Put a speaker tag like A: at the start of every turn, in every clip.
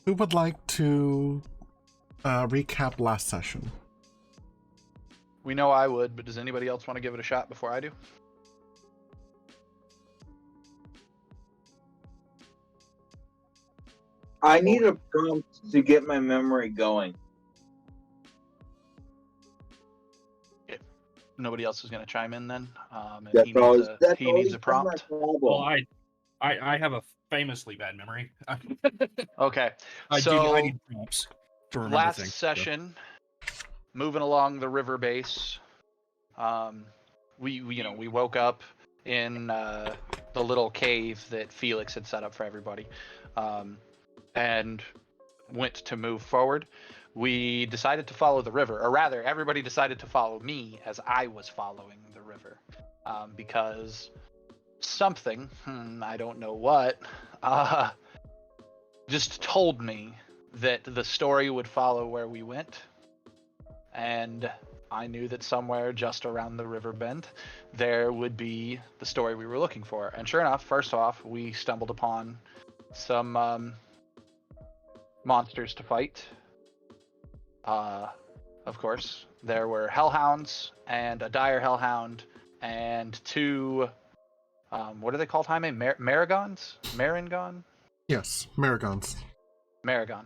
A: Who would like to recap last session?
B: We know I would, but does anybody else want to give it a shot before I do?
C: I need a prompt to get my memory going.
B: Nobody else is going to chime in then. He needs a prompt.
D: Well, I have a famously bad memory.
B: Okay,
D: I need prompts to remember
B: last
D: things.
B: session, moving along the river base, we woke up in the little cave that Felix had set up for everybody, and went to move forward. We decided to follow the river, or rather, everybody decided to follow me as I was following the river, because something, I don't know what, just told me that the story would follow where we went, and I knew that somewhere just around the river bend there would be the story we were looking for. And sure enough, first off, we stumbled upon some monsters to fight. Of course, there were hellhounds and a dire hellhound and two, what are they called, Jaime? Marigons? Maringon?
A: Yes, Marigons.
B: Maragon.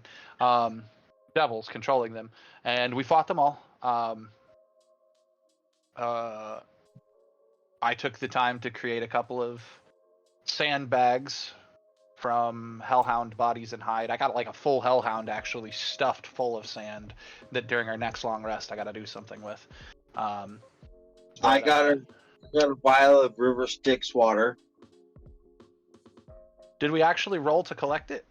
B: Devils controlling them. And we fought them all. I took the time to create a couple of sandbags from hellhound bodies and hide. I got like a full hellhound actually stuffed full of sand that during our next long rest I got to do something with.
C: I got a vial of river Styx water.
B: Did we actually roll to collect it?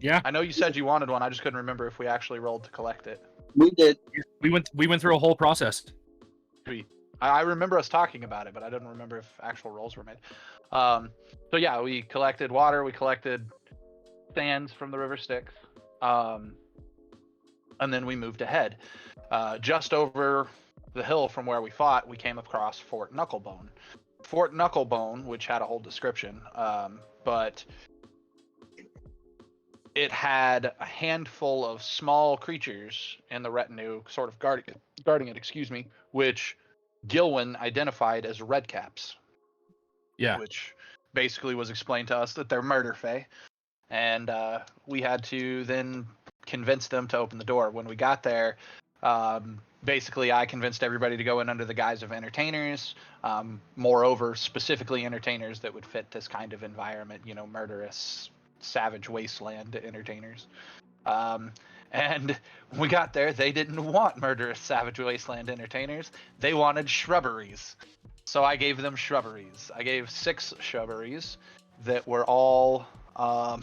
D: Yeah,
B: I know you said you wanted one. I just couldn't remember if we actually rolled to collect it.
C: We did.
D: we went through a whole process.
B: Sweet. I remember us talking about it, but I didn't remember if actual rolls were made. So yeah, we collected water, we collected sands from the river Styx, and then we moved ahead. Just over the hill from where we fought, we came across Fort Knucklebone. Fort Knucklebone, which had a whole description, but it had a handful of small creatures in the retinue, sort of guarding it, which Gilwyn identified as redcaps.
D: Yeah.
B: Which basically was explained to us that they're murder fae. And we had to then convince them to open the door. When we got there, basically I convinced everybody to go in under the guise of entertainers. Moreover, specifically entertainers that would fit this kind of environment, murderous, savage wasteland entertainers. And when we got there, they didn't want murderous, savage wasteland entertainers. They wanted shrubberies. So I gave them shrubberies. I gave 6 shrubberies that were all, I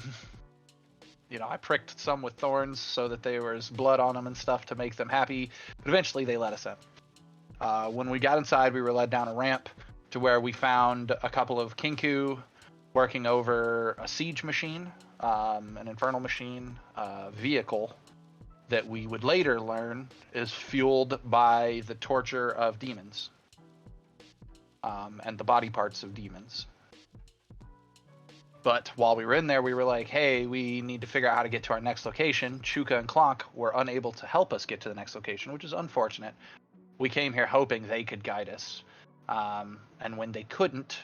B: pricked some with thorns so that there was blood on them and stuff to make them happy. But eventually they let us in. When we got inside, we were led down a ramp to where we found a couple of Kinku working over a siege machine, an infernal machine, vehicle that we would later learn is fueled by the torture of demons. And the body parts of demons. But while we were in there, we were like, hey, we need to figure out how to get to our next location. Chuka and Clonk were unable to help us get to the next location, which is unfortunate. We came here hoping they could guide us. And when they couldn't,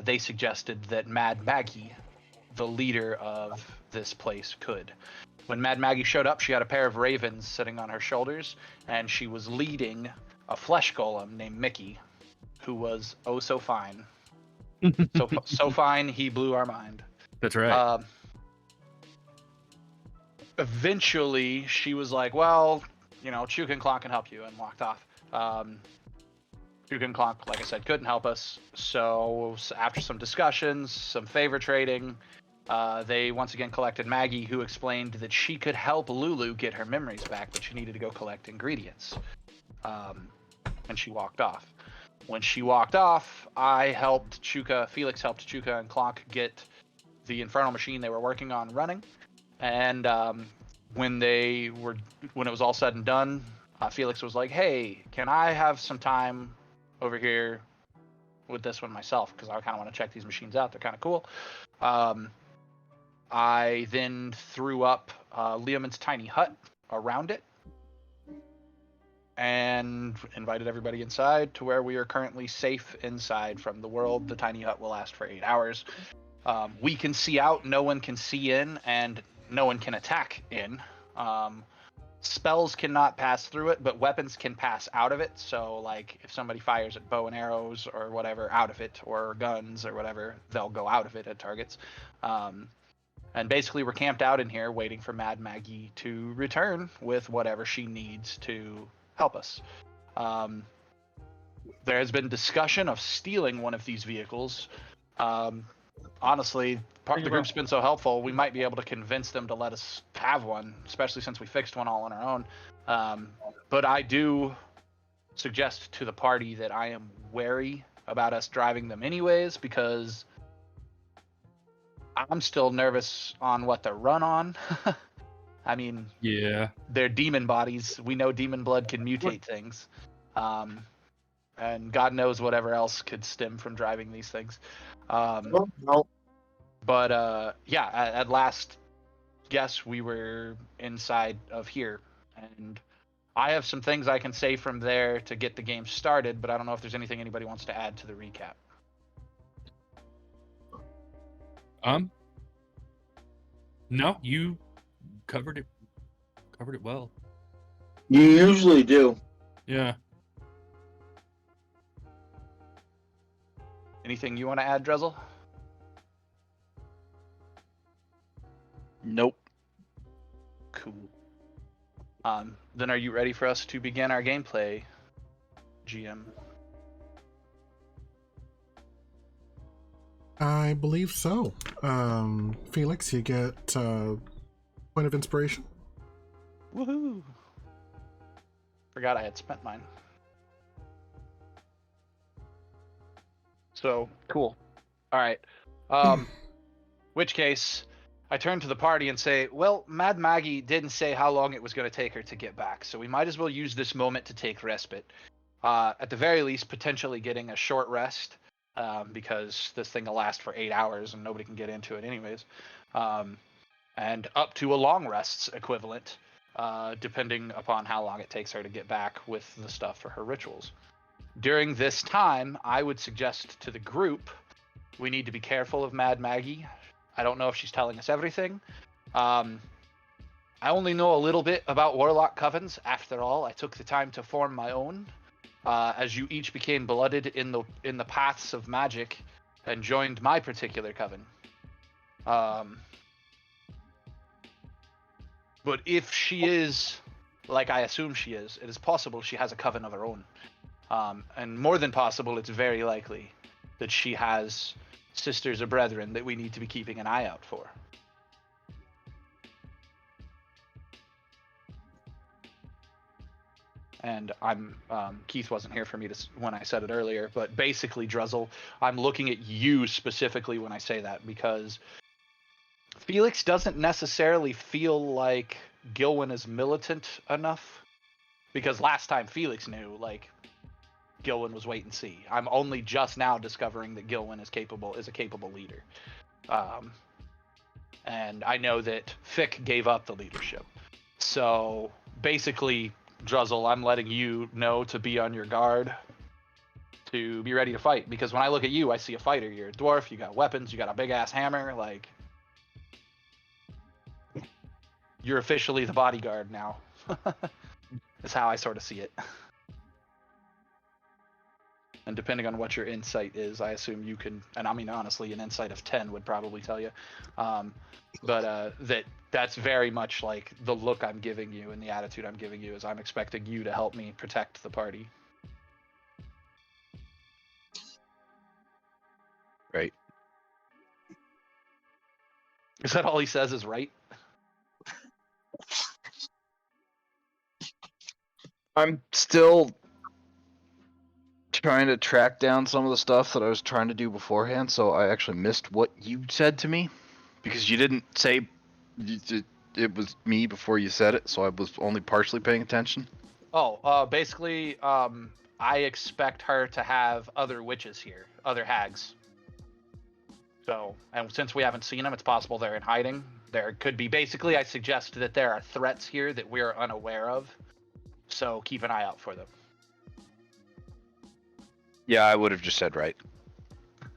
B: they suggested that Mad Maggie, the leader of this place, could. When Mad Maggie showed up, she had a pair of ravens sitting on her shoulders, and she was leading a flesh golem named Mickey, who was oh so fine. so fine, he blew our mind.
D: That's right.
B: Eventually, she was like, well, Chuka and Clonk can help you, and walked off. Chuka and Clonk, like I said, couldn't help us. So after some discussions, some favor trading, they once again collected Maggie, who explained that she could help Lulu get her memories back, but she needed to go collect ingredients. And she walked off. When she walked off, Felix helped Chuka and Clonk get the infernal machine they were working on running. And when it was all said and done, Felix was like, hey, can I have some time over here with this one myself? Because I kind of want to check these machines out. They're kind of cool. I then threw up Leoman's tiny hut around it and invited everybody inside to where we are currently safe inside from the world. The tiny hut will last for 8 hours. We can see out, no one can see in, and no one can attack in. Spells cannot pass through it, but weapons can pass out of it. So, like, if somebody fires at bow and arrows or whatever out of it, or guns or whatever, they'll go out of it at targets. And basically, we're camped out in here waiting for Mad Maggie to return with whatever she needs to help us. There has been discussion of stealing one of these vehicles. Honestly, the group's been so helpful, we might be able to convince them to let us have one, especially since we fixed one all on our own. But I do suggest to the party that I am wary about us driving them anyways, because I'm still nervous on what they're run on. I mean,
D: Yeah.
B: they're demon bodies. We know demon blood can mutate things. And God knows whatever else could stem from driving these things.
C: No.
B: But yeah, at last guess we were inside of here. And I have some things I can say from there to get the game started, but I don't know if there's anything anybody wants to add to the recap.
D: No, you covered it well.
C: You usually do.
D: Yeah.
B: Anything you want to add, Druzzl?
E: Nope.
B: Cool. Then are you ready for us to begin our gameplay, GM?
A: I believe so. Felix, you get point of inspiration.
B: Woohoo! Forgot I had spent mine. So, cool. Alright. Which case, I turn to the party and say, well, Mad Maggie didn't say how long it was going to take her to get back, so we might as well use this moment to take respite. At the very least, potentially getting a short rest, because this thing will last for 8 hours and nobody can get into it anyways. And up to a long rest's equivalent, depending upon how long it takes her to get back with the stuff for her rituals. During this time, I would suggest to the group, we need to be careful of Mad Maggie. I don't know if she's telling us everything. I only know a little bit about Warlock Covens. After all, I took the time to form my own, as you each became blooded in the paths of magic and joined my particular coven. But if she is, like I assume she is, it is possible she has a coven of her own. And more than possible, it's very likely that she has sisters or brethren that we need to be keeping an eye out for. And Keith wasn't here for me when I said it earlier, but basically, Druzzl, I'm looking at you specifically when I say that, because Felix doesn't necessarily feel like Gilwyn is militant enough, because last time Felix knew, like, Gilwyn was wait and see. I'm only just now discovering that Gilwyn is a capable leader. And I know that Fick gave up the leadership. So basically, Druzzl, I'm letting you know to be on your guard, to be ready to fight. Because when I look at you, I see a fighter. You're a dwarf, you got weapons, you got a big ass hammer, like, you're officially the bodyguard now. That's how I sort of see it. And depending on what your insight is, I assume you can, and I mean, honestly, an insight of 10 would probably tell you. That's very much like the look I'm giving you and the attitude I'm giving you, is I'm expecting you to help me protect the party.
E: Right.
B: Is that all he says is right?
E: I'm still trying to track down some of the stuff that I was trying to do beforehand, so I actually missed what you said to me, because you didn't say it was me before you said it, so I was only partially paying attention.
B: Basically, I expect her to have other witches here, other hags. So, and since we haven't seen them, it's possible they're in hiding. There could be, basically, I suggest that there are threats here that we're unaware of. So keep an eye out for them.
E: Yeah, I would have just said right.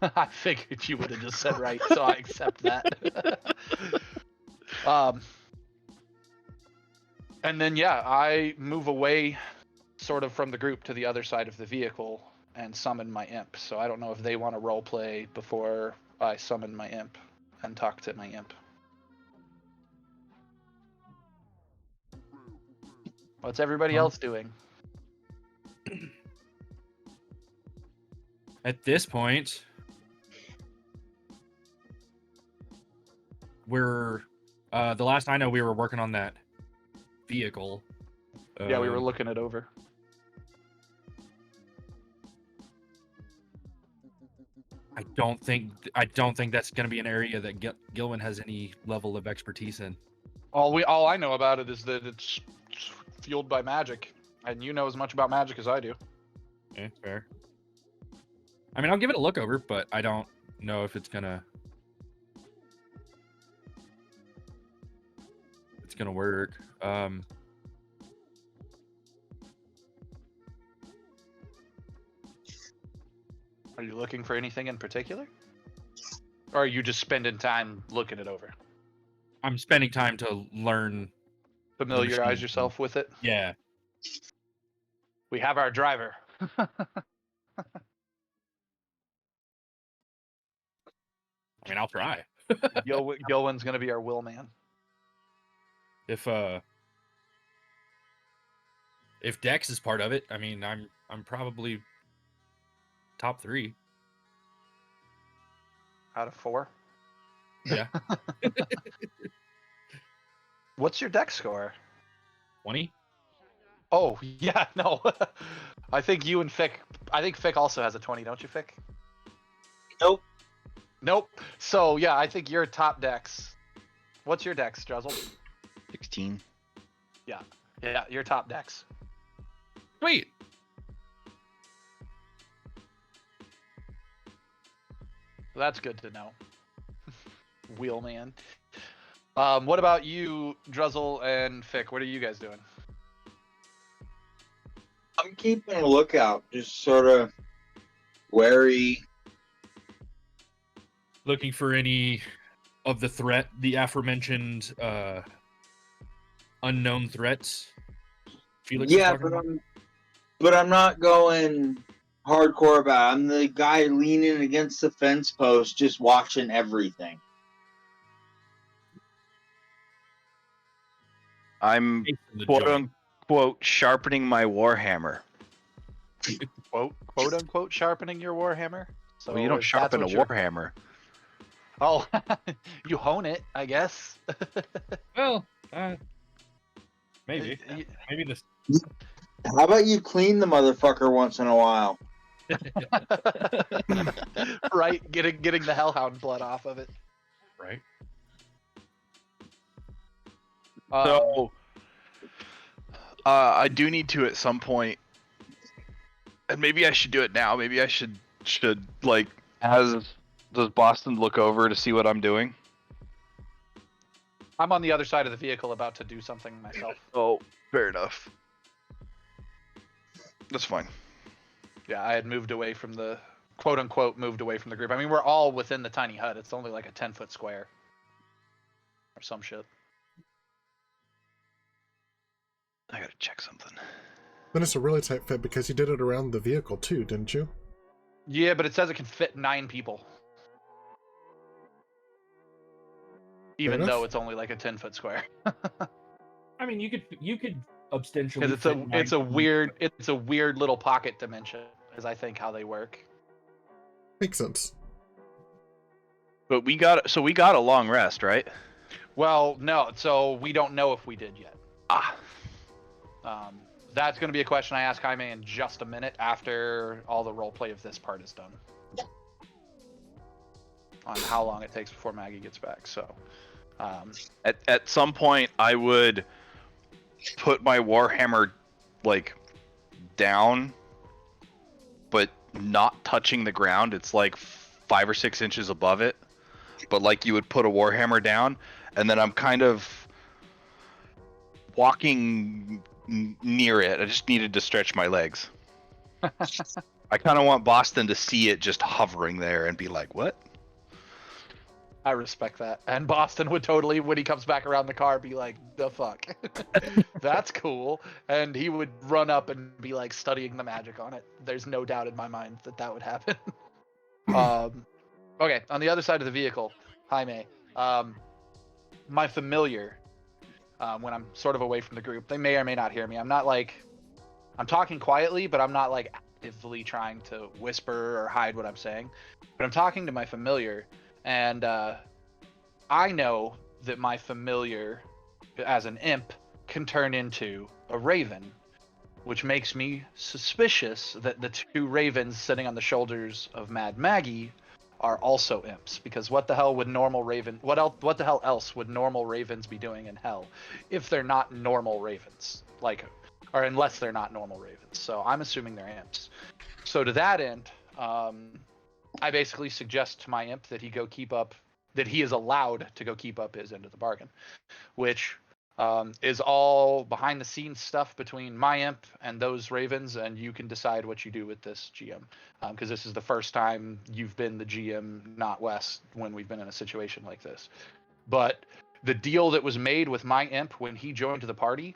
B: I figured you would have just said right, so I accept that. And then, yeah, I move away sort of from the group to the other side of the vehicle and summon my imp. So I don't know if they want to role play before I summon my imp and talk to my imp. What's everybody else doing?
D: At this point, we're the last I know, we were working on that vehicle.
B: Yeah, we were looking it over.
D: I don't think that's going to be an area that Gilwin has any level of expertise in.
B: All I know about it is that it's fueled by magic, and you know as much about magic as I do.
D: Okay, fair. I mean, I'll give it a look over, but I don't know if it's gonna work.
B: Are you looking for anything in particular? Or are you just spending time looking it over?
D: I'm spending time to learn.
B: Familiarize yourself with it?
D: Yeah.
B: We have our driver.
D: I mean, I'll try.
B: Gilwin's going to be our will man.
D: If Dex is part of it, I mean, I'm probably top 3
B: Out of 4?
D: Yeah.
B: What's your dex score?
D: 20.
B: Oh, yeah, no. I think you and Fick, I think Fick also has a 20, don't you, Fick?
C: Nope.
B: Nope. So, yeah, I think you're top dex. What's your dex, Druzzl?
E: 16.
B: Yeah, you're top dex.
D: Sweet.
B: That's good to know. Wheelman. What about you, Druzzl and Fick? What are you guys doing?
C: I'm keeping a lookout, just sort of wary.
D: Looking for any of the aforementioned unknown threats. Felix
C: Yeah,
D: was talking about?
C: but I'm not going hardcore about it. I'm the guy leaning against the fence post, just watching everything.
E: I'm quote unquote sharpening my warhammer.
B: Quote unquote sharpening your warhammer. So
E: Well, you don't
B: if
E: sharpen a
B: that's what
E: warhammer.
B: Oh, you hone it, I guess.
D: Well, maybe this.
C: How about you clean the motherfucker once in a while?
B: Right, getting the hellhound blood off of it.
D: Right.
E: So, I do need to at some point, and maybe I should do it now. Maybe I should like, does Boston look over to see what I'm doing?
B: I'm on the other side of the vehicle about to do something myself.
E: Oh, fair enough. That's fine.
B: Yeah, I had moved away from the quote unquote moved away from the group. I mean, we're all within the tiny hut. It's only like a 10-foot square or some shit.
E: I gotta check something.
A: Then it's a really tight fit because you did it around the vehicle too, didn't you?
B: Yeah, but it says it can fit 9 people. Even though it's only like a 10-foot square.
D: I mean, you could substantially.
B: Because it's a weird little pocket dimension, is I think how they work.
A: Makes sense.
E: But we got a long rest, right?
B: Well, no, so we don't know if we did yet. That's going to be a question I ask Jaime in just a minute after all the roleplay of this part is done. On how long it takes before Maggie gets back. So,
E: At some point, I would put my warhammer like down, but not touching the ground. It's like 5 or 6 inches above it, but like you would put a warhammer down, and then I'm kind of walking near it. I just needed to stretch my legs. I kind of want Boston to see it just hovering there and be like, "What?"
B: I respect that. And Boston would totally, when he comes back around the car, be like, "The fuck? That's cool." And he would run up and be like studying the magic on it. There's no doubt in my mind that that would happen. Okay, on the other side of the vehicle, Jaime, my familiar, when I'm sort of away from the group, they may or may not hear me. I'm talking quietly, but I'm not like actively trying to whisper or hide what I'm saying. But I'm talking to my familiar, and I know that my familiar, as an imp, can turn into a raven, which makes me suspicious that the two ravens sitting on the shoulders of Mad Maggie are also imps, because what the hell would normal raven what the hell else would normal ravens be doing in hell if they're not normal ravens, or unless they're not normal ravens. So I'm assuming they're imps. So to that end, I basically suggest to my imp that he is allowed to go keep up his end of the bargain, which is all behind the scenes stuff between my imp and those ravens, and you can decide what you do with this GM, because this is the first time you've been the GM, not Wes, when we've been in a situation like this. But the deal that was made with my imp when he joined the party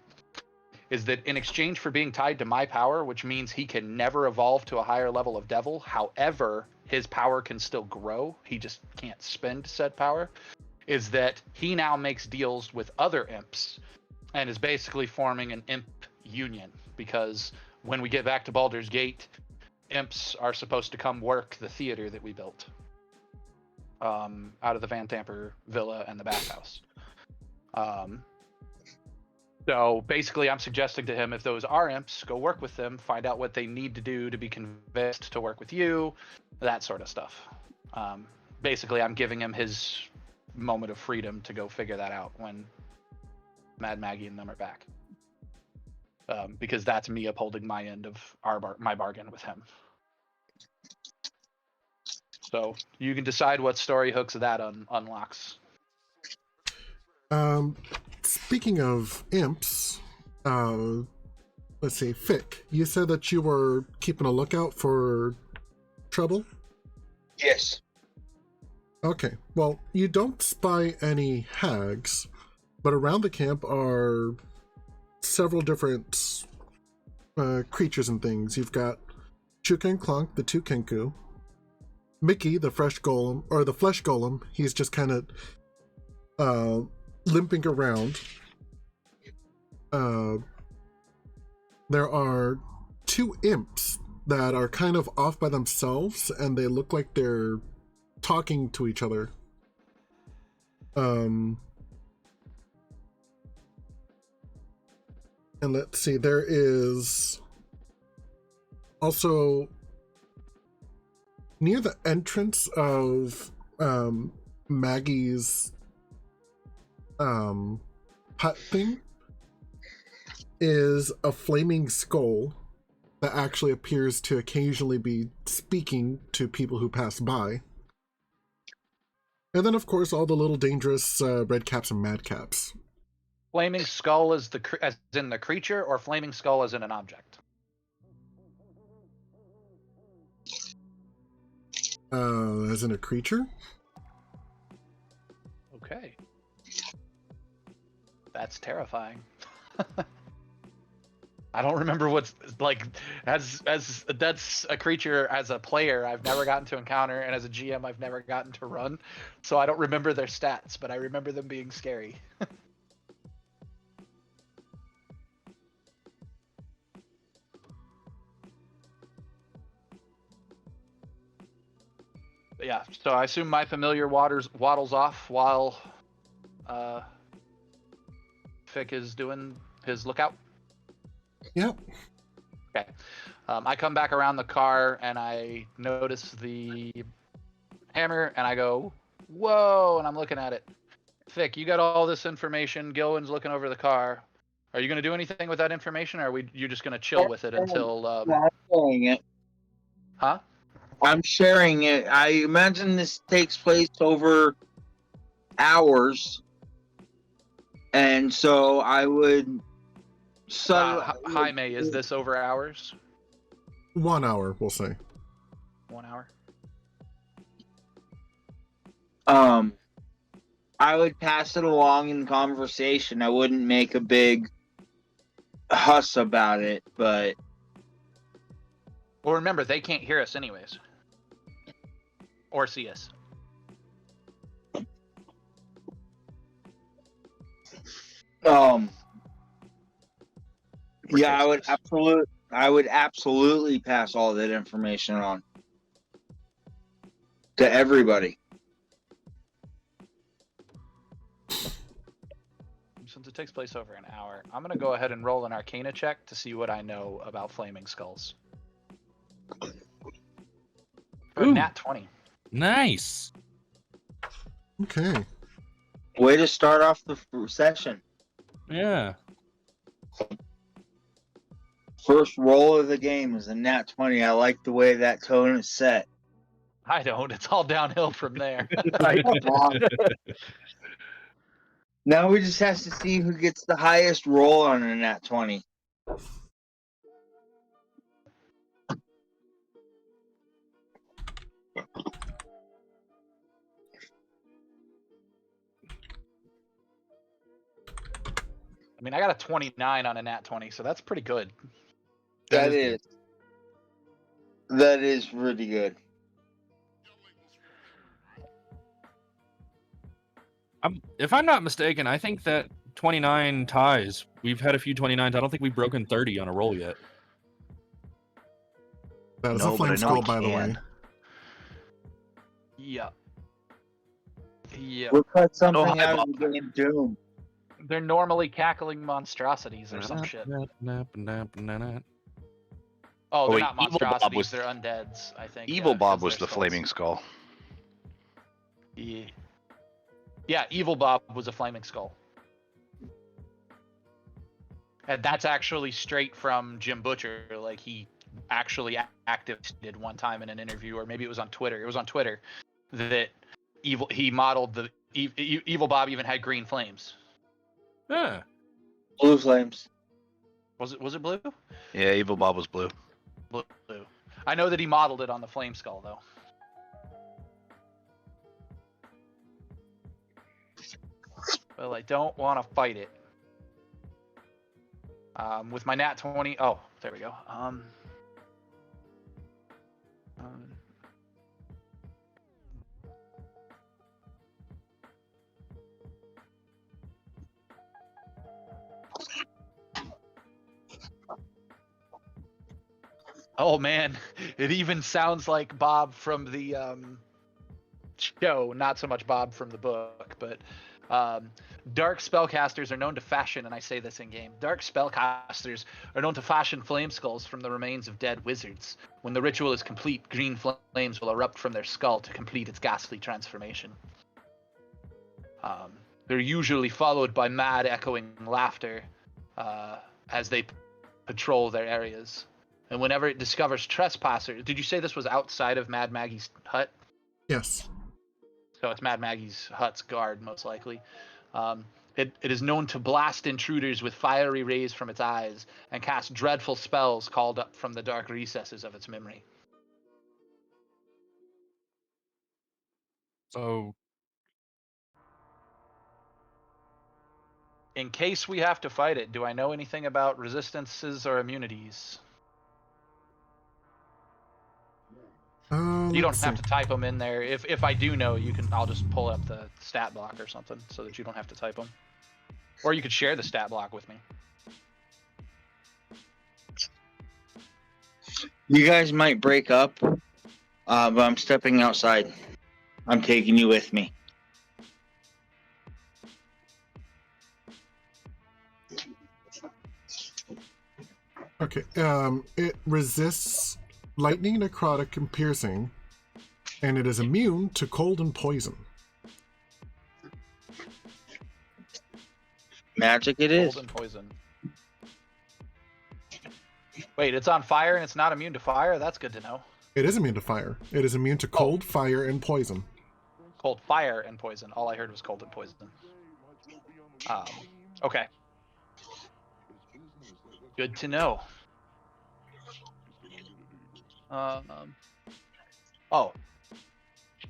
B: is that in exchange for being tied to my power, which means he can never evolve to a higher level of devil, however, his power can still grow, he just can't spend said power, is that he now makes deals with other imps and is basically forming an imp union, because when we get back to Baldur's Gate, imps are supposed to come work the theater that we built out of the Van Tamper Villa and the bathhouse. So basically I'm suggesting to him, if those are imps, go work with them, find out what they need to do to be convinced to work with you, that sort of stuff. Basically I'm giving him his moment of freedom to go figure that out when Mad Maggie and them are back, because that's me upholding my end of my bargain with him. So you can decide what story hooks that unlocks.
A: Speaking of imps, let's see, Fick, you said that you were keeping a lookout for trouble?
C: Yes.
A: Okay, well, you don't spy any hags, but around the camp are several different creatures and things. You've got Chuka and Clonk, the two Kenku, Mickey, the flesh golem, he's just kind of limping around. There are two imps that are kind of off by themselves, and they look like they're talking to each other. And let's see, there is also near the entrance of Maggie's hut thing is a flaming skull that actually appears to occasionally be speaking to people who pass by. And then, of course, all the little dangerous red caps and mad caps.
B: Flaming skull as in the creature, or flaming skull as in an object?
A: As in a creature?
B: Okay. That's terrifying. I don't remember what's like as that's a creature as a player I've never gotten to encounter, and as a GM I've never gotten to run. So I don't remember their stats, but I remember them being scary. But yeah, so I assume my familiar waddles off while Fick is doing his lookout.
A: Yep.
B: Okay. I come back around the car and I notice the hammer and I go, whoa, and I'm looking at it. Fick, you got all this information. Gilwin's looking over the car. Are you going to do anything with that information, or are you just going to chill with it until...
C: I'm sharing it.
B: Huh?
C: I'm sharing it. I imagine this takes place over hours, and so I would.
B: Jaime, is this over hours?
A: 1 hour, we'll say.
B: 1 hour.
C: I would pass it along in conversation. I wouldn't make a big huss about it, but.
B: Well, remember, they can't hear us anyways. Or see us.
C: Yeah, I would absolutely pass all that information on to everybody.
B: Since it takes place over an hour, I'm gonna go ahead and roll an Arcana check to see what I know about flaming skulls. For a
D: Ooh.
B: nat 20.
D: Nice.
A: Okay.
C: Way to start off the session.
D: Yeah.
C: First roll of the game is a nat 20. I like the way that tone is set.
B: I don't. It's all downhill from there.
C: Now we just have to see who gets the highest roll on a nat 20.
B: I mean, I got a 29 on a nat 20, so that's pretty good.
C: That is really good.
D: If I'm not mistaken, I think that 29 ties. We've had a few 29s. I don't think we've broken 30 on a roll yet.
A: That is
E: No,
A: a
E: but I
A: flame
E: know
A: skull,
E: we
A: by the way.
E: can.
B: Yeah. Yeah.
C: We'll cut something
E: hi,
C: out
E: Bob.
C: of the game Doom.
B: They're normally cackling monstrosities or some shit. Oh, they're
E: wait,
B: not
E: Evil Bob
B: monstrosities,
E: was-
B: they're undeads, I think.
E: Evil
B: yeah,
E: Bob
B: 'cause
E: was
B: they're
E: the
B: skulls.
E: flaming skull.
B: Yeah. Yeah, Evil Bob was a flaming skull. And that's actually straight from Jim Butcher. Like, he actually acted one time in an interview, or maybe it was on Twitter. It was on Twitter that he modeled the Evil Bob even had green flames.
D: Yeah.
C: Blue flames.
B: Was it blue?
E: Yeah, Evil Bob was blue.
B: Blue. I know that he modeled it on the flame skull though. Well, I don't want to fight it. With my nat 20. Oh, there we go. Oh man, it even sounds like Bob from the show, not so much Bob from the book, but dark spellcasters are known to fashion, and I say this in game, dark spellcasters are known to fashion flame skulls from the remains of dead wizards. When the ritual is complete, green flames will erupt from their skull to complete its ghastly transformation. They're usually followed by mad echoing laughter as they patrol their areas. And whenever it discovers trespassers, did you say this was outside of Mad Maggie's hut?
A: Yes.
B: So it's Mad Maggie's hut's guard, most likely. It is known to blast intruders with fiery rays from its eyes and cast dreadful spells called up from the dark recesses of its memory.
D: So,
B: In case we have to fight it, do I know anything about resistances or immunities? You don't have to type them in there. If I do know, I'll just pull up the stat block or something so that you don't have to type them. Or you could share the stat block with me.
C: You guys might break up, but I'm stepping outside. I'm taking you with me.
A: Okay. It resists lightning, necrotic, and piercing, and it is immune to cold and poison.
C: Magic it is.
B: Cold and poison. Wait, it's on fire and it's not immune to fire? That's good to know.
A: It is immune to fire. It is immune to cold, fire, and poison.
B: cold fire and poison. All I heard was cold and poison. Okay. Good to know. Oh.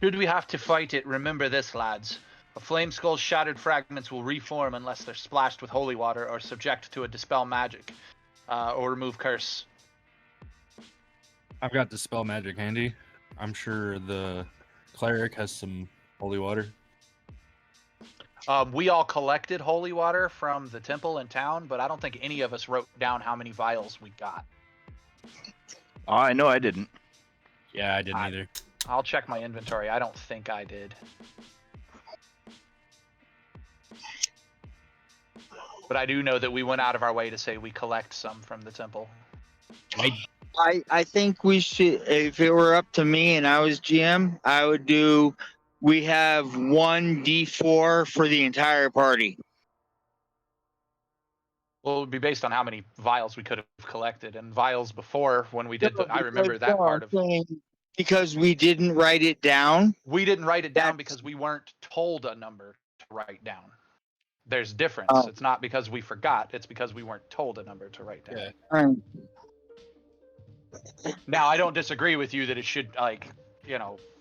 B: Should we have to fight it, remember this, lads. A flame skull's shattered fragments will reform unless they're splashed with holy water or subject to a dispel magic or remove curse.
D: I've got dispel magic handy. I'm sure the cleric has some holy water.
B: We all collected holy water from the temple in town, but I don't think any of us wrote down how many vials we got.
E: I know I didn't.
D: Yeah, I didn't either.
B: I'll check my inventory. I don't think I did. But I do know that we went out of our way to say we collect some from the temple.
C: I think we should, if it were up to me and I was GM, I would do, we have 1 D4 for the entire party.
B: Well, it would be based on how many vials we could have collected. And vials before, when we did, I remember that part of it.
C: Because we didn't write it down.
B: We didn't write it down because we weren't told a number to write down. There's difference.
C: Oh.
B: It's not because we forgot. It's because we weren't told a number to write down.
D: Yeah.
B: Now, I don't disagree with you that it should,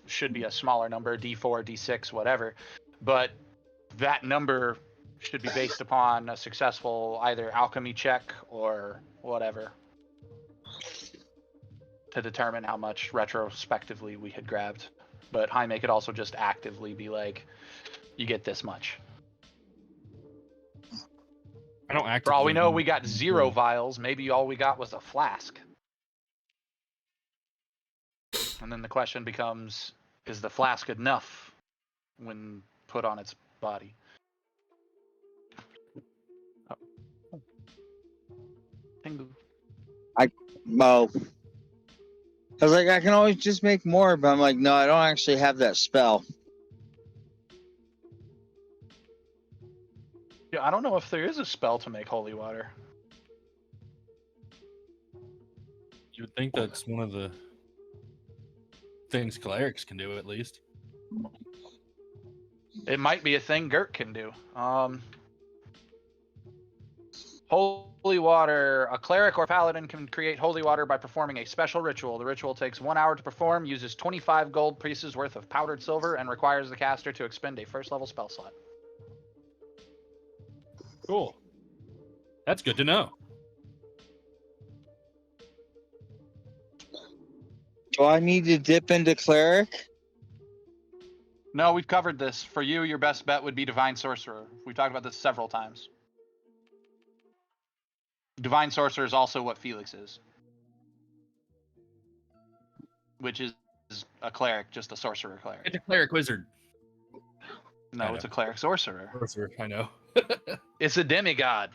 B: should be a smaller number, D4, D6, whatever. But that number should be based upon a successful either alchemy check or whatever to determine how much retrospectively we had grabbed. But Jaime could also just actively be like, you get this much.
D: I don't actively.
B: For all we know, we got 0 vials. Maybe all we got was a flask. And then the question becomes, is the flask enough when put on its body? Oh. Tingle.
C: Well, I was like, I can always just make more, but I'm like, no, I don't actually have that spell.
B: Yeah, I don't know if there is a spell to make holy water.
D: You would think that's one of the things clerics can do, at least.
B: It might be a thing Gert can do. Holy water. A cleric or paladin can create holy water by performing a special ritual. The ritual takes 1 hour to perform, uses 25 gold pieces worth of powdered silver, and requires the caster to expend a first level spell slot.
D: Cool. That's good to know.
C: Do I need to dip into cleric?
B: No, we've covered this. For you, your best bet would be Divine Sorcerer. We've talked about this several times. Divine Sorcerer is also what Felix is. Which is a cleric, just a sorcerer cleric.
D: It's a cleric wizard.
B: No, it's a cleric sorcerer.
D: Sorcerer, I know.
B: It's a demigod.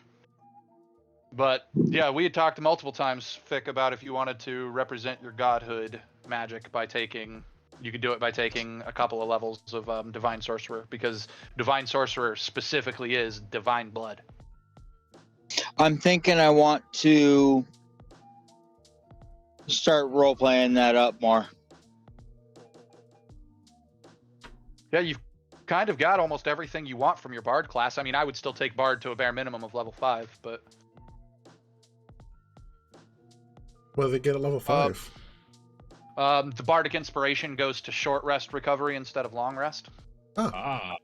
B: But yeah, we had talked multiple times, Fick, about if you wanted to represent your godhood magic by taking, you could do it by taking a couple of levels of Divine Sorcerer, because Divine Sorcerer specifically is Divine Blood.
C: I'm thinking I want to start role-playing that up more.
B: Yeah, you've kind of got almost everything you want from your Bard class. I mean, I would still take Bard to a bare minimum of level 5, but...
A: What do they get at level 5?
B: The Bardic Inspiration goes to short rest recovery instead of long rest.
A: Oh.
D: Ah.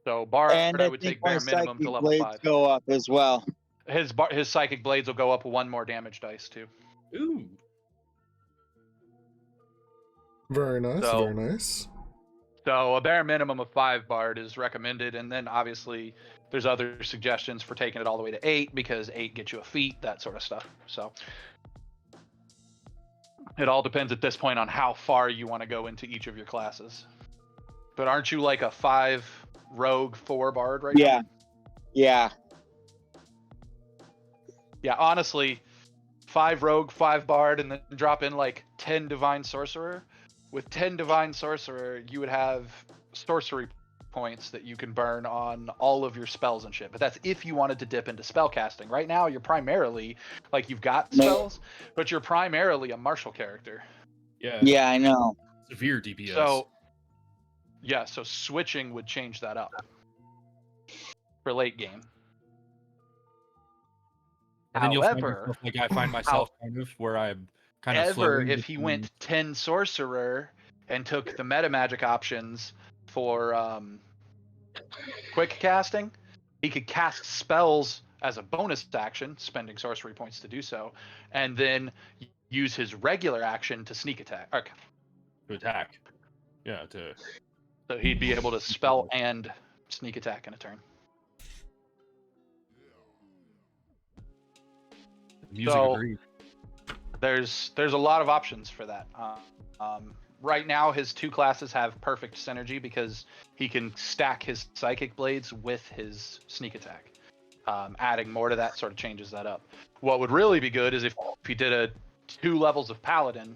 B: So Bard,
C: And
B: I would take bare minimum to level 5.
C: Go up as well.
B: His Psychic Blades will go up 1 more damage dice, too.
D: Ooh.
A: Very nice,
B: So-
A: very nice.
B: So a bare minimum of 5 Bard is recommended, and then obviously there's other suggestions for taking it all the way to 8, because 8 gets you a feat, that sort of stuff. So it all depends at this point on how far you want to go into each of your classes. But aren't you like a 5 Rogue, 4 Bard right now?
C: Yeah.
B: Yeah, honestly, 5 Rogue, 5 Bard, and then drop in like 10 Divine Sorcerer. With 10 Divine Sorcerer, you would have sorcery points that you can burn on all of your spells and shit. But that's if you wanted to dip into spellcasting. Right now, you're primarily, like, you've got spells, but you're primarily a martial character.
D: Yeah.
C: Yeah, I know.
D: Severe DPS.
B: So, Yeah, so switching would change that up for late game.
D: And then you'll find
B: However,
D: yourself, like I find myself kind of where I'm kind of
B: ever
D: floating
B: if he went 10 sorcerer and took the meta magic options for quick casting, he could cast spells as a bonus action, spending sorcery points to do so, and then use his regular action to sneak attack.
D: to attack. Yeah,
B: So he'd be able to spell and sneak attack in a turn.
D: music
B: So-
D: agreed.
B: There's a lot of options for that. Right now, his two classes have perfect synergy because he can stack his psychic blades with his sneak attack. Adding more to that sort of changes that up. What would really be good is if he did 2 levels of paladin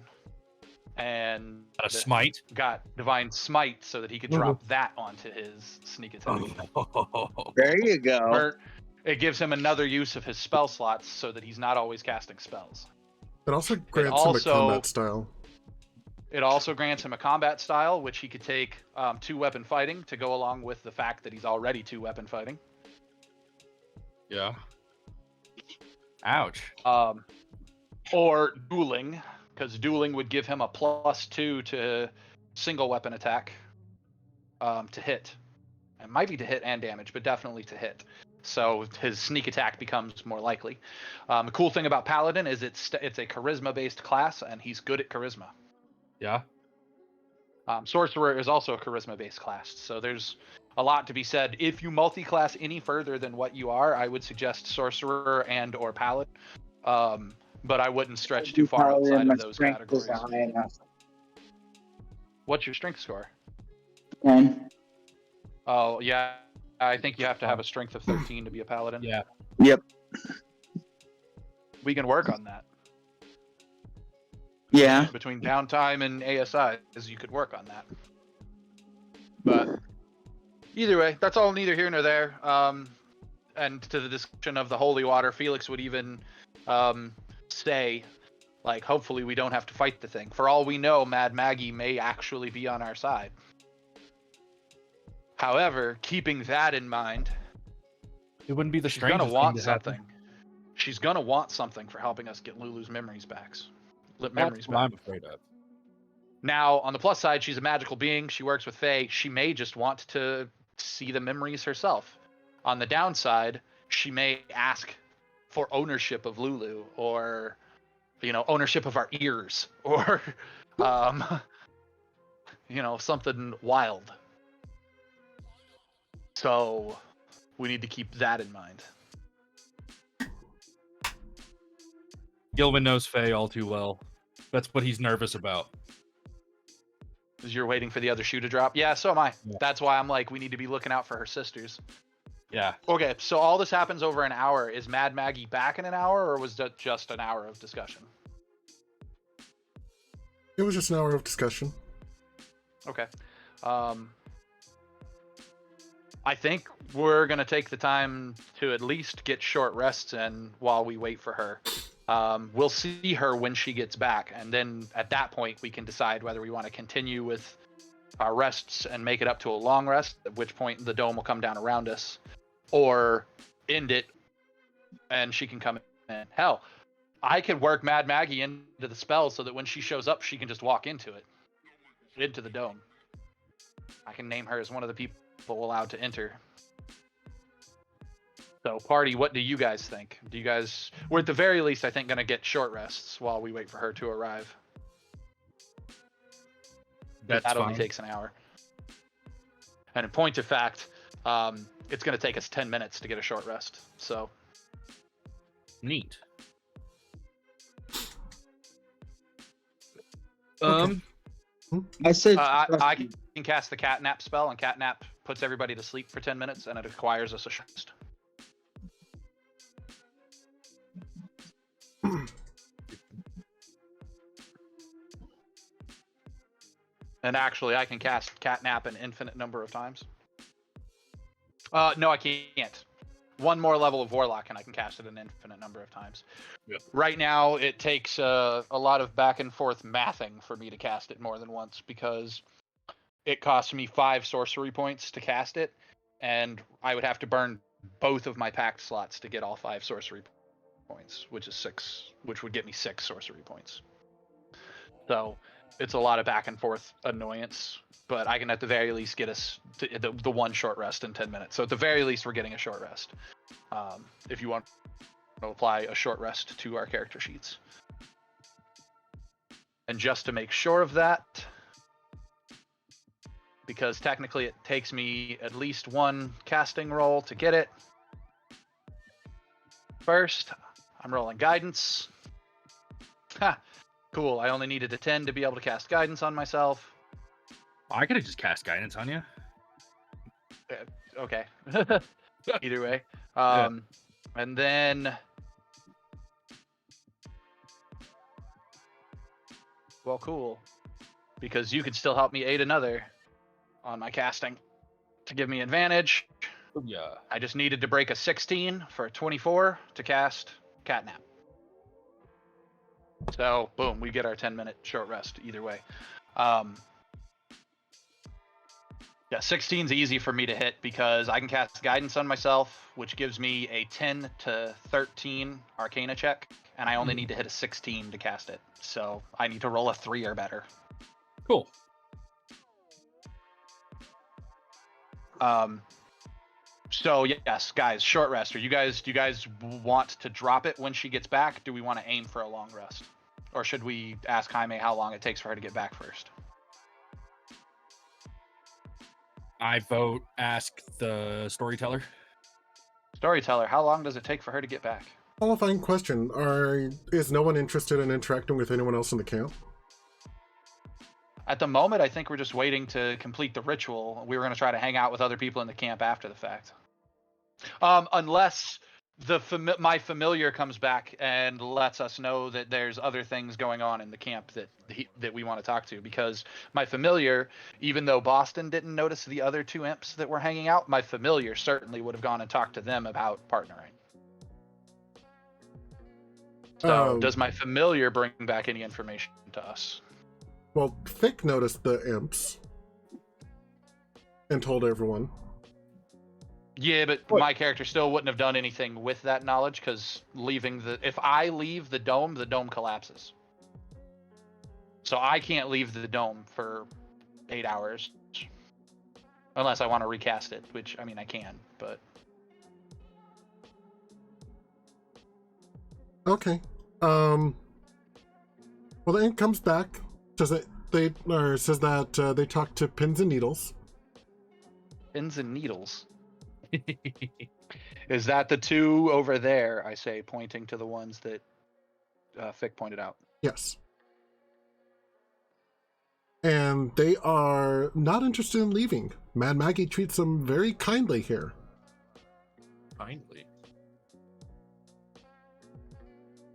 B: and
D: A smite.
B: got divine smite so that he could drop that onto his sneak attack.
C: There you go.
B: Or it gives him another use of his spell slots so that he's not always casting spells.
A: It also grants him a combat style.
B: It also grants him a combat style, which he could take 2-weapon fighting to go along with the fact that he's already 2-weapon fighting.
D: Yeah. Ouch.
B: Or dueling, because dueling would give him a +2 to single weapon attack to hit. It might be to hit and damage, but definitely to hit. So his sneak attack becomes more likely. The cool thing about Paladin is it's a charisma-based class, and he's good at charisma.
D: Yeah.
B: Sorcerer is also a charisma-based class, so there's a lot to be said. If you multi-class any further than what you are, I would suggest Sorcerer and or Paladin, but I wouldn't stretch too far outside of those categories. What's your strength score?
C: 10.
B: Oh, yeah. I think you have to have a strength of 13 to be a Paladin.
D: Yeah.
C: Yep.
B: We can work on that.
C: Yeah.
B: Between downtime and ASI, you could work on that. But either way, that's all neither here nor there. And to the discussion of the holy water, Felix would even say, like, hopefully we don't have to fight the thing. For all we know, Mad Maggie may actually be on our side. However, keeping that in mind,
D: It wouldn't be the
B: she's
D: strangest
B: gonna want
D: thing to happen.
B: something. She's gonna want something for helping us get Lulu's memories back.
D: That's what I'm afraid of.
B: Now, on the plus side, she's a magical being. She works with Fae. She may just want to see the memories herself. On the downside, she may ask for ownership of Lulu, or, ownership of our ears, or, something wild. So, we need to keep that in mind.
D: Gilman knows Faye all too well. That's what he's nervous about.
B: Because you're waiting for the other shoe to drop? Yeah, so am I.
D: Yeah.
B: That's why I'm like, we need to be looking out for her sisters.
D: Yeah.
B: Okay, so all this happens over an hour. Is Mad Maggie back in an hour, or was that just an hour of discussion?
A: It was just an hour of discussion.
B: Okay. I think we're going to take the time to at least get short rests in while we wait for her. We'll see her when she gets back, and then at that point we can decide whether we want to continue with our rests and make it up to a long rest, at which point the dome will come down around us, or end it and she can come in. Hell, I could work Mad Maggie into the spell so that when she shows up, she can just walk into the dome. I can name her as one of the people allowed to enter. So, party, what do you guys think? We're at the very least, I think, going to get short rests while we wait for her to arrive.
D: That's
B: that
D: fine.
B: only takes an hour. And in point of fact, it's going to take us 10 minutes to get a short rest. So,
D: Neat.
A: Okay.
C: I said.
B: I can cast the catnap spell, and catnap puts everybody to sleep for 10 minutes, and it acquires us a short rest. And actually, I can cast catnap an infinite number of times. No, I can't. One more level of Warlock, and I can cast it an infinite number of times.
D: Yep.
B: Right now, it takes a lot of back and forth mathing for me to cast it more than once, because it costs me 5 sorcery points to cast it, and I would have to burn both of my pact slots to get all 5 sorcery points, which would get me 6 sorcery points. So it's a lot of back and forth annoyance, but I can at the very least get us to the one short rest in 10 minutes. So at the very least, we're getting a short rest. If you want to apply a short rest to our character sheets. And just to make sure of that, because technically it takes me at least 1 casting roll to get it. First, I'm rolling guidance. Ha! Cool, I only needed a 10 to be able to cast guidance on myself.
D: I could have just cast guidance on you.
B: Okay. Either way.
D: Yeah.
B: And then... Well, cool. Because you could still help me aid another on my casting to give me advantage.
D: Yeah.
B: I just needed to break a 16 for a 24 to cast Catnap. So, boom, we get our 10-minute short rest either way. Yeah, 16's easy for me to hit because I can cast Guidance on myself, which gives me a 10 to 13 Arcana check, and I only need to hit a 16 to cast it. So I need to roll a 3 or better.
D: Cool.
B: So yes, guys, short rest. Do you guys want to drop it when she gets back? Do we want to aim for a long rest? Or should we ask Jaime how long it takes for her to get back first?
D: I vote ask the storyteller.
B: Storyteller, how long does it take for her to get back?
A: Qualifying question. Is no one interested in interacting with anyone else in the camp?
B: At the moment, I think we're just waiting to complete the ritual. We were going to try to hang out with other people in the camp after the fact. Unless my familiar comes back and lets us know that there's other things going on in the camp that we want to talk to. Because my familiar, even though Boston didn't notice the other 2 imps that were hanging out, my familiar certainly would have gone and talked to them about partnering. So does my familiar bring back any information to us?
A: Well, Fick noticed the imps and told everyone.
B: Yeah, but my character still wouldn't have done anything with that knowledge because if I leave the dome collapses. So I can't leave the dome for 8 hours unless I want to recast it, which I mean I can, but
A: Okay. Well, the ink comes back. Says that they talked to Pins and Needles.
B: Pins and Needles. Is that the 2 over there? I say, pointing to the ones that Fick pointed out.
A: Yes. And they are not interested in leaving. Mad Maggie treats them very kindly here.
D: Kindly.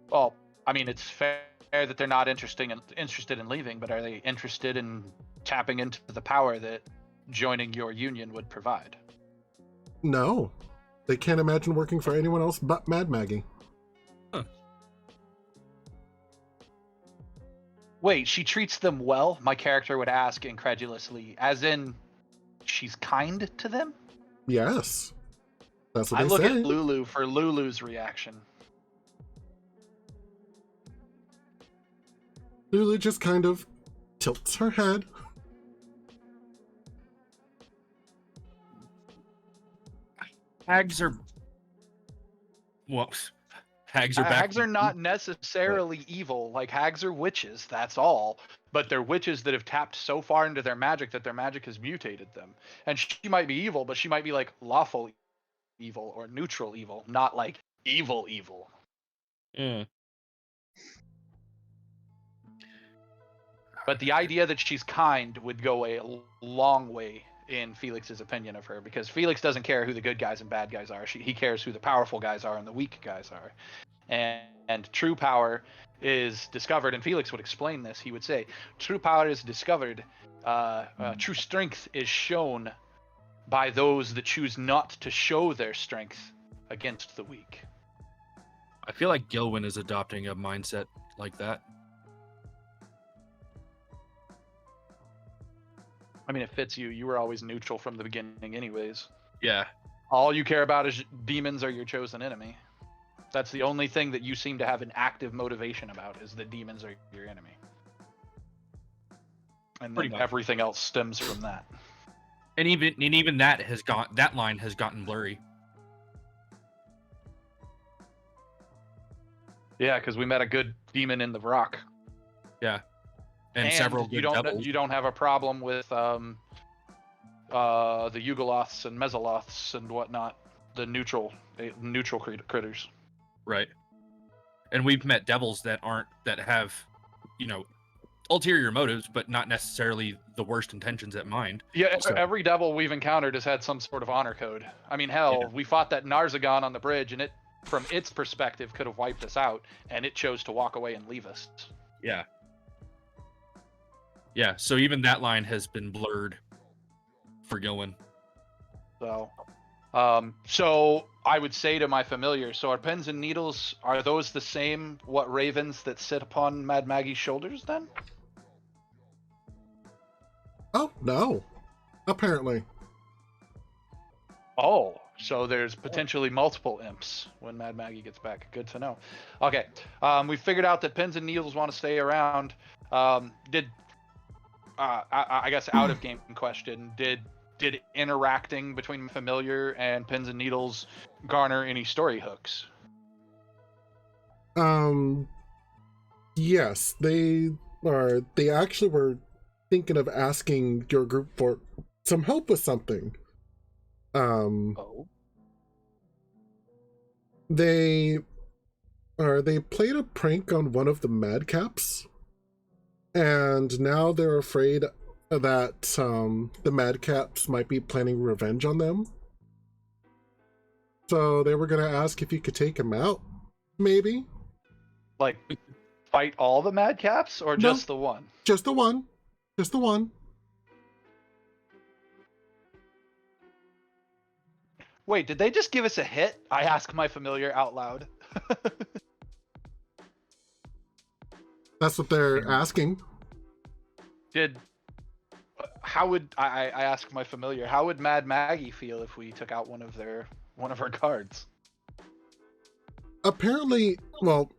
B: Well, I mean, it's fair that they're not interested in leaving, but are they interested in tapping into the power that joining your union would provide?
A: No. They can't imagine working for anyone else but Mad Maggie.
D: Huh.
B: Wait, she treats them well? My character would ask incredulously, as in, she's kind to them?
A: Yes. That's what
B: I
A: they
B: look
A: say.
B: at Lulu for Lulu's reaction.
A: Lulu just kind of tilts her head.
D: Hags are... Whoops. Hags are back.
B: Hags are not necessarily evil. Like, hags are witches, that's all. But they're witches that have tapped so far into their magic that their magic has mutated them. And she might be evil, but she might be, like, lawful evil or neutral evil, not, like, evil evil.
D: Yeah.
B: But the idea that she's kind would go a long way in Felix's opinion of her, because Felix doesn't care who the good guys and bad guys are. He cares who the powerful guys are and the weak guys are. And true power is discovered, and Felix would explain this. He would say, true power is discovered, true strength is shown by those that choose not to show their strength against the weak.
D: I feel like Gilwyn is adopting a mindset like that.
B: I mean, it fits you. You were always neutral from the beginning, anyways.
D: Yeah.
B: All you care about is demons are your chosen enemy. That's the only thing that you seem to have an active motivation about, is that demons are your enemy. And
D: Pretty
B: then
D: much.
B: everything else stems from that.
D: And even that line has gotten blurry.
B: Yeah, because we met a good demon in the rock.
D: Yeah. And several good devils.
B: You don't have a problem with the Yugoloths and Mesoloths and whatnot, the neutral critters.
D: Right. And we've met devils that have, ulterior motives, but not necessarily the worst intentions at mind.
B: Yeah,
D: So-
B: every devil we've encountered has had some sort of honor code. I mean, hell,
D: Yeah.
B: we fought that Narzagon on the bridge, and it, from its perspective, could have wiped us out, and it chose to walk away and leave us.
D: Yeah. Yeah, so even that line has been blurred for Gilwin.
B: So I would say to my familiar, so are pins and needles, are those the same ravens that sit upon Mad Maggie's shoulders then?
A: Oh, no. Apparently.
B: Oh, so there's potentially multiple imps when Mad Maggie gets back. Good to know. Okay, we figured out that pins and needles want to stay around. I guess out of game question, did interacting between familiar and pins and needles garner any story hooks?
A: Yes, they actually were thinking of asking your group for some help with something.
B: Oh.
A: They played a prank on one of the madcaps, and now they're afraid that the madcaps might be planning revenge on them. So they were gonna ask if you could take him out, maybe.
B: Like, fight all the madcaps or
A: No.
B: just the one?
A: Just the one. Just the one.
B: Wait, did they just give us a hit? I ask my familiar out loud.
A: That's what they're asking.
B: How would I ask my familiar? How would Mad Maggie feel if we took out one of her guards?
A: Apparently, well,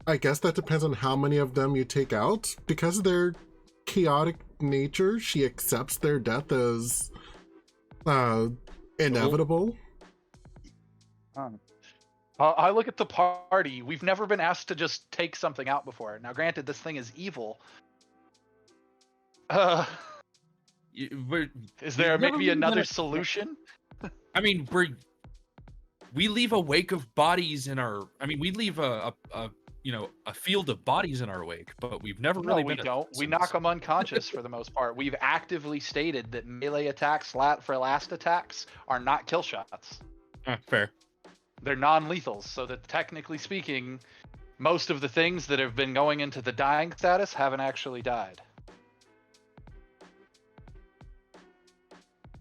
A: I guess that depends on how many of them you take out. Because of their chaotic nature, she accepts their death as inevitable.
B: I look at the party. We've never been asked to just take something out before. Now, granted, this thing is evil. Is there maybe another solution?
D: I mean, we leave a wake of bodies in our. I mean, we leave a field of bodies in our wake, but we've never really
B: No, we
D: been.
B: don't. We knock them unconscious for the most part. We've actively stated that melee attacks for last attacks are not kill shots.
D: Fair.
B: They're non-lethals, so that technically speaking, most of the things that have been going into the dying status haven't actually died.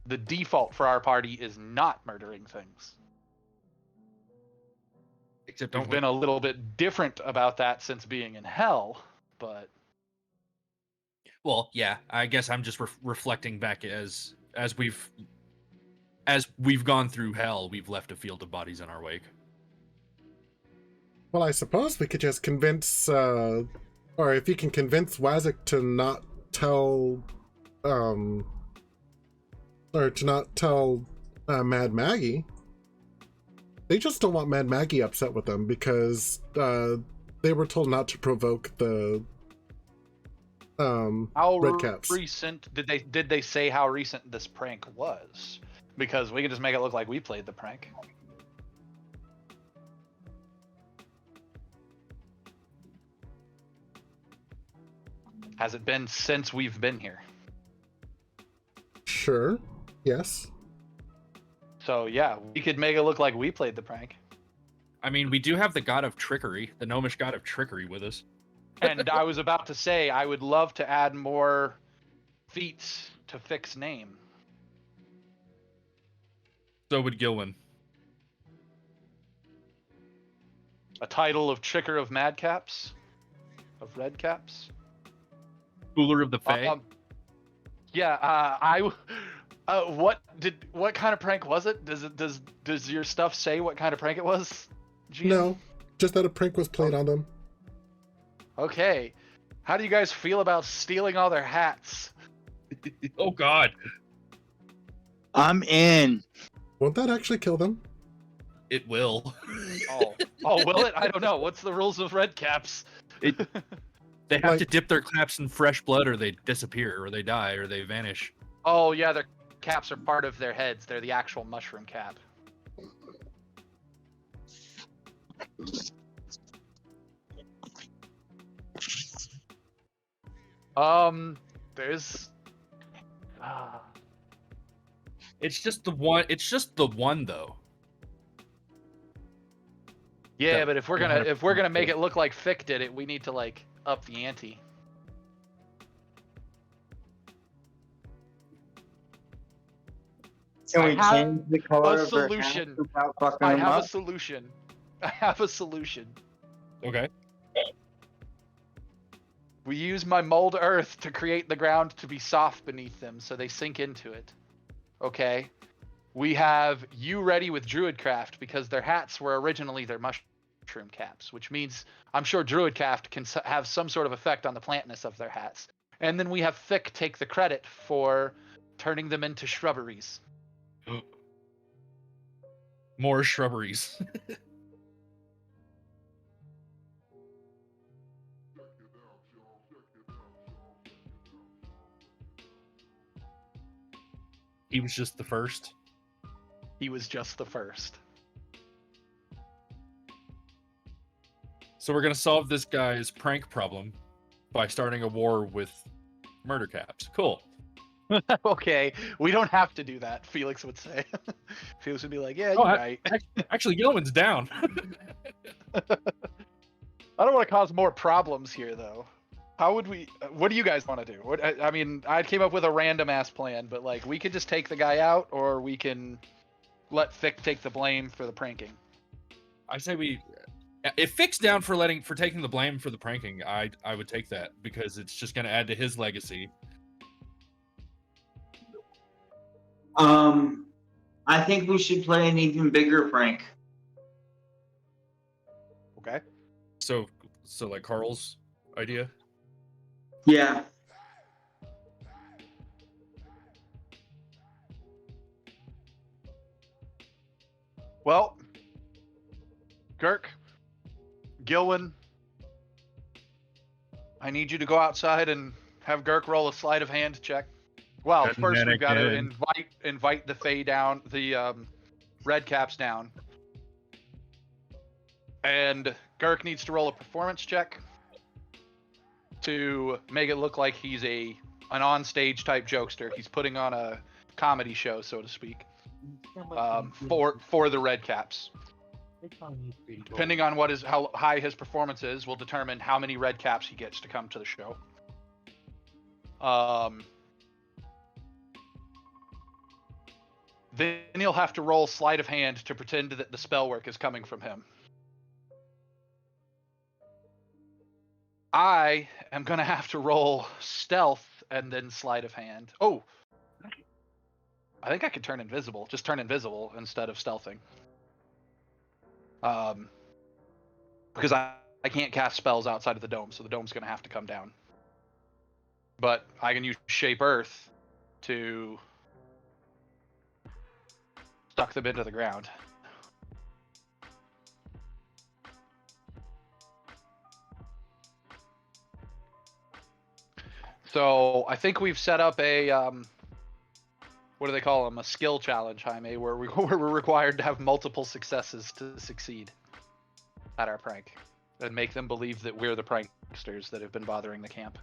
B: The default for our party is not murdering things.
D: Except
B: We've been a little bit different about that since being in hell, but
D: Well, yeah. I guess I'm just reflecting back as we've gone through hell, we've left a field of bodies in our wake.
A: Well, I suppose we could just convince, or if you can convince Wazik to not tell, Mad Maggie. They just don't want Mad Maggie upset with them because they were told not to provoke the
B: how
A: Redcaps.
B: recent did they say how recent this prank was? Because we can just make it look like we played the prank. Has it been since we've been here?
A: Sure. Yes.
B: So yeah, we could make it look like we played the prank.
D: I mean, we do have the god of trickery, the gnomish god of trickery, with us.
B: And I was about to say, I would love to add more feats to Fix name.
D: So would Gilwin.
B: A title of Tricker of Madcaps? Of Redcaps?
D: Cooler of the Fae.
B: What kind of prank was it? Does your stuff say what kind of prank it was? GM?
A: No, just that a prank was played on them.
B: Okay. How do you guys feel about stealing all their hats?
D: Oh God,
C: I'm in.
A: Won't that actually kill them?
D: it will.
B: Oh, will it? I don't know. What's the rules of red caps?
D: They have
A: Like-
D: to dip their caps in fresh blood, or they disappear, or they die, or they vanish.
B: Oh yeah, their caps are part of their heads. They're the actual mushroom cap. There's.
D: It's just the one. It's just the one, though.
B: Yeah,
D: That-
B: but if we're gonna make it look like Fick did it, we need to like up the ante.
C: Can we
B: I have
C: change the color
B: a
C: of their
B: solution.
C: hats without fucking
B: I
C: them
B: have
C: up?
B: a solution. I have a solution.
D: Okay.
B: We use my mold earth to create the ground to be soft beneath them so they sink into it. Okay? We have you ready with Druidcraft because their hats were originally their mushroom caps, which means I'm sure Druidcraft can have some sort of effect on the plantness of their hats. And then we have Fick take the credit for turning them into shrubberies.
D: More shrubberies. He was just the first.
B: He was just the first.
D: So we're gonna solve this guy's prank problem by starting a war with murder caps. Cool.
B: Okay, we don't have to do that, Felix would say. Felix would be like, yeah,
D: Oh,
B: you're right.
D: Actually, Yeoman's down.
B: I don't want to cause more problems here, though. How would we? What do you guys want to do? I mean, I came up with a random ass plan, but like, we could just take the guy out, or we can let Fick take the blame for the pranking.
D: I say we. If Fick's down for taking the blame for the pranking, I would take that because it's just gonna add to his legacy.
C: I think we should play an even bigger prank.
B: Okay.
D: So like Carl's idea.
C: Yeah.
B: Well, Girk, Gilwin, I need you to go outside and have Girk roll a sleight of hand check. Well, first we've got to invite the Fae down, the red caps down, and Girk needs to roll a performance check to make it look like he's an on-stage type jokester. He's putting on a comedy show, so to speak, for the red caps. Depending on how high his performance is, will determine how many red caps he gets to come to the show. Then he'll have to roll sleight of hand to pretend that the spell work is coming from him. I am going to have to roll stealth and then sleight of hand. Oh, I think I could turn invisible. Just turn invisible instead of stealthing. Because I can't cast spells outside of the dome, so the dome's going to have to come down. But I can use Shape Earth to suck them into the ground. So I think we've set up a what do they call them? A skill challenge, Jaime, where we're required to have multiple successes to succeed at our prank and make them believe that we're the pranksters that have been bothering the camp.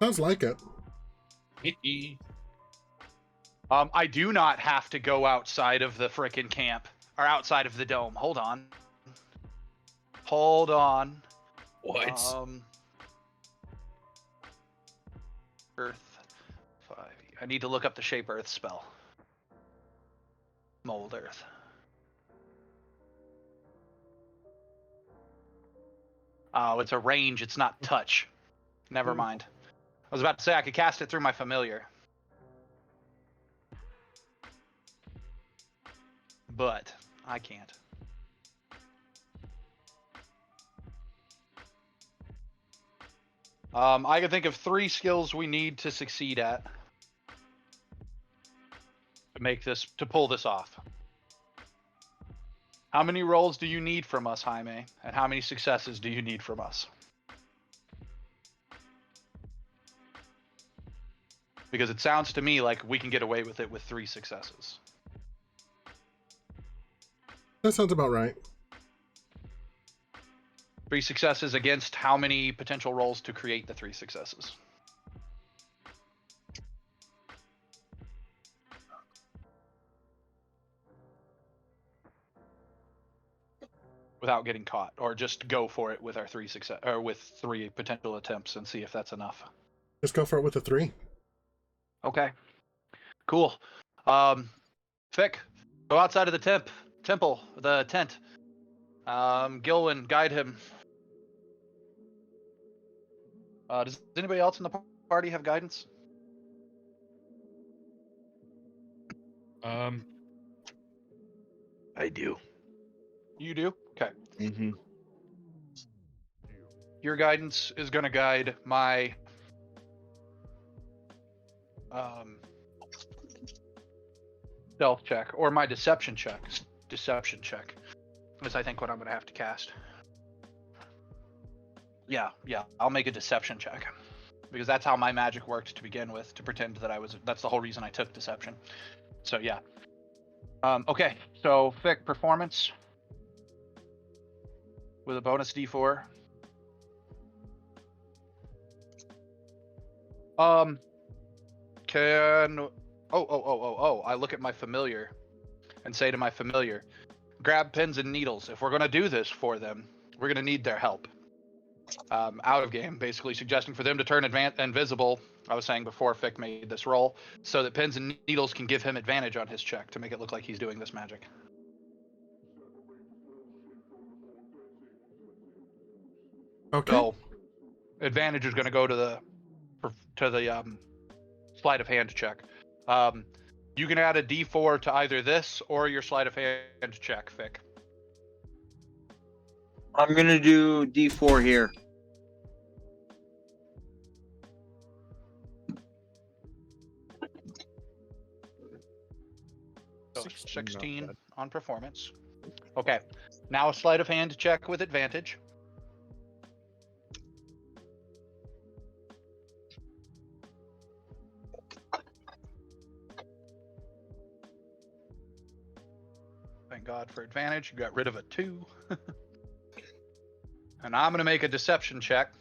A: Sounds like it.
B: I do not have to go outside of the frickin' camp or outside of the dome. Hold on.
D: What?
B: Earth 5. I need to look up the Shape Earth spell. Mold Earth. Oh, it's a range. It's not touch. Never mind. I was about to say I could cast it through my familiar. But I can't. I can think of 3 skills we need to succeed at to pull this off. How many rolls do you need from us, Jaime? And how many successes do you need from us? Because it sounds to me like we can get away with it with 3 successes.
A: That sounds about right.
B: 3 successes against how many potential rolls to create the 3 successes? Without getting caught, or just go for it with our 3 success, or with 3 potential attempts and see if that's enough.
A: Just go for it with a 3.
B: Okay. Cool. Fick, go outside of the tent. Gilwin, guide him. Does anybody else in the party have guidance?
D: I do.
B: You do? Okay.
E: Mm-hmm.
B: Your guidance is going to guide my stealth check, or my deception check. Deception check is, I think, what I'm going to have to cast. Yeah, I'll make a deception check. Because that's how my magic worked to begin with, to pretend that I was... That's the whole reason I took deception. So, yeah. Okay, so, Fick, performance. With a bonus d4. I look at my familiar and say to my familiar, grab pins and needles. If we're going to do this for them, we're going to need their help. Out of game, basically suggesting for them to turn invisible. I was saying before Fick made this roll, so that pins and needles can give him advantage on his check to make it look like he's doing this magic.
A: Okay.
B: So, advantage is going to go to the sleight of hand check. You can add a d4 to either this or your sleight of hand check, Fick.
C: I'm gonna do D4 here.
B: So 16 on performance. Okay. Now a sleight of hand check with advantage. Thank God for advantage. You got rid of a 2. And I'm going to make a deception check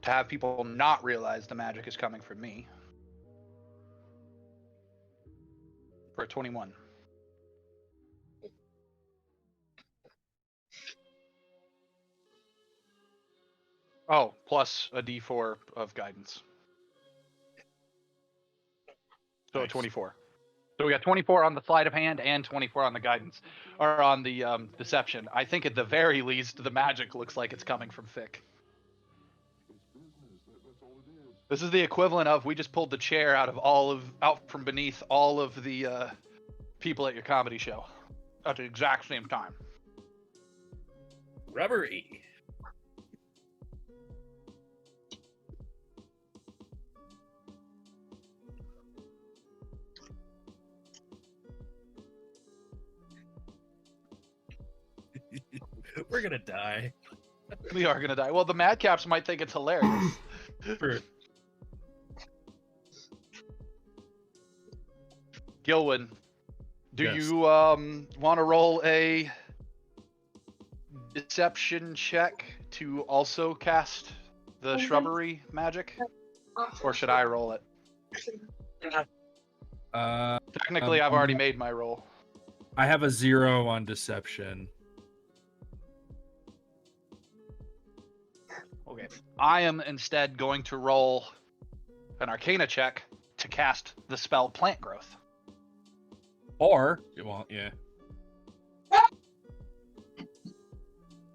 B: to have people not realize the magic is coming from me. For a 21. Oh, plus a d4 of guidance. So
D: Nice.
B: a 24. So we got 24 on the sleight of hand and 24 on the guidance, or on the deception. I think at the very least, the magic looks like it's coming from Fick. This is the equivalent of, we just pulled the chair out from beneath all of the people at your comedy show at the exact same time.
D: Rubbery. We're gonna die.
B: We are gonna die. Well, the madcaps might think it's hilarious. Gilwin, do
D: Yes.
B: you want to roll a deception check to also cast the shrubbery magic? Or should I roll it? Technically, I've already made my roll.
D: I have a 0 on deception.
B: Okay. I am instead going to roll an arcana check to cast the spell plant growth.
D: Or, well, yeah.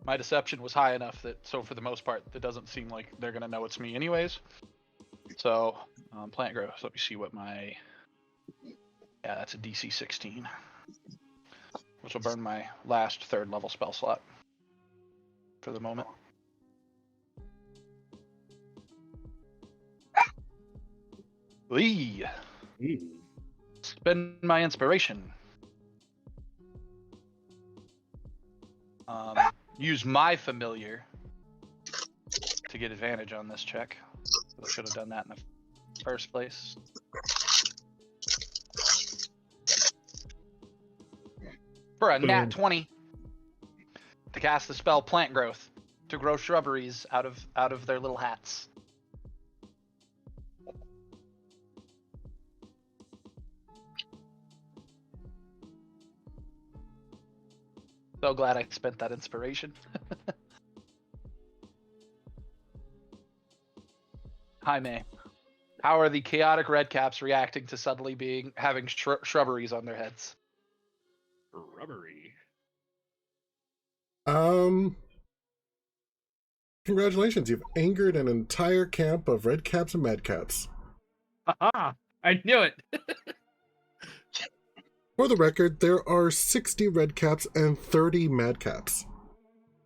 B: My deception was high enough that, so for the most part, it doesn't seem like they're gonna know it's me anyways. So, plant growth. Let me see what my. Yeah, that's a DC 16, which will burn my last 3rd level spell slot for the moment. Lee. Spend my inspiration. Use my familiar to get advantage on this check. I should have done that in the first place. For a nat 20 to cast the spell Plant Growth to grow shrubberies out of their little hats. So glad I spent that inspiration. Hi, May. How are the chaotic redcaps reacting to suddenly having shrubberies on their heads?
D: Rubbery.
A: Congratulations, you've angered an entire camp of redcaps and madcaps.
D: Aha! I knew it!
A: For the record, there are 60 redcaps and 30 madcaps.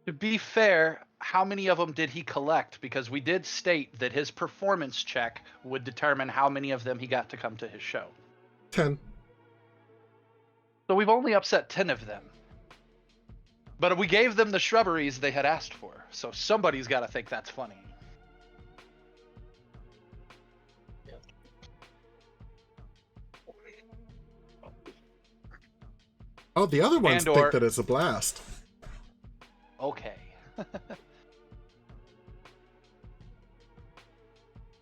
B: To be fair, how many of them did he collect? Because we did state that his performance check would determine how many of them he got to come to his show.
A: 10.
B: So we've only upset 10 of them. But we gave them the shrubberies they had asked for, so somebody's got to think that's funny.
A: Oh, the other ones
B: And/or-
A: think that it's a blast.
B: Okay. At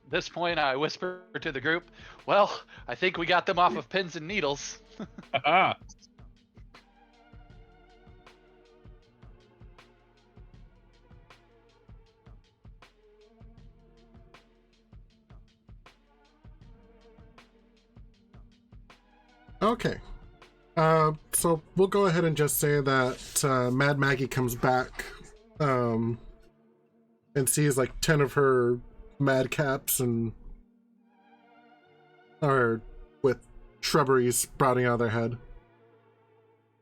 B: this point, I whisper to the group, well, I think we got them off of pins and needles.
D: Aha!
A: Okay. So we'll go ahead and just say that Mad Maggie comes back and sees like 10 of her madcaps and or with shrubberies sprouting out of their head.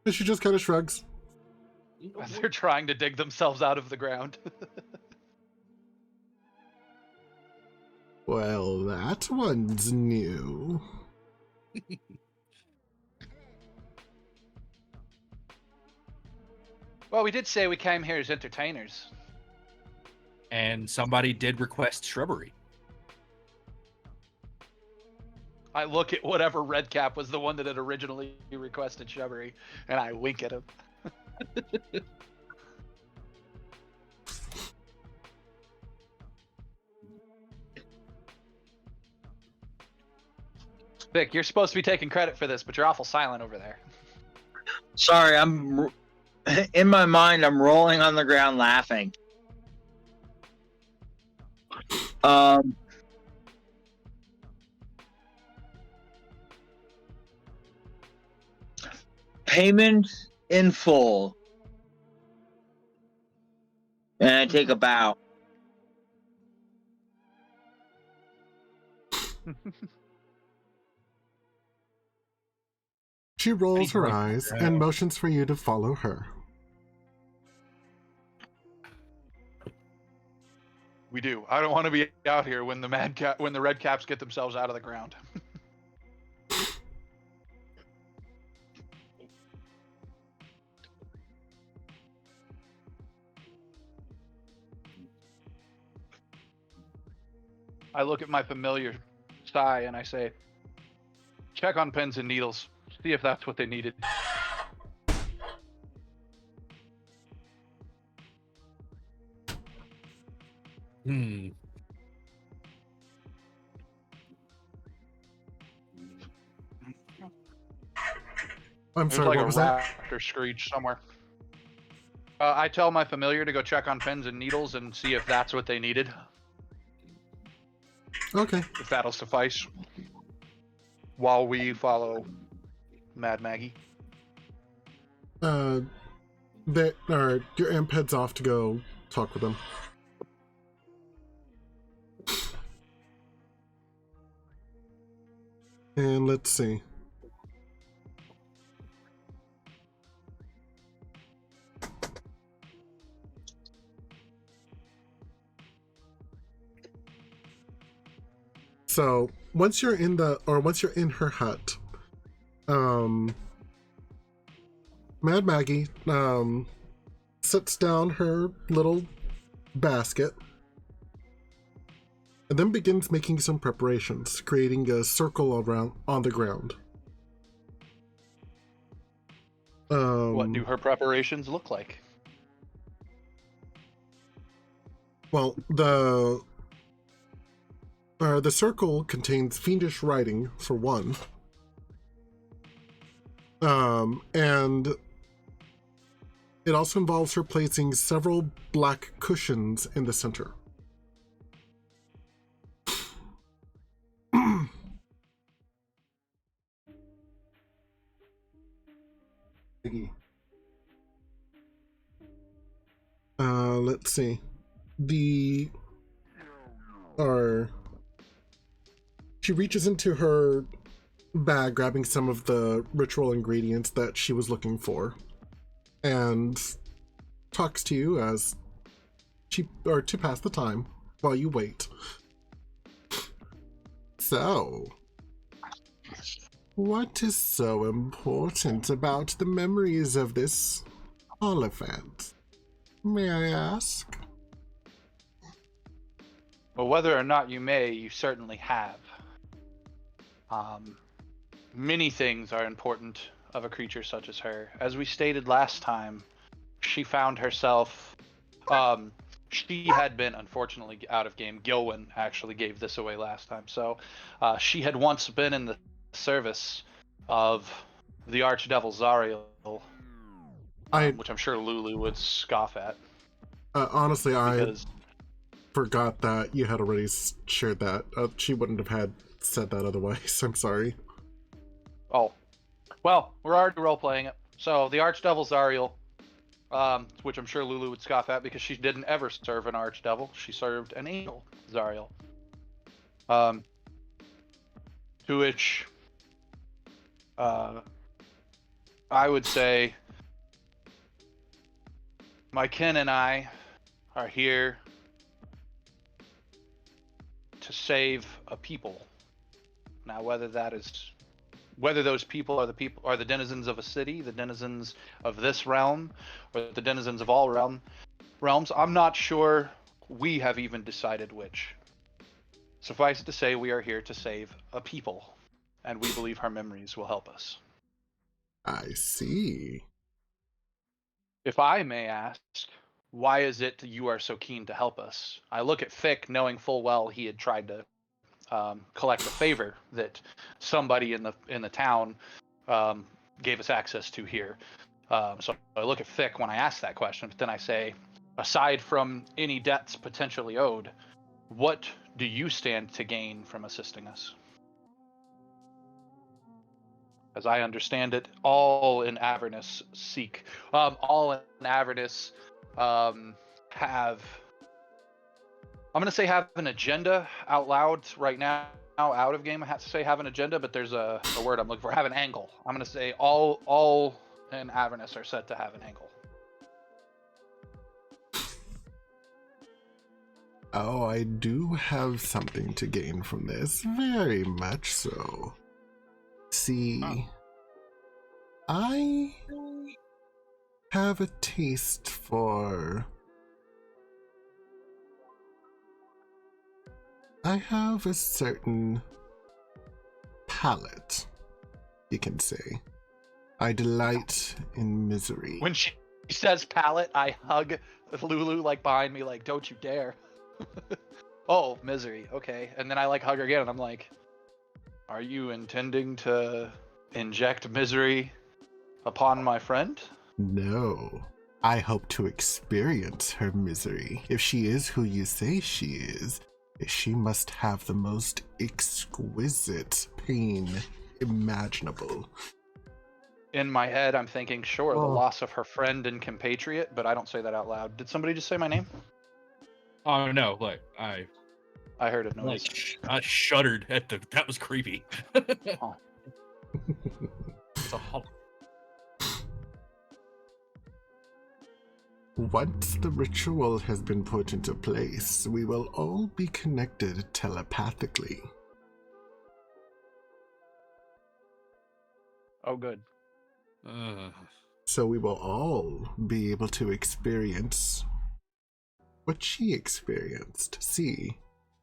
A: And she just kind of shrugs.
B: They're trying to dig themselves out of the ground.
A: Well, that one's new.
B: Well, we did say we came here as entertainers.
D: And somebody did request shrubbery.
B: I look at whatever redcap was the one that had originally requested shrubbery, and I wink at him. Vic, you're supposed to be taking credit for this, but you're awful silent over there.
C: Sorry, I'm in my mind. I'm rolling on the ground laughing. Payment in full, and I take a bow.
A: She rolls her
D: Right.
A: eyes and motions for you to follow her.
B: We do. I don't want to be out here when the red caps get themselves out of the ground. I look at my familiar Sai and I say, check on pins and needles. See if that's what they needed.
A: I'm
B: There's
A: sorry,
B: like
A: what
B: a
A: was that?
B: raptor screech somewhere. I tell my familiar to go check on pins and needles and see if that's what they needed.
A: Okay.
B: If that'll suffice. While we follow Mad Maggie.
A: your imp heads off to go talk with them. And let's see. So once you're in her hut, Mad Maggie sets down her little basket and then begins making some preparations, creating a circle around on the ground.
B: What do her preparations look like?
A: Well, the circle contains fiendish writing, for one. And it also involves her placing several black cushions in the center. Let's see. She reaches into her bag, grabbing some of the ritual ingredients that she was looking for, and talks to you as to pass the time while you wait. So, what is so important about the memories of this Hollyphant? May I ask?
B: Well, whether or not you may, you certainly have. Many things are important of a creature such as her. As we stated last time, she found herself... she had been, unfortunately, out of game. Gilwyn actually gave this away last time. So, she had once been in the service of the archdevil Zariel, which I'm sure Lulu would scoff at.
A: Honestly,
B: because...
A: I forgot that you had already shared that. She wouldn't have had said that otherwise. I'm sorry.
B: Oh. Well, we're already role-playing it. So, the archdevil Zariel, which I'm sure Lulu would scoff at because she didn't ever serve an archdevil. She served an angel, Zariel. To which... I would say my kin and I are here to save a people. Now, whether those people are the denizens of a city, the denizens of this realm, or the denizens of all realms, I'm not sure. We have even decided which. Suffice it to say, we are here to save a people, and we believe her memories will help us.
A: I see.
B: If I may ask, why is it that you are so keen to help us? I look at Fick, knowing full well he had tried to collect a favor that somebody in the town gave us access to here. So I look at Fick when I ask that question, but then I say, aside from any debts potentially owed, what do you stand to gain from assisting us? As I understand it, all in Avernus all in Avernus have... I'm going to say have an agenda out loud right now. Out of game, I have to say have an agenda, but there's a word I'm looking for. Have an angle. I'm going to say all in Avernus are set to have an angle.
A: Oh, I do have something to gain from this. Very much so. See, I have a taste for... I have a certain palate, you can say. I delight in misery.
B: When she says palate, I hug Lulu like behind me, like, don't you dare. Oh, misery, okay. And then I like hug her again, and I'm like, are you intending to inject misery upon my friend?
A: No. I hope to experience her misery. If she is who you say she is, she must have the most exquisite pain imaginable.
B: in my head, I'm thinking, sure, the
A: Oh.
B: loss of her friend and compatriot, but I don't say that out loud. Did somebody just say my name?
D: Oh no, like I
B: I heard a noise.
D: I shuddered at that was creepy.
B: Oh.
D: It's a hol-
A: Once the ritual has been put into place, we will all be connected telepathically.
B: Oh, good.
A: So we will all be able to experience what she experienced, see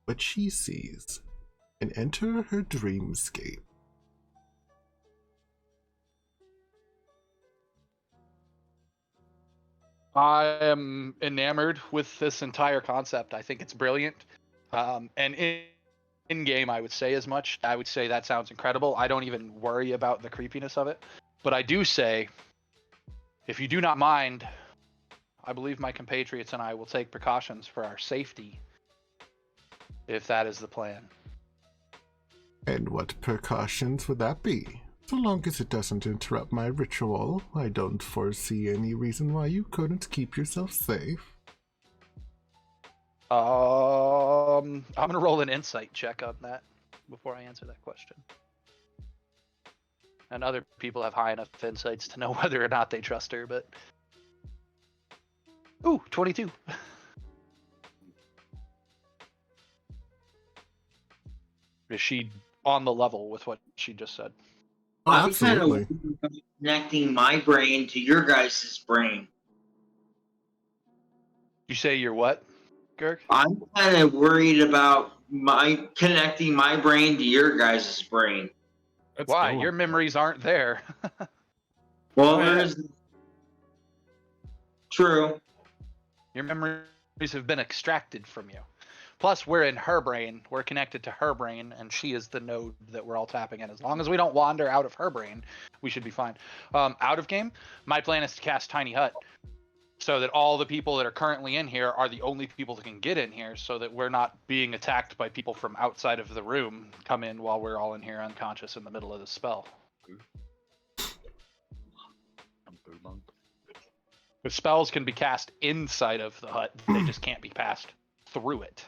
A: what she sees, and enter her dreamscape.
B: I am enamored with this entire concept. I think it's brilliant. And in game, I would say as much. I would say that sounds incredible. I don't even worry about the creepiness of it. But I do say, if you do not mind, I believe my compatriots and I will take precautions for our safety, if that is the plan.
A: And what precautions would that be? So long as it doesn't interrupt my ritual, I don't foresee any reason why you couldn't keep yourself safe.
B: I'm gonna roll an insight check on that before I answer that question. And other people have high enough insights to know whether or not they trust her, but... Ooh, 22. Is she on the level with what she just said?
A: Oh,
C: I'm kind
A: absolutely.
C: of connecting my brain to your guys' brain.
B: You say you're what, Girk?
C: I'm kind of worried about connecting my brain to your guys' brain.
D: That's
B: Why?
D: dope.
B: Your memories aren't there.
C: Well,
B: Oh, yeah.
C: there's true.
B: Your memories have been extracted from you. Plus, we're in her brain. We're connected to her brain, and she is the node that we're all tapping in. As long as we don't wander out of her brain, we should be fine. Out of game, my plan is to cast Tiny Hut, so that all the people that are currently in here are the only people that can get in here, so that we're not being attacked by people from outside of the room come in while we're all in here unconscious in the middle of the spell. The spells can be cast inside of the hut. They just can't be passed through it.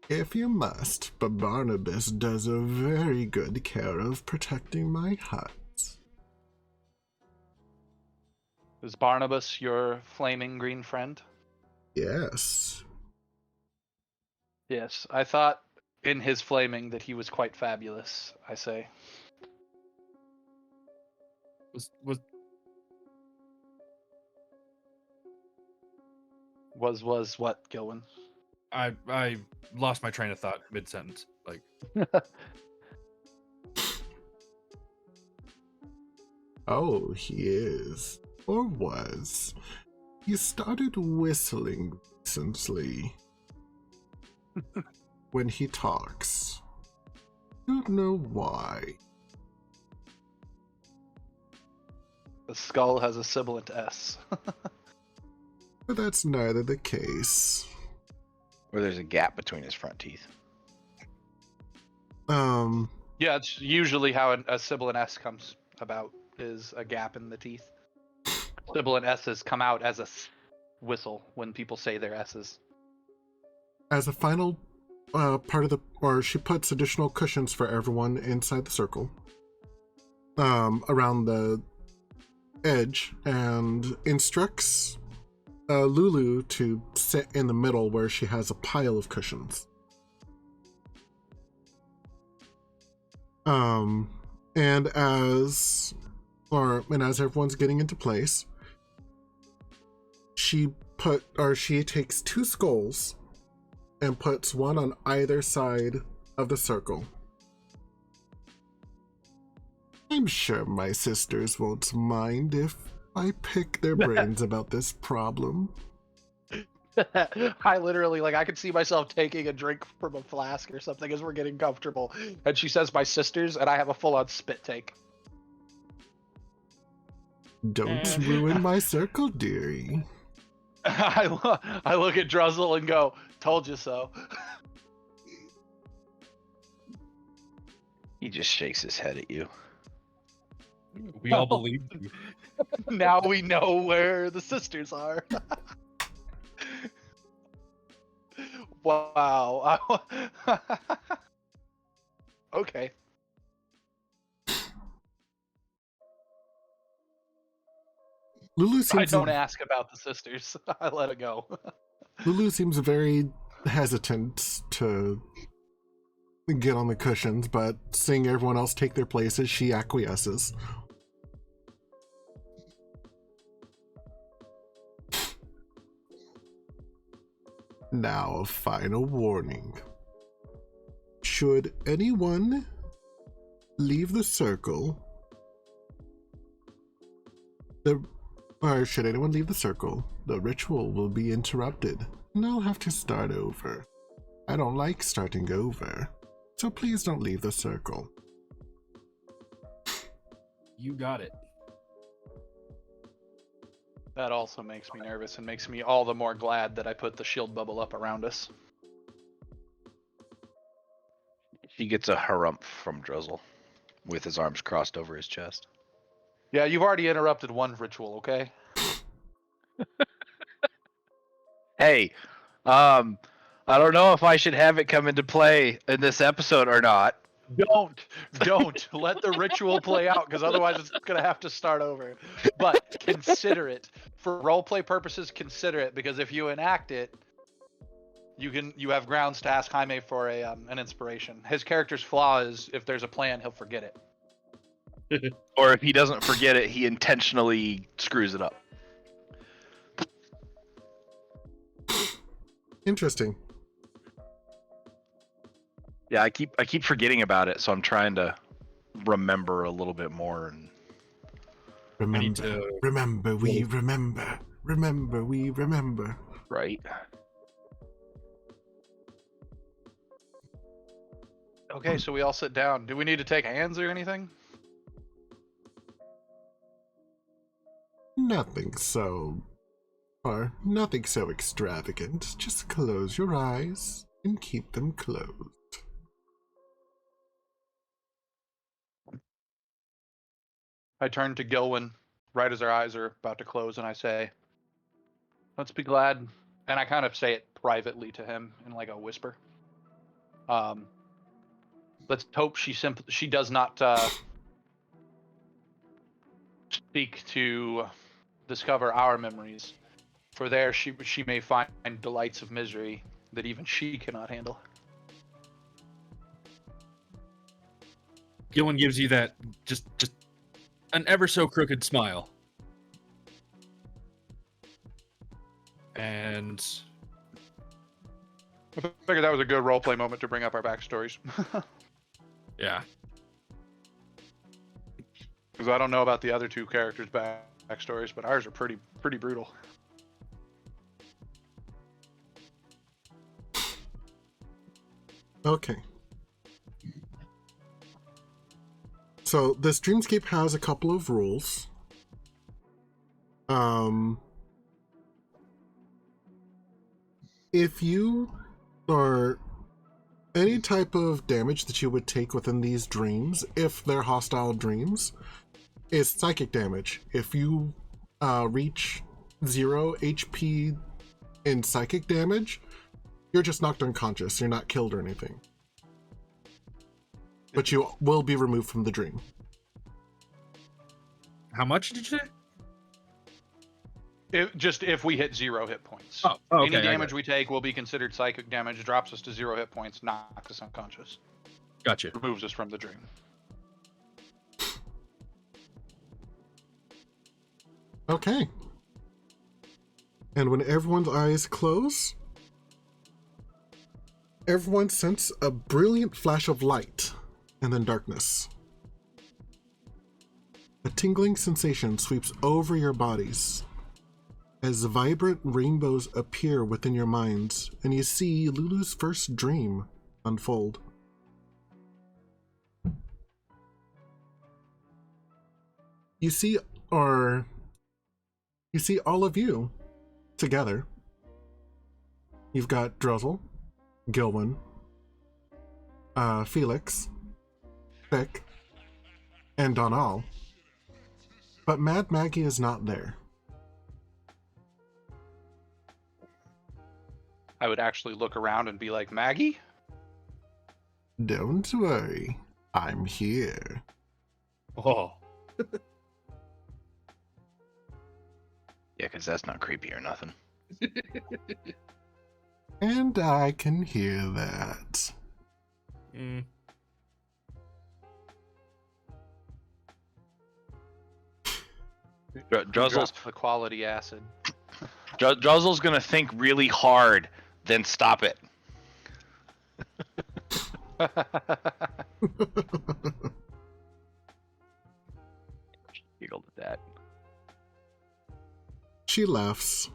A: If you must, but Barnabas does a very good care of protecting my hut.
B: Is Barnabas your flaming green friend?
A: Yes.
B: Yes, I thought in his flaming that he was quite fabulous, I say. Was what, Gilwin?
D: I lost my train of thought mid sentence. Like
A: Oh, he is. Or was. He started whistling recently. When he talks. Don't know why.
B: The skull has a sibilant S.
A: But that's neither the case.
E: Or there's a gap between his front teeth.
B: Yeah, it's usually how a sibilant S comes about, is a gap in the teeth. Sibilant S's come out as a whistle when people say their S's.
A: As a final part of she puts additional cushions for everyone inside the circle. Around the edge, and instructs Lulu to sit in the middle where she has a pile of cushions. And as everyone's getting into place, she takes 2 skulls and puts one on either side of the circle. I'm sure my sisters won't mind if I pick their brains about this problem.
B: I literally, I could see myself taking a drink from a flask or something as we're getting comfortable. And she says my sisters, and I have a full-on spit take.
A: Don't ruin my circle, dearie.
B: I look at Druzzl and go, told you so.
E: He just shakes his head at you.
D: We all believe you.
B: Now we know where the sisters are. Wow. Okay.
A: Lulu
B: I
A: seems
B: don't ask about the sisters. I let it go.
A: Lulu seems very hesitant to get on the cushions, but seeing everyone else take their places, she acquiesces. Now, a final warning. Should anyone leave the circle, should anyone leave the circle, the ritual will be interrupted, and I'll have to start over. I don't like starting over, so please don't leave the circle.
D: You got it.
B: That also makes me nervous and makes me all the more glad that I put the shield bubble up around us.
E: He gets a harumph from Druzzl with his arms crossed over his chest.
B: Yeah, you've already interrupted one ritual, okay?
E: Hey, I don't know if I should have it come into play in this episode or not.
B: Don't let the ritual play out, because otherwise it's gonna have to start over. But consider it for roleplay purposes. Consider it, because if you enact it, you have grounds to ask Jaime for an inspiration. His character's flaw is if there's a plan, he'll forget it.
E: Or if he doesn't forget it, he intentionally screws it up.
A: Interesting.
E: Yeah, I keep forgetting about it, so I'm trying to remember a little bit more. And
A: Remember, we remember. Remember, we remember.
E: right.
B: Okay, so we all sit down. Do we need to take hands or anything?
A: Nothing so extravagant. Just close your eyes and keep them closed.
B: I turn to Gilwyn right as our eyes are about to close, and I say, "Let's be glad." And I kind of say it privately to him in like a whisper. Let's hope she does not seek to discover our memories, for there she may find delights of misery that even she cannot handle.
D: Gillen gives you that just an ever so crooked smile. And
B: I figured that was a good roleplay moment to bring up our backstories.
D: yeah.
B: Because I don't know about the other two characters' backstories, but ours are pretty brutal.
A: Okay. So this dreamscape has a couple of rules. If you or any type of damage that you would take within these dreams, if they're hostile dreams, is psychic damage. If you reach 0 HP in psychic damage, you're just knocked unconscious. You're not killed or anything. But you will be removed from the dream.
D: How much did you say?
B: If we hit 0 hit points.
D: Oh, okay.
B: Any damage we take will be considered psychic damage, drops us to 0 hit points, knocks us unconscious.
D: Gotcha.
B: Removes us from the dream.
A: Okay. And when everyone's eyes close, everyone senses a brilliant flash of light and then darkness. A tingling sensation sweeps over your bodies as vibrant rainbows appear within your minds, and you see Lulu's first dream unfold. You see all of you together. You've got Druzzl, Gilwyn, Felix, Vic, and Donal. but Mad Maggie is not there.
B: I would actually look around and be like, Maggie?
A: Don't worry, I'm here.
D: Oh.
E: Yeah, because that's not creepy or nothing.
A: And I can hear that.
D: Mm.
E: Druzzle's
B: Drop the quality acid.
E: Druzzle's gonna think really hard, then stop it. Giggled at that.
A: She laughs.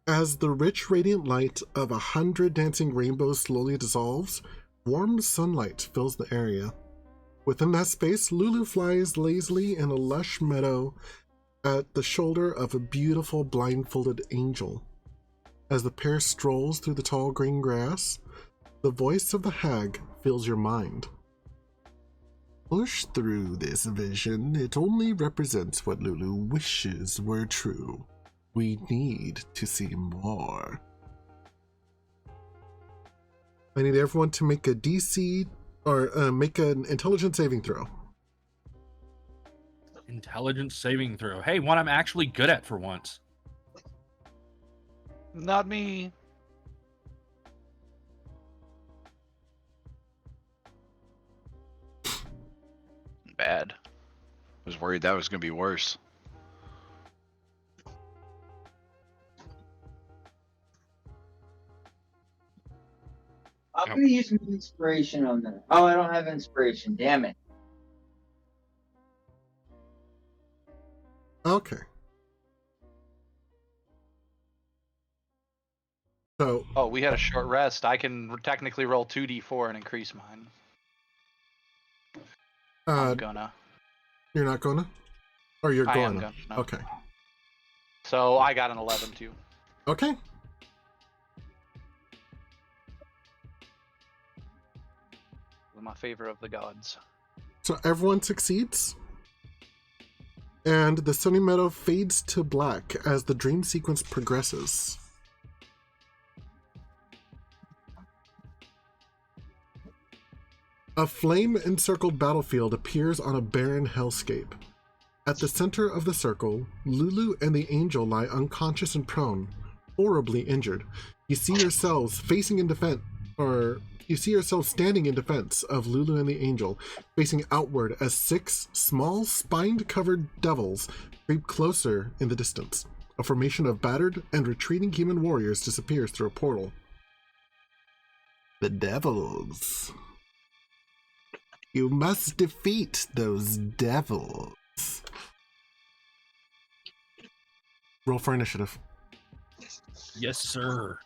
A: As the rich radiant light of 100 dancing rainbows slowly dissolves, warm sunlight fills the area. Within that space, Lulu flies lazily in a lush meadow at the shoulder of a beautiful blindfolded angel. As the pair strolls through the tall green grass, the voice of the hag fills your mind. Push through this vision. It only represents what Lulu wishes were true. We need to see more. I need everyone to make a DC or make an intelligence saving throw.
D: Intelligence saving throw. Hey, one I'm actually good at for once.
B: Not me.
E: Bad. I was worried that was gonna be worse.
C: I'm gonna use some inspiration on that. Oh, I don't have inspiration. Damn it.
A: Okay. So,
B: Oh, we had a short rest. I can technically roll 2d4 and increase mine. I'm gonna.
A: you're not gonna? Or you're
B: I
A: going
B: am
A: to?
B: gonna. No.
A: Okay.
B: So I got an 11 too.
A: Okay.
B: In my favor of the gods.
A: So everyone succeeds. And the sunny meadow fades to black as the dream sequence progresses. A flame-encircled battlefield appears on a barren hellscape. At the center of the circle, Lulu and the angel lie unconscious and prone, horribly injured. You see yourselves standing in defense of Lulu and the angel, facing outward as 6 small, spine-covered devils creep closer in the distance. A formation of battered and retreating human warriors disappears through a portal. The devils. You must defeat those devils. Roll for initiative.
D: Yes, sir.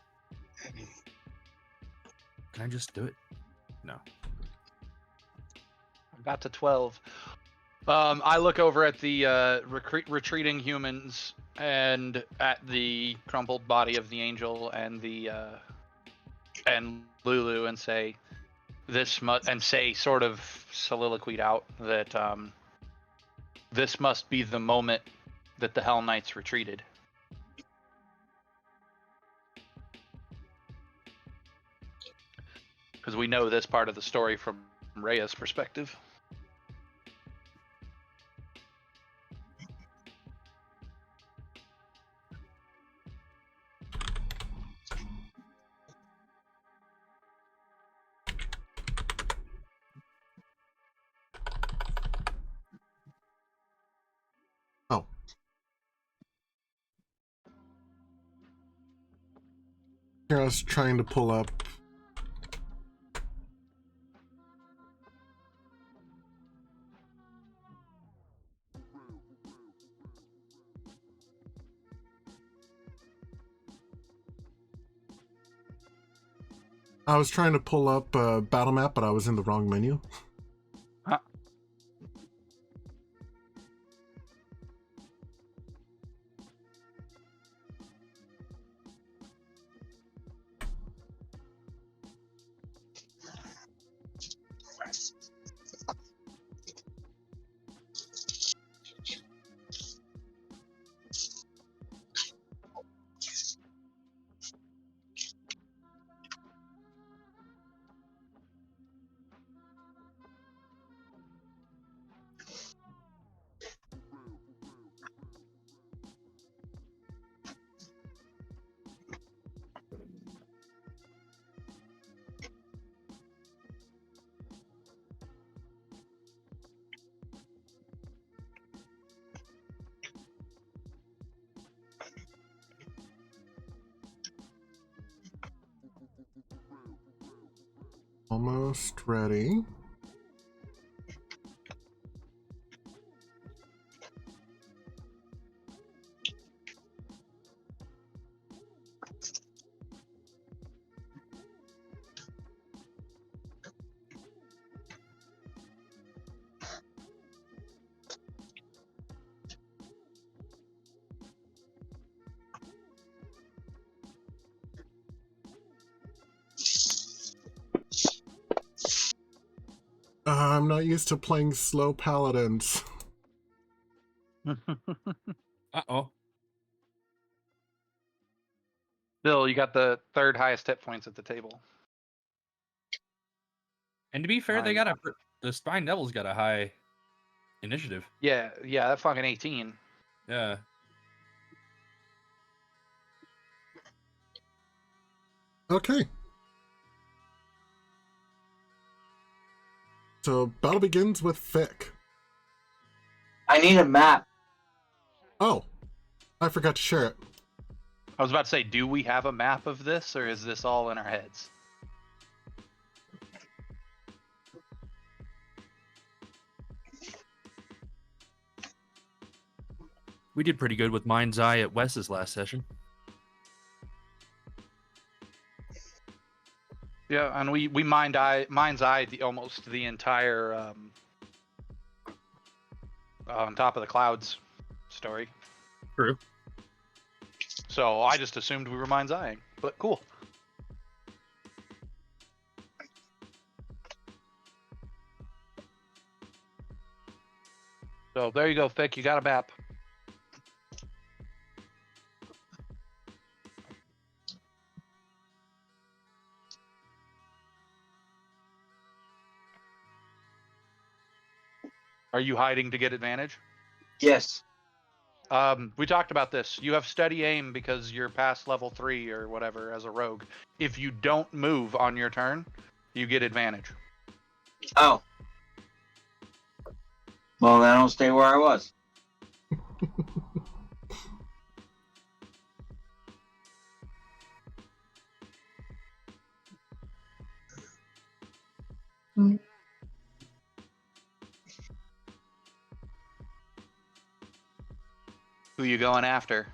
D: Can I just do it? No.
B: I got to 12. I look over at the retreating humans and at the crumpled body of the angel and the and Lulu and say, sort of soliloquied out that this must be the moment that the Hell Knights retreated. Because we know this part of the story from Rhea's perspective.
A: Oh. Here I was trying to pull up. I was trying to pull up a battle map, but I was in the wrong menu.
B: Huh.
A: Almost ready. I'm not used to playing slow paladins.
D: Uh-oh.
B: Bill, you got the third highest hit points at the table.
D: And to be fair, the Spine Devil's got a high initiative.
B: Yeah, that fucking 18.
D: Yeah.
A: Okay. So battle begins with Fick.
C: I need a map.
A: Oh, I forgot to share it.
B: I was about to say, do we have a map of this, or is this all in our heads?
D: We did pretty good with Mind's Eye at Wes's last session.
B: Yeah, and we mind's eye almost the entire on top of the clouds story.
D: True.
B: So I just assumed we were mind's eyeing, but cool. So there you go, Fick. You got a map. Are you hiding to get advantage?
C: Yes.
B: We talked about this. You have steady aim because you're past level 3 or whatever as a rogue. If you don't move on your turn, you get advantage.
C: Oh. Well, then I'll stay where I was.
B: Who you going after?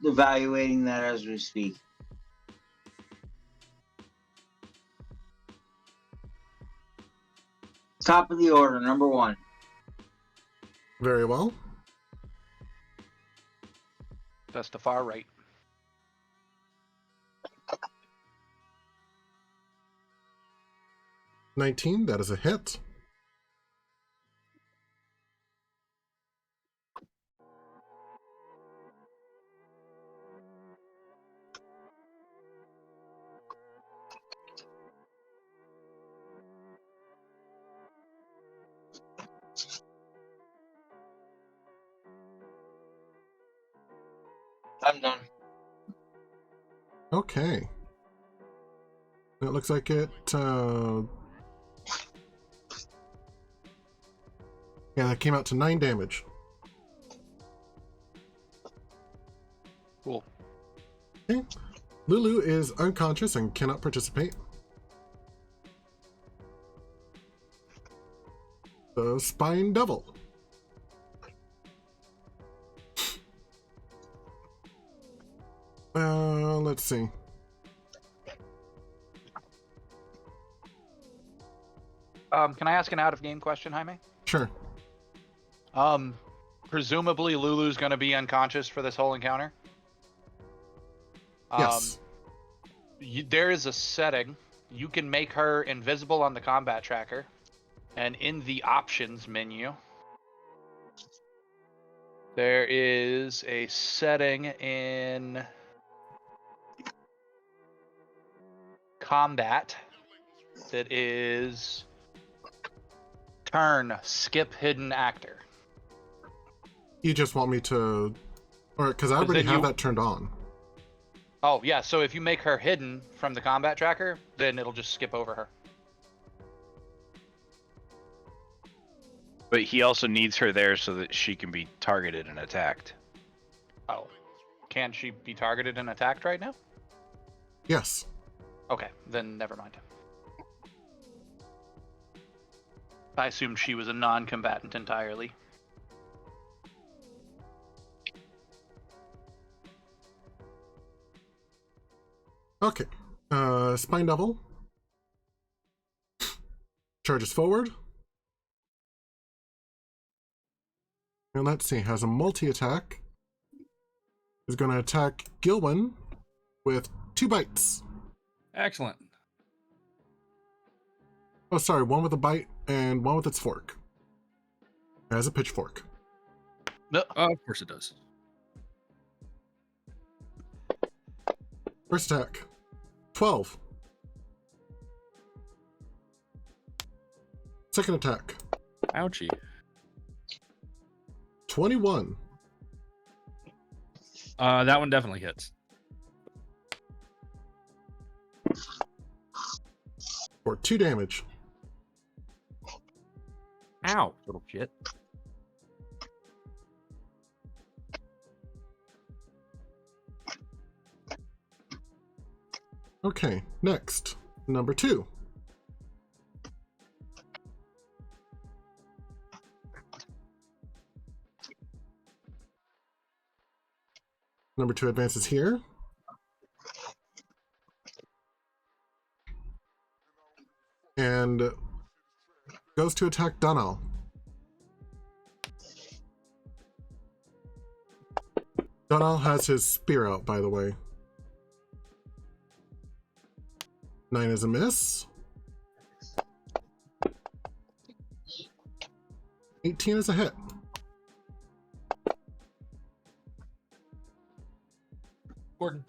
C: Evaluating that as we speak. Top of the order, number 1.
A: Very well.
B: That's the far right.
A: $19, that is a hit.
C: I'm done.
A: Okay. It looks like it, yeah, that came out to 9 damage.
B: Cool.
A: Okay. Lulu is unconscious and cannot participate. The Spine Devil. Let's see.
B: Can I ask an out-of-game question, Jaime?
A: Sure.
B: Presumably Lulu's going to be unconscious for this whole encounter.
A: Yes.
B: There is a setting. You can make her invisible on the combat tracker, and in the options menu, there is a setting in combat that is turn skip hidden actor.
A: You just want me to, or because I already have that turned on.
B: Oh yeah, so if you make her hidden from the combat tracker, then it'll just skip over her.
E: But he also needs her there so that she can be targeted and attacked.
B: Oh, can she be targeted and attacked right now?
A: Yes.
B: Okay, then never mind. I assumed she was a non-combatant entirely.
A: Okay. Spine Devil charges forward. And let's see, has a multi-attack. Is going to attack Gilwyn with 2 bites.
D: Excellent.
A: Oh, sorry, 1 with a bite and 1 with its fork. It has a pitchfork.
B: No.
D: Of course it does.
A: First attack, 12. Second attack,
D: Ouchie.
A: 21.
D: That one definitely hits.
A: For 2 damage.
D: Ow, little shit.
A: Okay, next, number 2. Number 2 advances here. And goes to attack Druzzl. Druzzl has his spear out, by the way. 9 is a miss. 18 is a hit.
D: Gordon.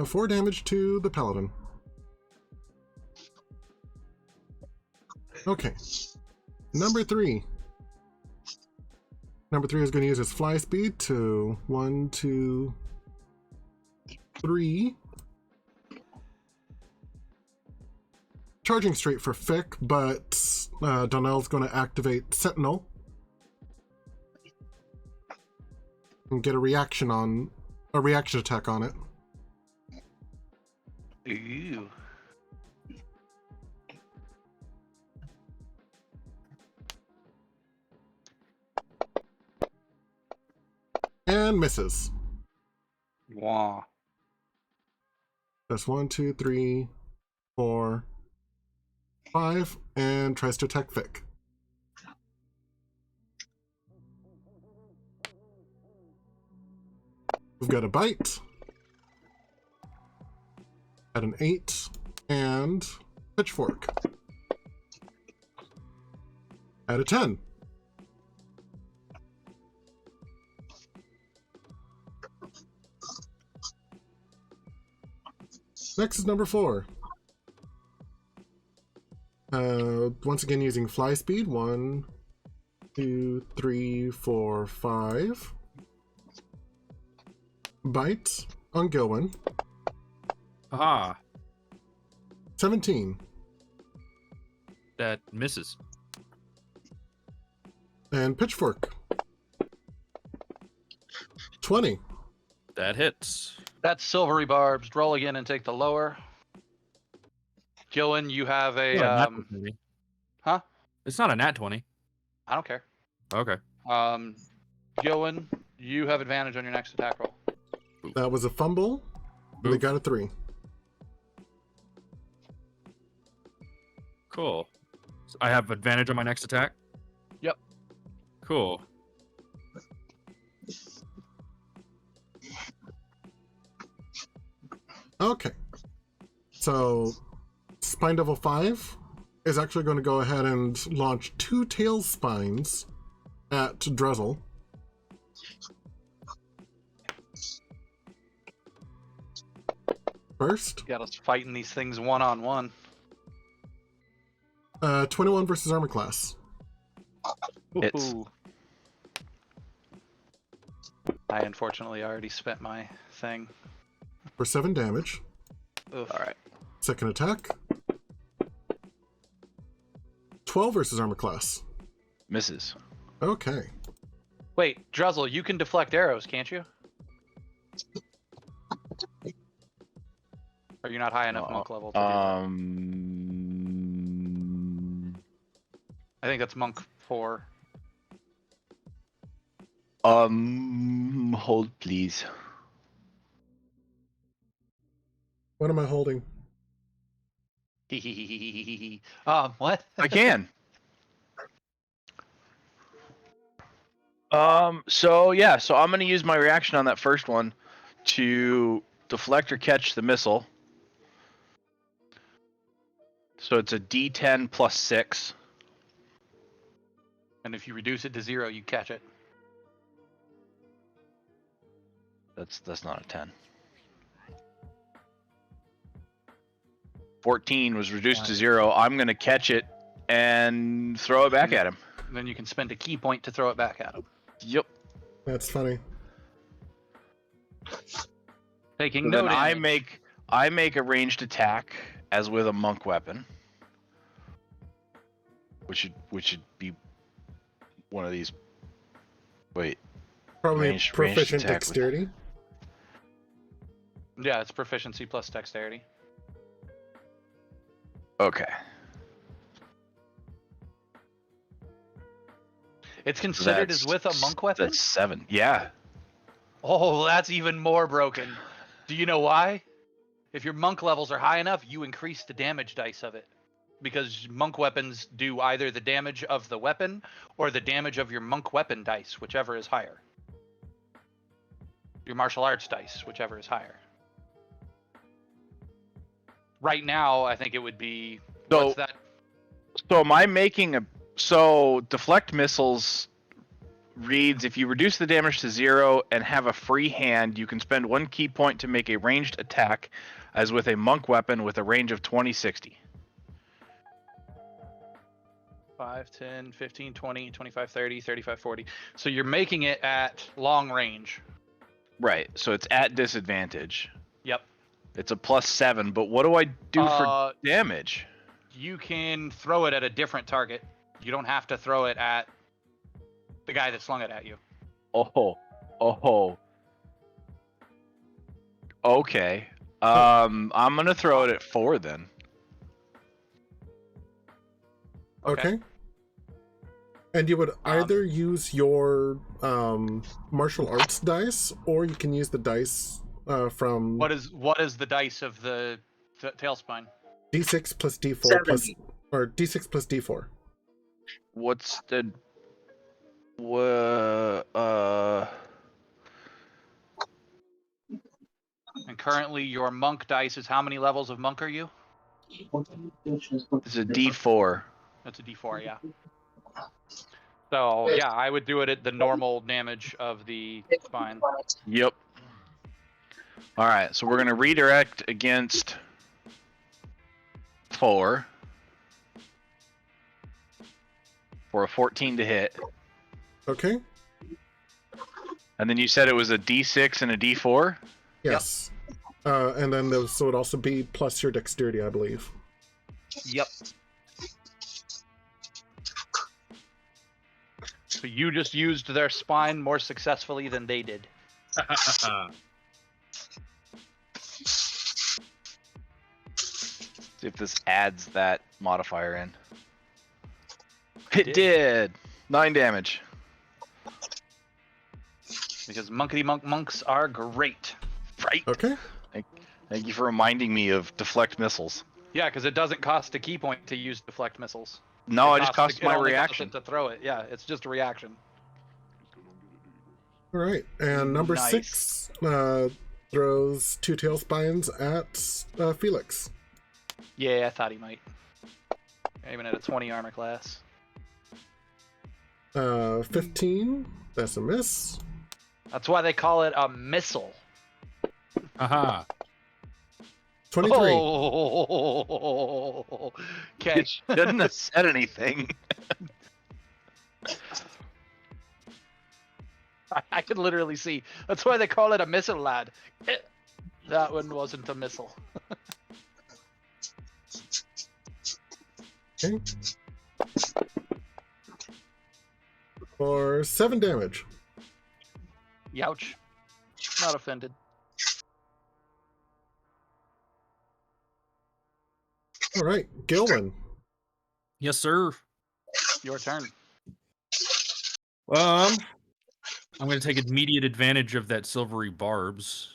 A: 4 damage to the paladin. Okay. Number 3. Number 3 is going to use his fly speed to 1, 2, 3. Charging straight for Fick, but Donnell's going to activate Sentinel and get a reaction attack on it.
B: Ooh.
A: And misses.
B: Wah.
A: That's 1, 2, 3, 4, 5, and tries to attack Fick. We've got a bite at an 8 and pitchfork at a 10. Next is number 4. Once again using fly speed. 1, 2, 3, 4, 5. Bite on Gilwyn.
D: Aha.
A: 17.
D: That misses.
A: And pitchfork. 20.
D: That hits.
B: That's silvery barbs. Roll again and take the lower. Gillen, you have a
D: Not a nat 20.
B: huh?
D: It's not a nat 20.
B: I don't care.
D: Okay.
B: Gillen, you have advantage on your next attack roll.
A: That was a fumble. They got a 3.
D: Cool. So I have advantage on my next attack?
B: Yep.
D: Cool.
A: Okay. So, Spine Devil 5 is actually going to go ahead and launch 2 tail spines at Druzzl. First,
B: Got us fighting these things one-on-one.
A: 21 versus armor class.
E: Hits.
B: Ooh. I unfortunately already spent my thing.
A: For 7 damage.
B: All right.
A: Second attack. 12 versus armor class.
E: Misses.
A: Okay.
B: Wait, Druzzl, you can deflect arrows, can't you? not high enough monk level to do that. I think that's monk 4.
E: Hold please.
A: What am I holding?
B: What?
E: I can. So I'm gonna use my reaction on that first one to deflect or catch the missile. So it's a D10 plus 6.
B: And if you reduce it to 0, you catch it.
E: That's not a 10. 14 was reduced to 0. I'm gonna catch it and throw it back at him.
B: Then you can spend a key point to throw it back at him.
E: Yep.
A: That's funny.
B: Taking
E: So
B: no
E: then
B: damage.
E: I make a ranged attack as with a monk weapon, which should be one of these. Wait.
A: Probably
E: Ranged
A: proficient
E: attack.
A: dexterity.
B: Yeah, it's proficiency plus dexterity.
E: Okay.
B: It's considered as with a monk weapon?
E: That's 7. Yeah.
B: Oh, that's even more broken. Do you know why? If your monk levels are high enough, you increase the damage dice of it. Because monk weapons do either the damage of the weapon or the damage of your monk weapon dice, whichever is higher. Your martial arts dice, whichever is higher. Right now, I think it would be... what's that?
E: So am I making a... So deflect missiles reads, if you reduce the damage to 0 and have a free hand, you can spend 1 key point to make a ranged attack as with a monk weapon with a range of 20, 60.
B: 5, 10, 15, 20, 25, 30, 35, 40. So you're making it at long range.
E: Right. So it's at disadvantage.
B: Yep.
E: It's a +7, but what do I do for damage?
B: You can throw it at a different target. You don't have to throw it at the guy that slung it at you.
E: Oh. Okay. I'm gonna throw it at 4 then.
A: Okay. And you would either use your martial arts dice, or you can use the dice from...
B: What is the dice of the tailspine?
A: D6 plus D4 plus... Or D6 plus D4.
E: What's the...
B: And currently your monk dice is how many levels of monk are you?
E: It's a D4.
B: That's a D4, yeah. So, yeah, I would do it at the normal damage of the spine.
E: Yep. Alright, so we're going to redirect against 4 for a 14 to hit.
A: Okay.
E: And then you said it was a D6 and a D4?
A: Yes. And then this would also be plus your dexterity, I believe.
B: Yep. So you just used their spine more successfully than they did.
E: See if this adds that modifier in. It did! 9 damage.
B: Because monks are great.
E: Right?
A: Okay.
E: Thank you for reminding me of deflect missiles.
B: Yeah, because it doesn't cost a key point to use deflect missiles.
E: No,
B: It
E: I just cost my
B: only costs
E: reaction.
B: it to throw it. Yeah, it's just a reaction.
A: All right. And number
B: Nice.
A: 6 throws 2 tail spines at Felix.
B: Yeah, I thought he might. Even at a 20 armor class.
A: 15. That's a miss.
B: That's why they call it a missile.
D: Aha.
A: 23.
B: Oh, okay.
E: It shouldn't have said anything.
B: I could literally see. That's why they call it a missile, lad. That one wasn't a missile.
A: Okay. For 7 damage.
B: Youch. Not offended.
A: All right, Gilman.
D: Yes, sir.
B: Your turn.
D: I'm going to take immediate advantage of that silvery barbs.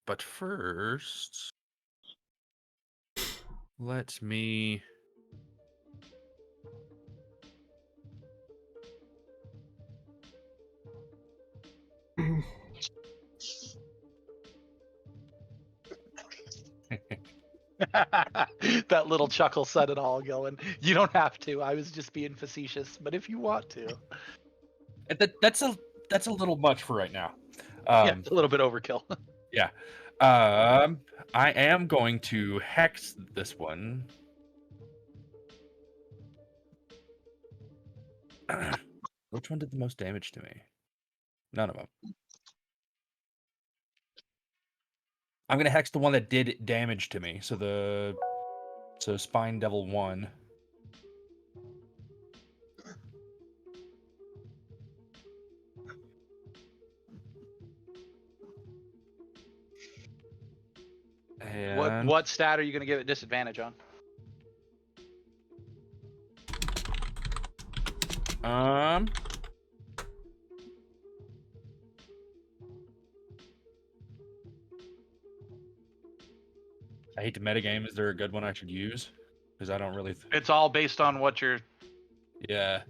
D: But first, let me...
B: That little chuckle said it all, Gillen. You don't have to. I was just being facetious, but if you want to.
D: That's a little much for right now.
B: Yeah, it's a little bit overkill.
D: Yeah. I am going to hex this one. Which one did the most damage to me? None of them. I'm gonna hex the one that did damage to me. So Spine Devil 1. And
B: What stat are you going to give it disadvantage on?
D: I hate to metagame. Is there a good one I should use? Because I don't really.
B: It's all based on what you're.
D: Yeah.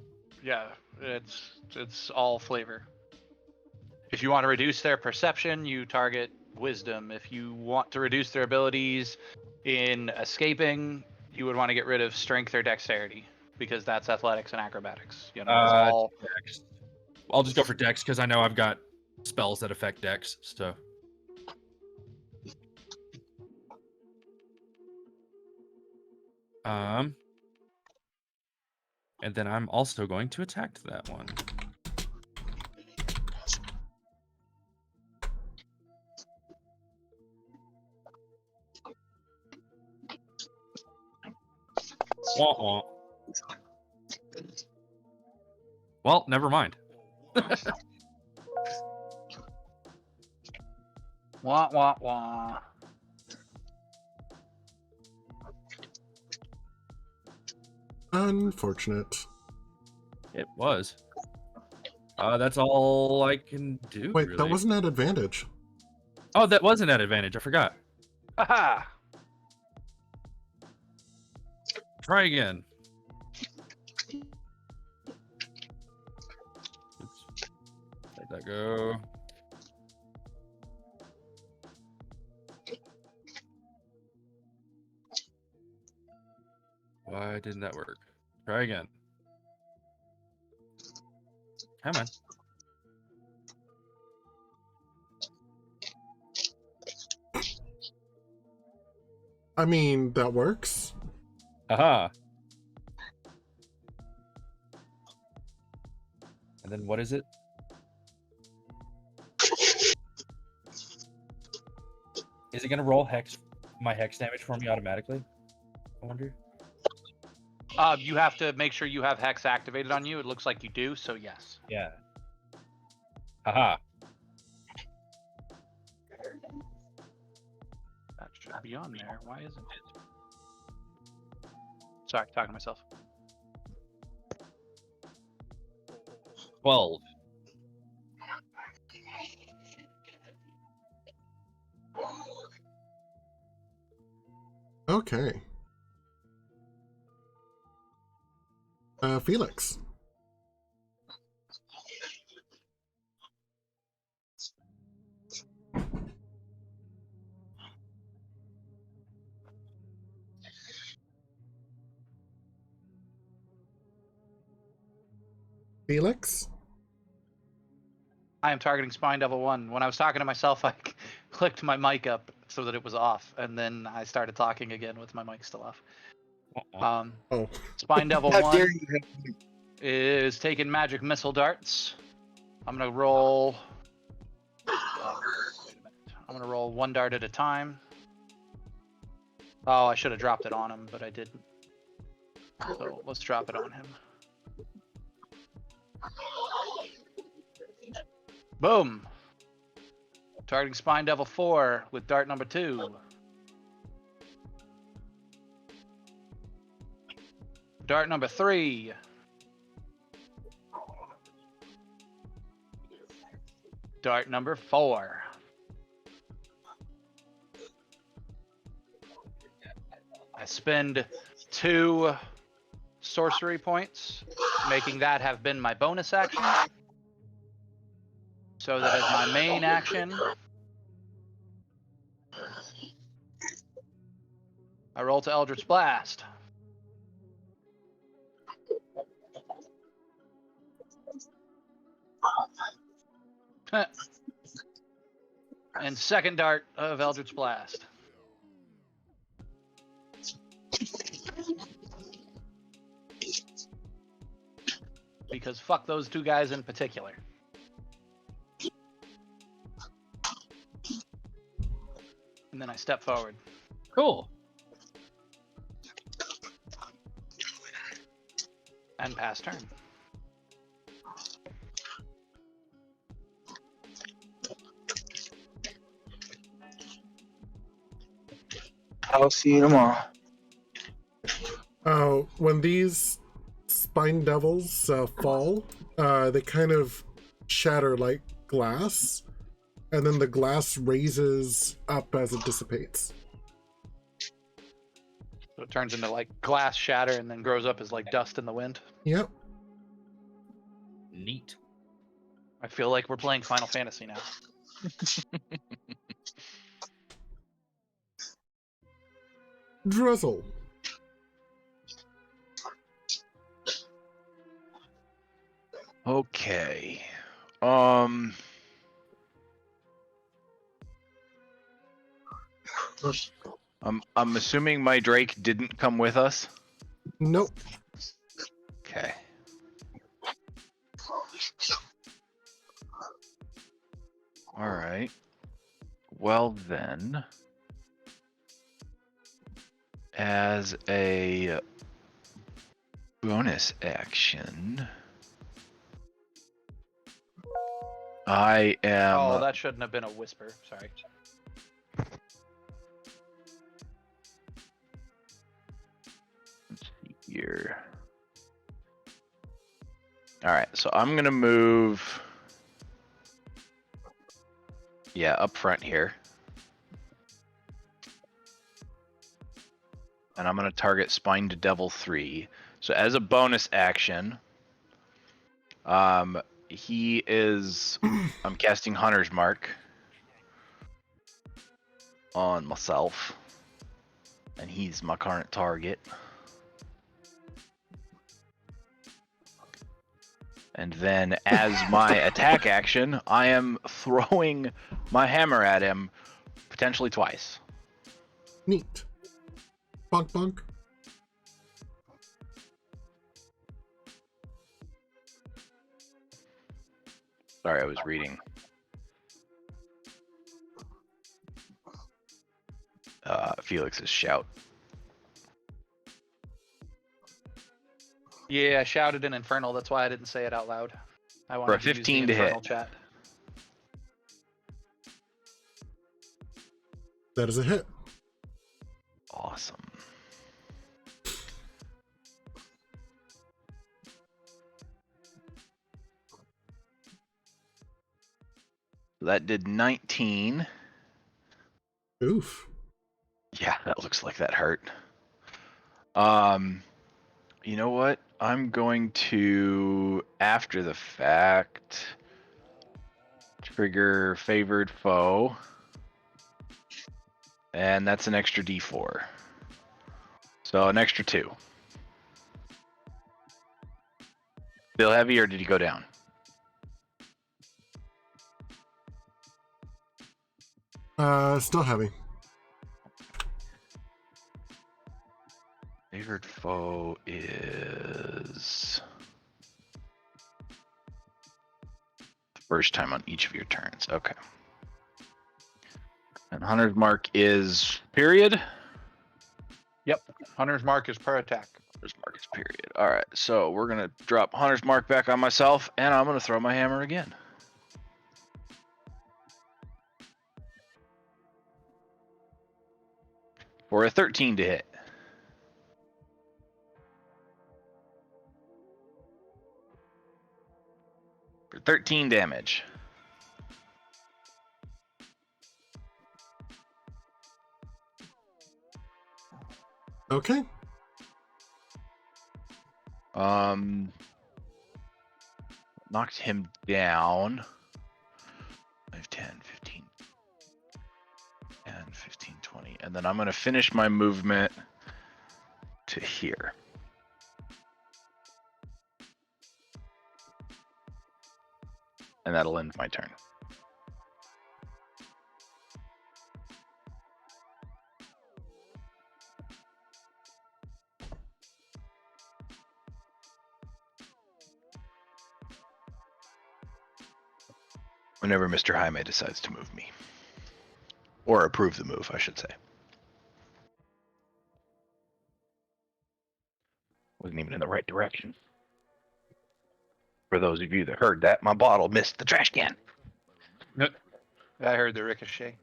B: Yeah, it's all flavor. If you want to reduce their perception, you target wisdom. If you want to reduce their abilities in escaping, you would want to get rid of strength or dexterity because that's athletics and acrobatics. You know, it's all.
D: Dex. I'll just go for Dex because I know I've got spells that affect Dex. So. And then I'm also going to attack that one. Wah, wah. Well, never mind.
B: Wah, wah, wah.
A: Unfortunate.
D: It was. That's all I can do.
A: Wait,
D: really.
A: that wasn't at advantage.
D: Oh, that wasn't at advantage. I forgot.
B: Haha.
D: Try again. Oops. Let that go. Why didn't that work? Try again. Come on.
A: I mean, that works.
D: Aha. And then what is it? Is it gonna roll my hex damage for me automatically? I wonder.
B: You have to make sure you have Hex activated on you. It looks like you do, so yes.
D: Yeah. Haha.
B: That should be on there. Why isn't it? Sorry, talking to myself.
D: 12.
A: Okay. Felix. Felix?
B: I am targeting Spine Devil 1. When I was talking to myself, I clicked my mic up so that it was off, and then I started talking again with my mic still off.
A: Oh.
B: Spine Devil
C: How
B: 1
C: dare you?
B: is taking magic missile darts. I'm going to roll... wait a minute. I'm going to roll one dart at a time. Oh, I should have dropped it on him, but I didn't. So let's drop it on him. Boom! Targeting Spine Devil 4 with dart number 2. Dart number 3. Dart number 4. I spend 2 sorcery points, making that have been my bonus action. So that as my main action, I roll to Eldritch Blast. And second dart of Eldritch Blast. Because fuck those 2 guys in particular. And then I step forward.
D: Cool.
B: And pass turn.
C: I'll see you tomorrow.
A: When these spine devils fall, they kind of shatter like glass, and then the glass raises up as it dissipates.
B: So it turns into like glass shatter and then grows up as like dust in the wind.
A: Yep.
D: Neat.
B: I feel like we're playing Final Fantasy now.
A: Druzzl.
E: Okay. I'm assuming my Drake didn't come with us.
A: Nope.
E: Okay. All right. Well then, as a bonus action, I am.
B: Oh, that shouldn't have been a whisper. Sorry.
E: Let's see here. All right, so I'm gonna move. Yeah, up front here. And I'm going to target Spine to Devil 3. So as a bonus action, he is... I'm casting Hunter's Mark on myself. And he's my current target. And then as my attack action, I am throwing my hammer at him, potentially twice.
A: Neat. Bonk bonk.
E: Sorry, I was reading. Felix's shout.
B: Yeah, I shouted in Infernal. That's why I didn't say it out loud. I wanted
E: For a
B: to use
E: 15
B: the
E: to hit.
B: Infernal chat.
A: That is a hit.
E: Awesome. That did 19.
A: Oof.
E: Yeah, that looks like that hurt. You know what? I'm going to, after the fact, trigger favored foe. And that's an extra D4. So an extra 2. Feel heavy or did he go down?
A: Still heavy.
E: Favored foe is the first time on each of your turns. Okay. And Hunter's Mark is period?
B: Yep. Hunter's Mark is per attack.
E: Hunter's Mark is period. All right, so we're going to drop Hunter's Mark back on myself, and I'm going to throw my hammer again. For a 13 to hit. For 13 damage.
A: Okay.
E: Knocked him down. 5, 10, 15, 10, 15, 20. And then I'm going to finish my movement to here. And that'll end my turn. Whenever Mr. Jaime decides to move me. Or approve the move, I should say. Wasn't even in the right direction. For those of you that heard that, my bottle missed the trash can.
B: I heard the ricochet.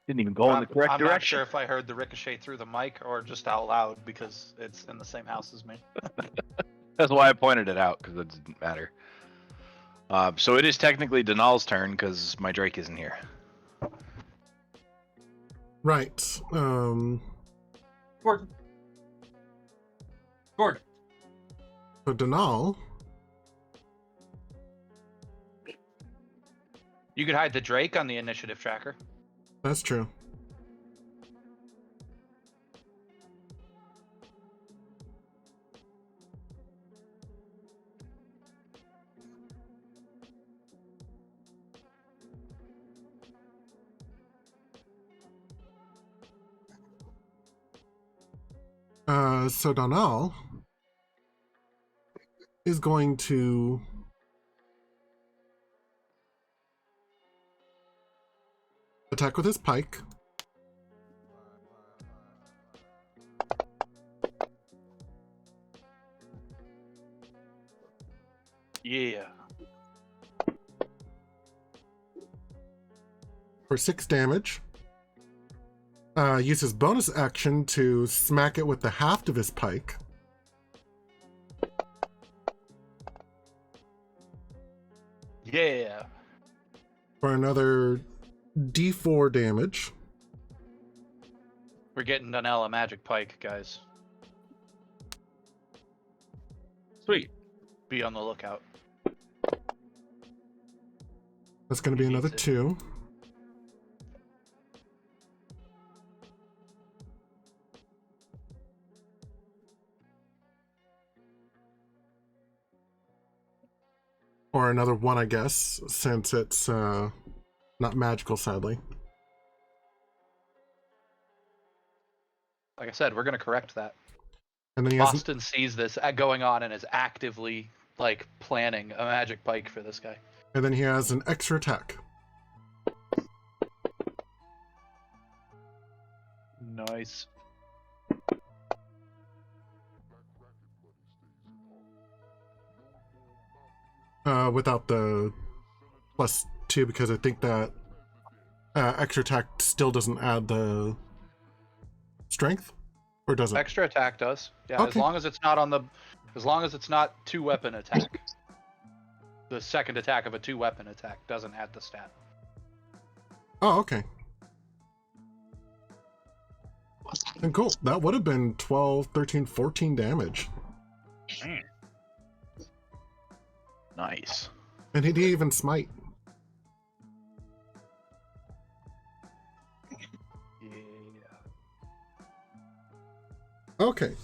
E: Didn't even go in the correct
B: I'm
E: direction.
B: not sure if I heard the ricochet through the mic or just out loud because it's in the same house as me.
E: That's why I pointed it out, because it didn't matter. So it is technically Denal's turn, because my Drake isn't here.
A: Right.
D: Gordon.
A: So Denal.
B: You could hide the Drake on the initiative tracker.
A: That's true. So Donal is going to attack with his pike.
B: Yeah.
A: For 6 damage. Use his bonus action to smack it with the haft of his pike.
B: Yeah.
A: For another D4 damage.
B: We're getting Donell a magic pike, guys.
D: Sweet.
B: Be on the lookout.
A: That's going to be another
B: Needs it.
A: 2. Or another 1, I guess, since it's not magical, sadly.
B: Like I said, we're gonna correct that.
A: And then he has
B: Boston sees this going on and is actively like planning a magic pike for this guy.
A: and then he has an extra attack.
B: Nice.
A: Without the +2, because I think that extra attack still doesn't add the strength, or does it?
B: Extra attack does. Yeah,
A: Okay.
B: as long as it's not 2-weapon attack. The second attack of a 2-weapon attack doesn't add the stat.
A: Oh, okay. And cool. That would have been 12, 13, 14 damage.
E: Nice.
A: And he didn't even smite.
B: Yeah.
A: Okay.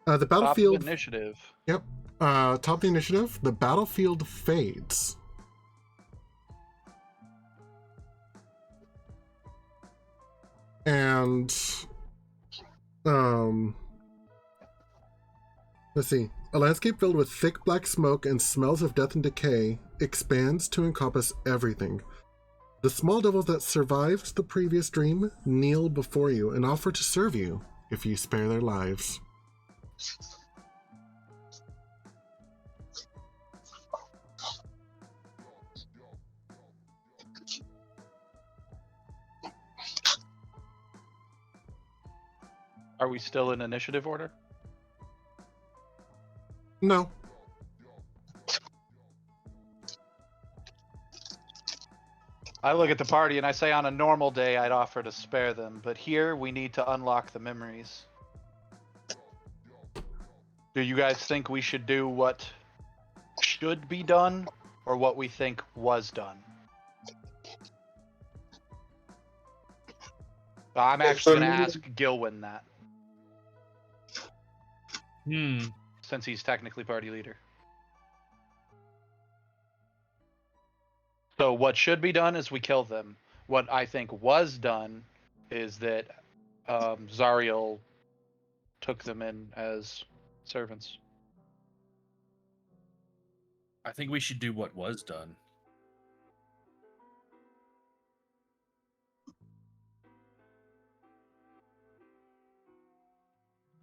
A: The
B: Top
A: battlefield.
B: of initiative.
A: Yep. Top of the initiative. The battlefield fades. And let's see. A landscape filled with thick black smoke and smells of death and decay expands to encompass everything. The small devils that survived the previous dream kneel before you and offer to serve you if you spare their lives.
B: Are we still in initiative order?
A: No.
B: I look at the party and I say on a normal day I'd offer to spare them, but here we need to unlock the memories. Do you guys think we should do what should be done or what we think was done? I'm actually going to ask Gilwyn that. Since he's technically party leader. So what should be done is we kill them. What I think was done is that Zariel took them in as servants.
D: I think we should do what was done.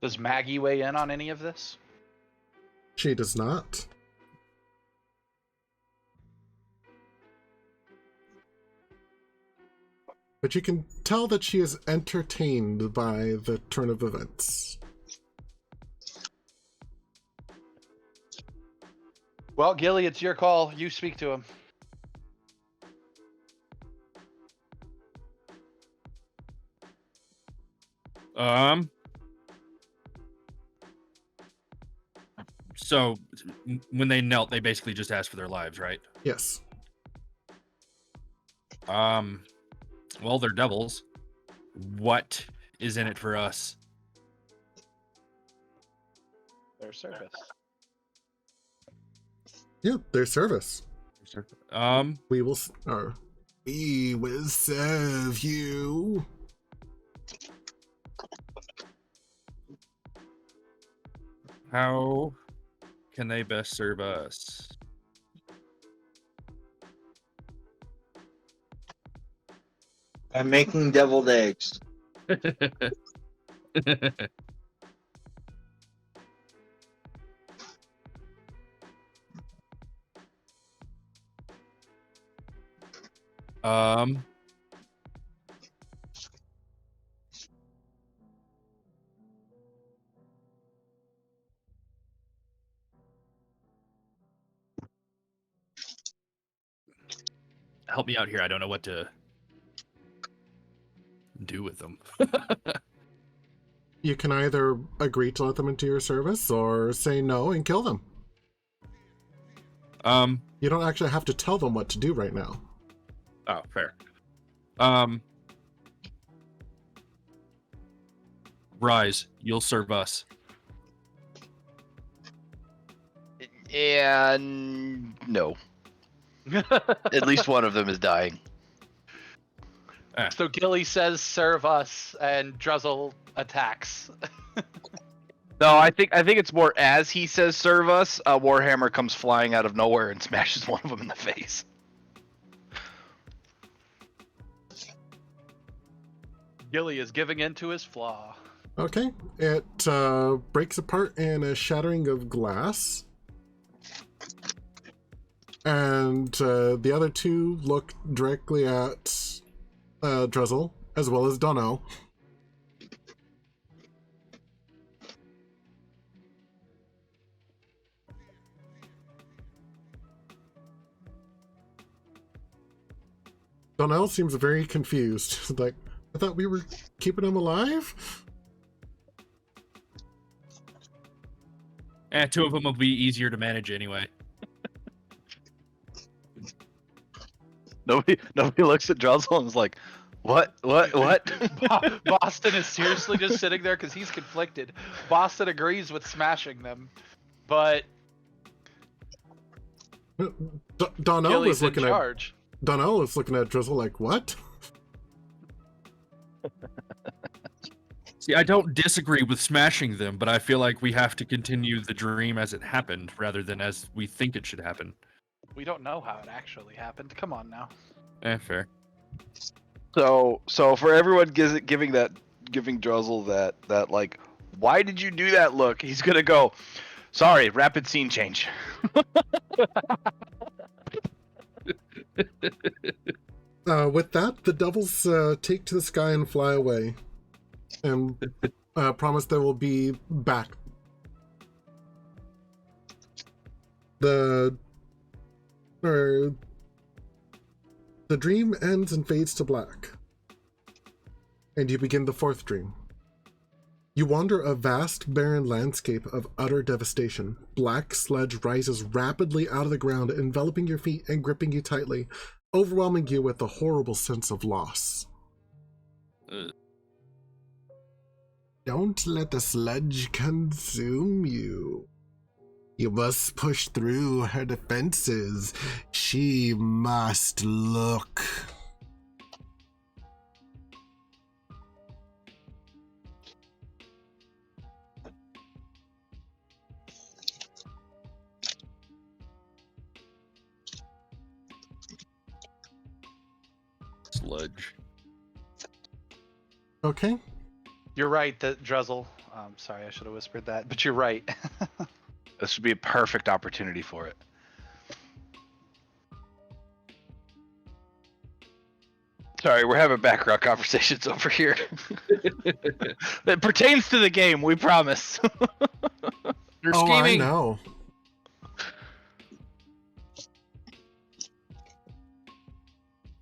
B: Does Maggie weigh in on any of this?
A: She does not. But you can tell that she is entertained by the turn of events.
B: Well, Gilly, it's your call. You speak to him.
D: So when they knelt, they basically just asked for their lives, right?
A: Yes.
D: Well, they're devils. What is in it for us?
B: Their service.
A: Yeah, their service. We will serve you.
D: How can they best serve us?
C: I'm making deviled eggs.
D: Help me out here. I don't know what to do with them.
A: You can either agree to let them into your service or say no and kill them. You don't actually have to tell them what to do right now.
D: Oh, fair. Rise, you'll serve us.
E: And no. At least one of them is dying.
B: So Gilly says serve us and Druzzl attacks.
E: No, I think it's more as he says serve us, a Warhammer comes flying out of nowhere and smashes one of them in the face.
B: Gilly is giving in to his flaw.
A: Okay. It breaks apart in a shattering of glass. And the other two look directly at Druzzl, as well as Dono. Donnell seems very confused. Like, I thought we were keeping him alive?
D: Two of them will be easier to manage anyway.
E: Nobody looks at Druzzl and is like, what?
B: Boston is seriously just sitting there because he's conflicted. Boston agrees with smashing them, but
A: Donnell
B: Gilly's
A: was looking
B: in
A: at
B: charge.
A: Donnell was looking at Druzzl like, what?
D: See, I don't disagree with smashing them, but I feel like we have to continue the dream as it happened rather than as we think it should happen.
B: We don't know how it actually happened. Come on now.
D: Fair.
E: So for everyone giving Druzzl that like, why did you do that look? He's gonna go, sorry, rapid scene change.
A: With that, the devils take to the sky and fly away, and promise they will be back. The The dream ends and fades to black. And you begin the fourth dream. You wander a vast, barren landscape of utter devastation. Black sludge rises rapidly out of the ground, enveloping your feet and gripping you tightly, overwhelming you with a horrible sense of loss. Don't let the sludge consume you. You must push through her defenses. She must look.
D: Sludge.
A: Okay.
B: You're right, that Druzzl. Sorry, I should have whispered that, but you're right.
E: This would be a perfect opportunity for it. Sorry, we're having background conversations over here. That pertains to the game, we promise.
D: They're
A: Oh, I
D: scheming.
A: know.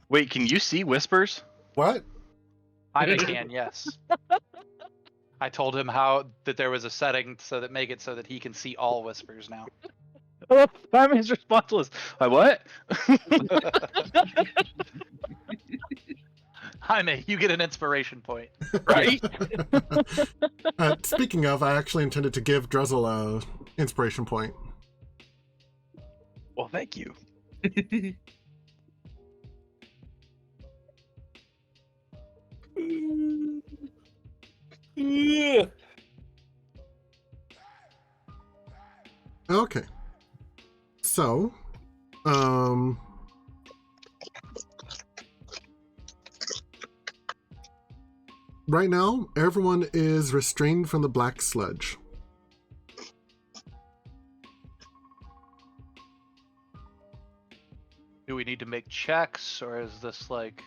E: Wait, can you see whispers?
A: What?
B: I can, yes. I told him that there was a setting so that make it so that he can see all whispers now.
E: Oh, I'm his response was, what?
B: Jaime, you get an inspiration point.
E: Right?
A: Speaking of, I actually intended to give Druzzl a inspiration point.
E: Well, thank you.
A: Okay. So, right now, everyone is restrained from the black sludge.
B: Do we need to make checks, or is this like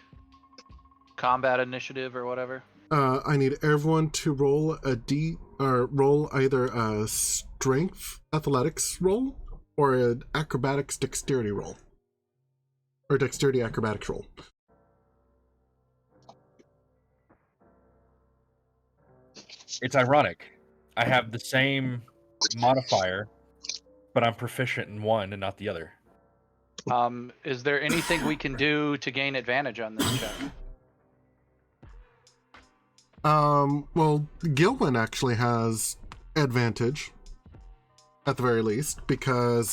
B: combat initiative or whatever?
A: I need everyone to roll roll either a strength athletics roll or an acrobatics dexterity roll. Or dexterity acrobatics roll.
D: It's ironic. I have the same modifier, but I'm proficient in one and not the other.
B: Is there anything we can do to gain advantage on this check?
A: Well, Gilwin actually has advantage, at the very least, because,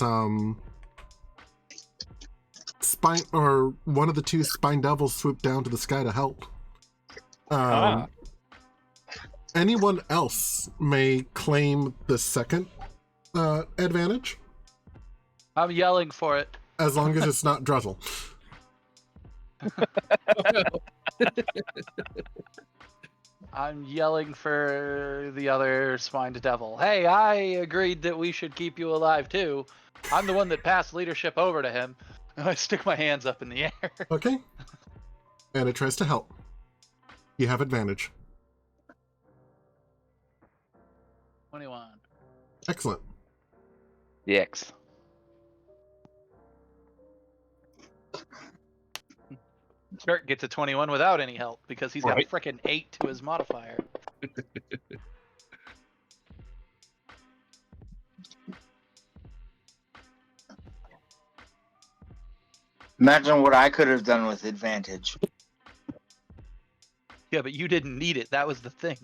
A: Spine, or one of the two Spine Devils swooped down to the sky to help. Anyone else may claim the second, advantage,
B: I'm yelling for it.
A: as long as it's not Druzzl.
B: I'm yelling for the other spined devil. Hey, I agreed that we should keep you alive too. I'm the one that passed leadership over to him. I stick my hands up in the air.
A: Okay. And it tries to help. You have advantage.
B: 21.
A: Excellent.
E: Yikes.
B: Kurt gets a 21 without any help because he's got a frickin' 8 to his modifier.
C: Imagine what I could have done with advantage.
B: Yeah, but you didn't need it. That was the thing.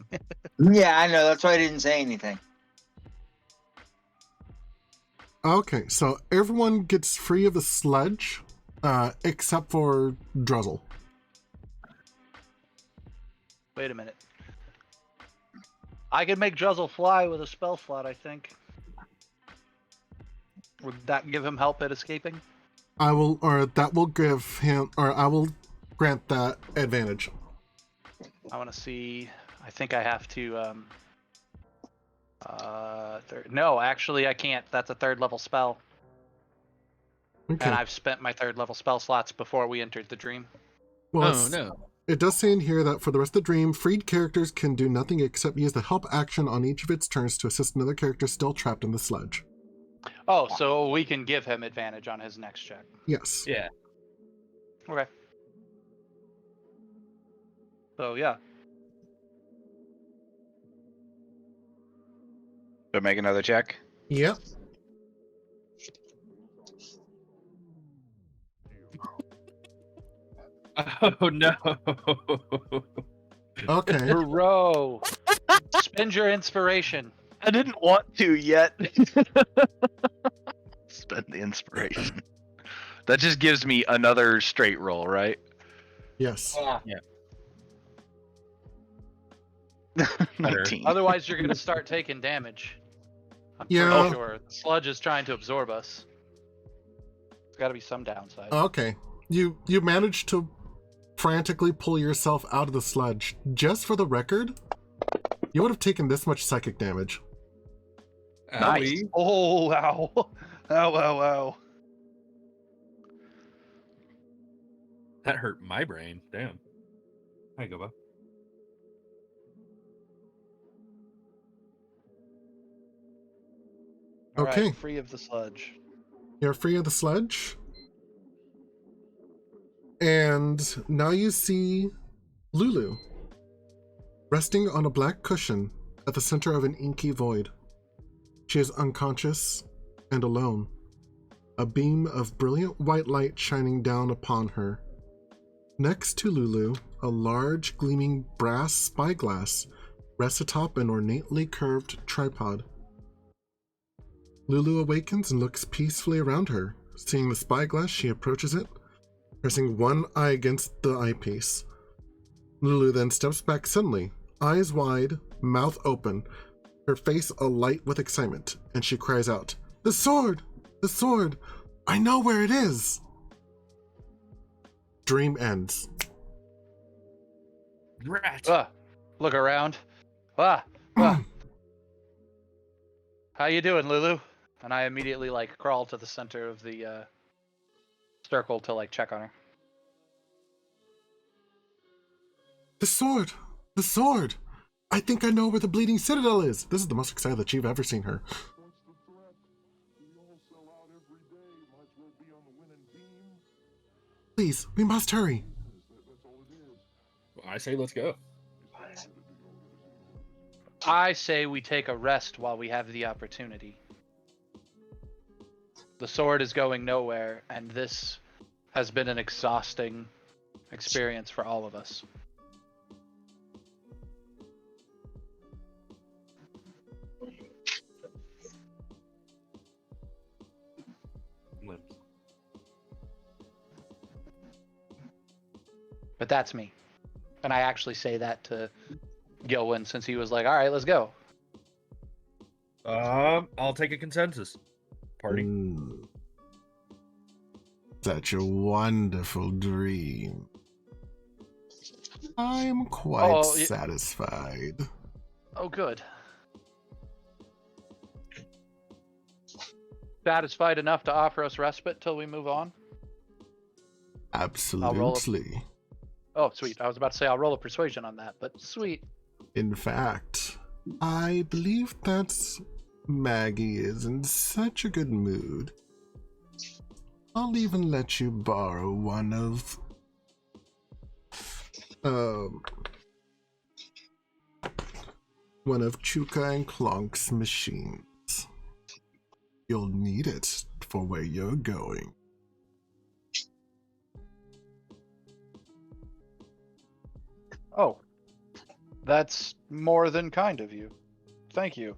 C: Yeah, I know. That's why I didn't say anything.
A: Okay, so everyone gets free of the sludge, except for Druzzl.
B: Wait a minute. I could make Druzzl fly with a spell slot, I think. Would that give him help at escaping?
A: I will give him, or I will grant that advantage.
B: I want to see. I think I have to. No, actually, I can't. That's a 3rd level spell,
A: Okay.
B: and I've spent my 3rd level spell slots before we entered the dream.
A: Well,
D: Oh no.
A: it does say in here that for the rest of the dream, freed characters can do nothing except use the help action on each of its turns to assist another character still trapped in the sludge.
B: Oh, so we can give him advantage on his next check.
A: Yes.
D: Yeah.
B: Okay. So yeah.
E: Do I make another check?
A: Yep.
D: Oh no.
A: Okay.
B: Bro, spend your inspiration.
E: I didn't want to yet. Spend the inspiration. That just gives me another straight roll, right?
A: Yes.
D: Yeah.
E: 19.
B: Otherwise, you're gonna start taking damage. I'm
A: Yeah.
B: pretty sure the sludge is trying to absorb us. There's got to be some downside.
A: Okay. You managed to frantically pull yourself out of the sludge. Just for the record, you would have taken this much psychic damage.
B: Nice.
D: Owie.
B: Oh wow! Ow! Ow! Ow!
D: That hurt my brain. Damn. There you go, Bob.
B: All right,
A: Okay.
B: free of the sludge.
A: You're free of the sludge. And now you see Lulu resting on a black cushion at the center of an inky void. She is unconscious and alone, a beam of brilliant white light shining down upon her. Next to Lulu, a large gleaming brass spyglass rests atop an ornately curved tripod. Lulu awakens and looks peacefully around her. Seeing the spyglass, she approaches it, pressing one eye against the eyepiece. Lulu then steps back suddenly, eyes wide, mouth open, her face alight with excitement, and she cries out, "The sword! The sword! I know where it is!" Dream ends.
D: Rat.
B: Look around. Ah! How you doing, Lulu? And I immediately crawl to the center of the circle to check on her.
A: The sword! The sword! I think I know where the Bleeding Citadel is! This is the most excited that you've ever seen her. Please, we must hurry.
D: I say let's go.
B: I say we take a rest while we have the opportunity. The sword is going nowhere, and this has been an exhausting experience for all of us. But that's me. And I actually say that to Gilwin since he was like, all right, let's go.
D: I'll take a consensus. Party.
A: Such a wonderful dream. I am quite satisfied.
B: Oh, good. Satisfied enough to offer us respite till we move on?
A: Absolutely.
B: Oh, sweet. I was about to say I'll roll a persuasion on that, but sweet.
A: In fact, I believe that Maggie is in such a good mood. I'll even let you borrow one of Chuka and Klonk's machines. You'll need it for where you're going.
B: Oh, that's more than kind of you. Thank you.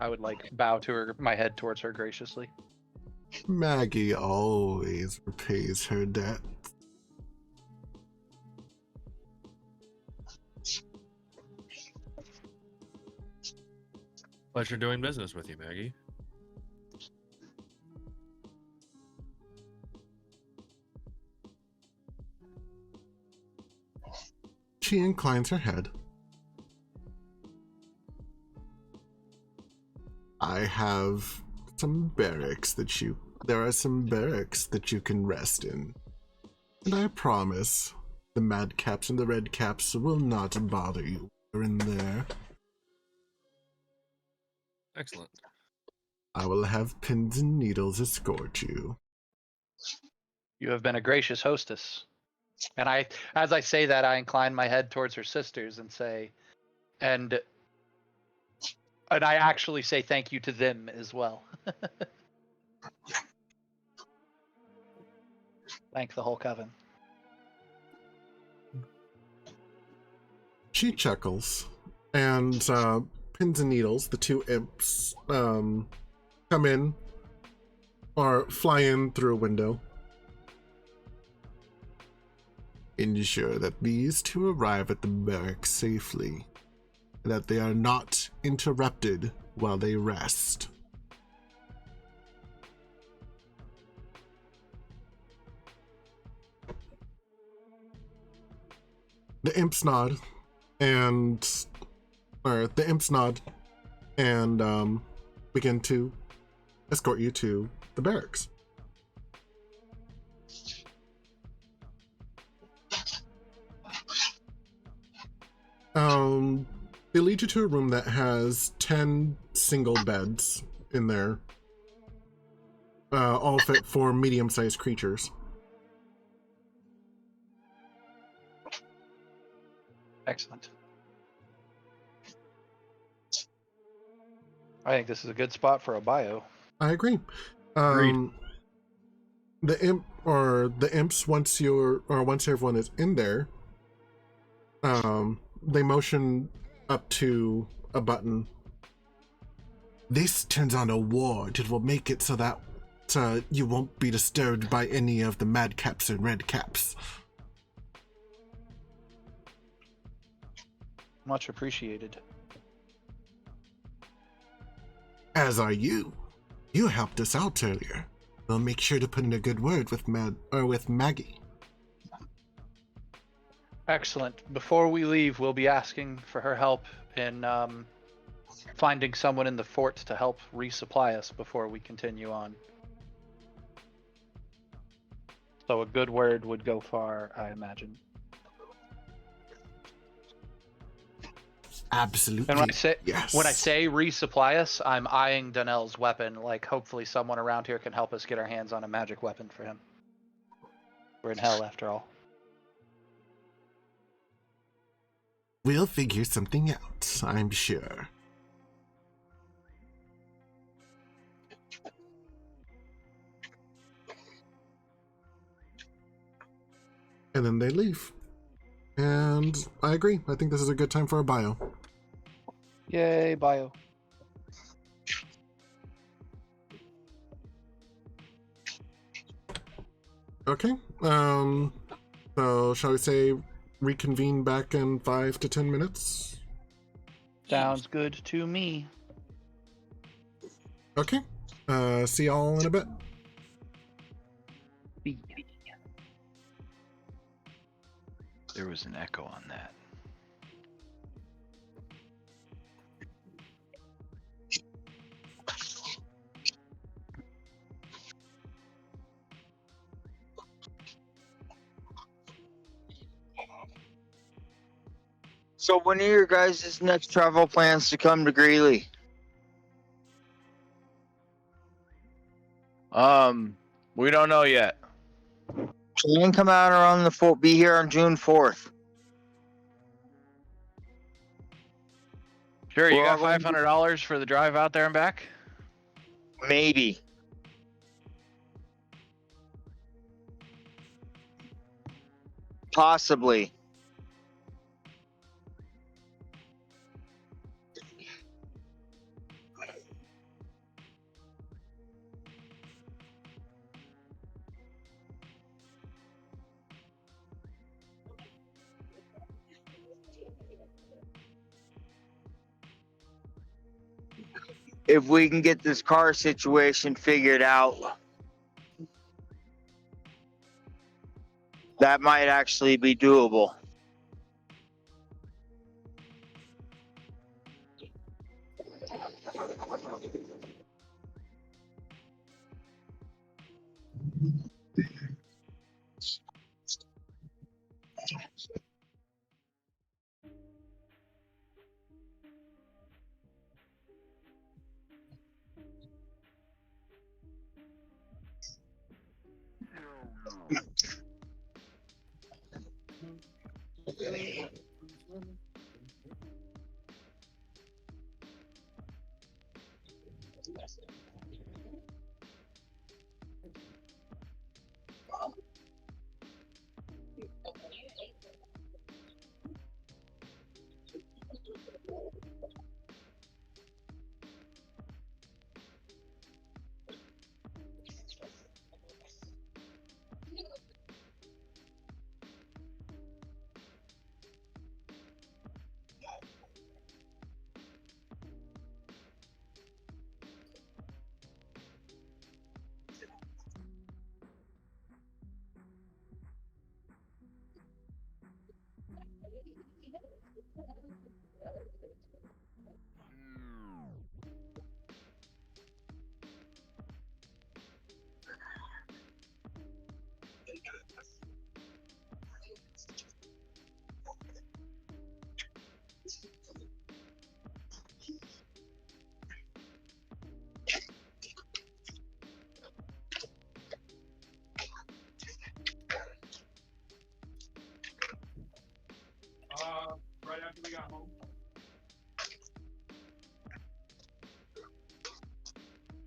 B: I would bow to her, my head towards her graciously.
A: Maggie always repays her debt.
D: Pleasure doing business with you, Maggie.
A: She inclines her head. I have some barracks there are some barracks that you can rest in. And I promise the Mad Caps and the Red Caps will not bother you. You're in there.
D: Excellent.
A: I will have pins and needles escort you.
B: You have been a gracious hostess. And as I say that, I incline my head towards her sisters and say, and I actually say thank you to them as well. Thank the whole coven.
A: She chuckles, and Pins and Needles, the two imps, come in or fly in through a window. Ensure that these two arrive at the barracks safely, and that they are not interrupted while they rest. The imps nod, and begin to escort you to the barracks. They lead you to a room that has 10 single beds in there, all fit for medium-sized creatures.
B: Excellent. I think this is a good spot for a bio.
A: I agree.
D: Agreed.
A: The imps, once everyone is in there, they motion up to a button. This turns on a ward. It will make it so that you won't be disturbed by any of the mad caps and red caps.
B: Much appreciated.
A: As are you. You helped us out earlier. We'll make sure to put in a good word with Maggie.
B: Excellent. Before we leave, we'll be asking for her help in finding someone in the fort to help resupply us before we continue on. So a good word would go far, I imagine.
A: Absolutely.
B: And
A: yes.
B: when I say resupply us, I'm eyeing Donnell's weapon. Like, hopefully someone around here can help us get our hands on a magic weapon for him. We're in hell, after all.
A: We'll figure something out, I'm sure. And then they leave. And I agree. I think this is a good time for a bio.
B: Yay, bio.
A: Okay. So shall we say reconvene back in 5 to 10 minutes?
B: Sounds good to me.
A: Okay. See y'all in a bit.
E: There was an echo on that.
C: So when are your guys' next travel plans to come to Greeley?
E: We don't know yet.
C: Can come out around the fort, be here on June 4th.
E: Sure, you
C: We're
E: got
C: all going to-
E: $500 for the drive out there and back?
C: Maybe. Possibly. If we can get this car situation figured out, that might actually be doable.
D: Right after we got home.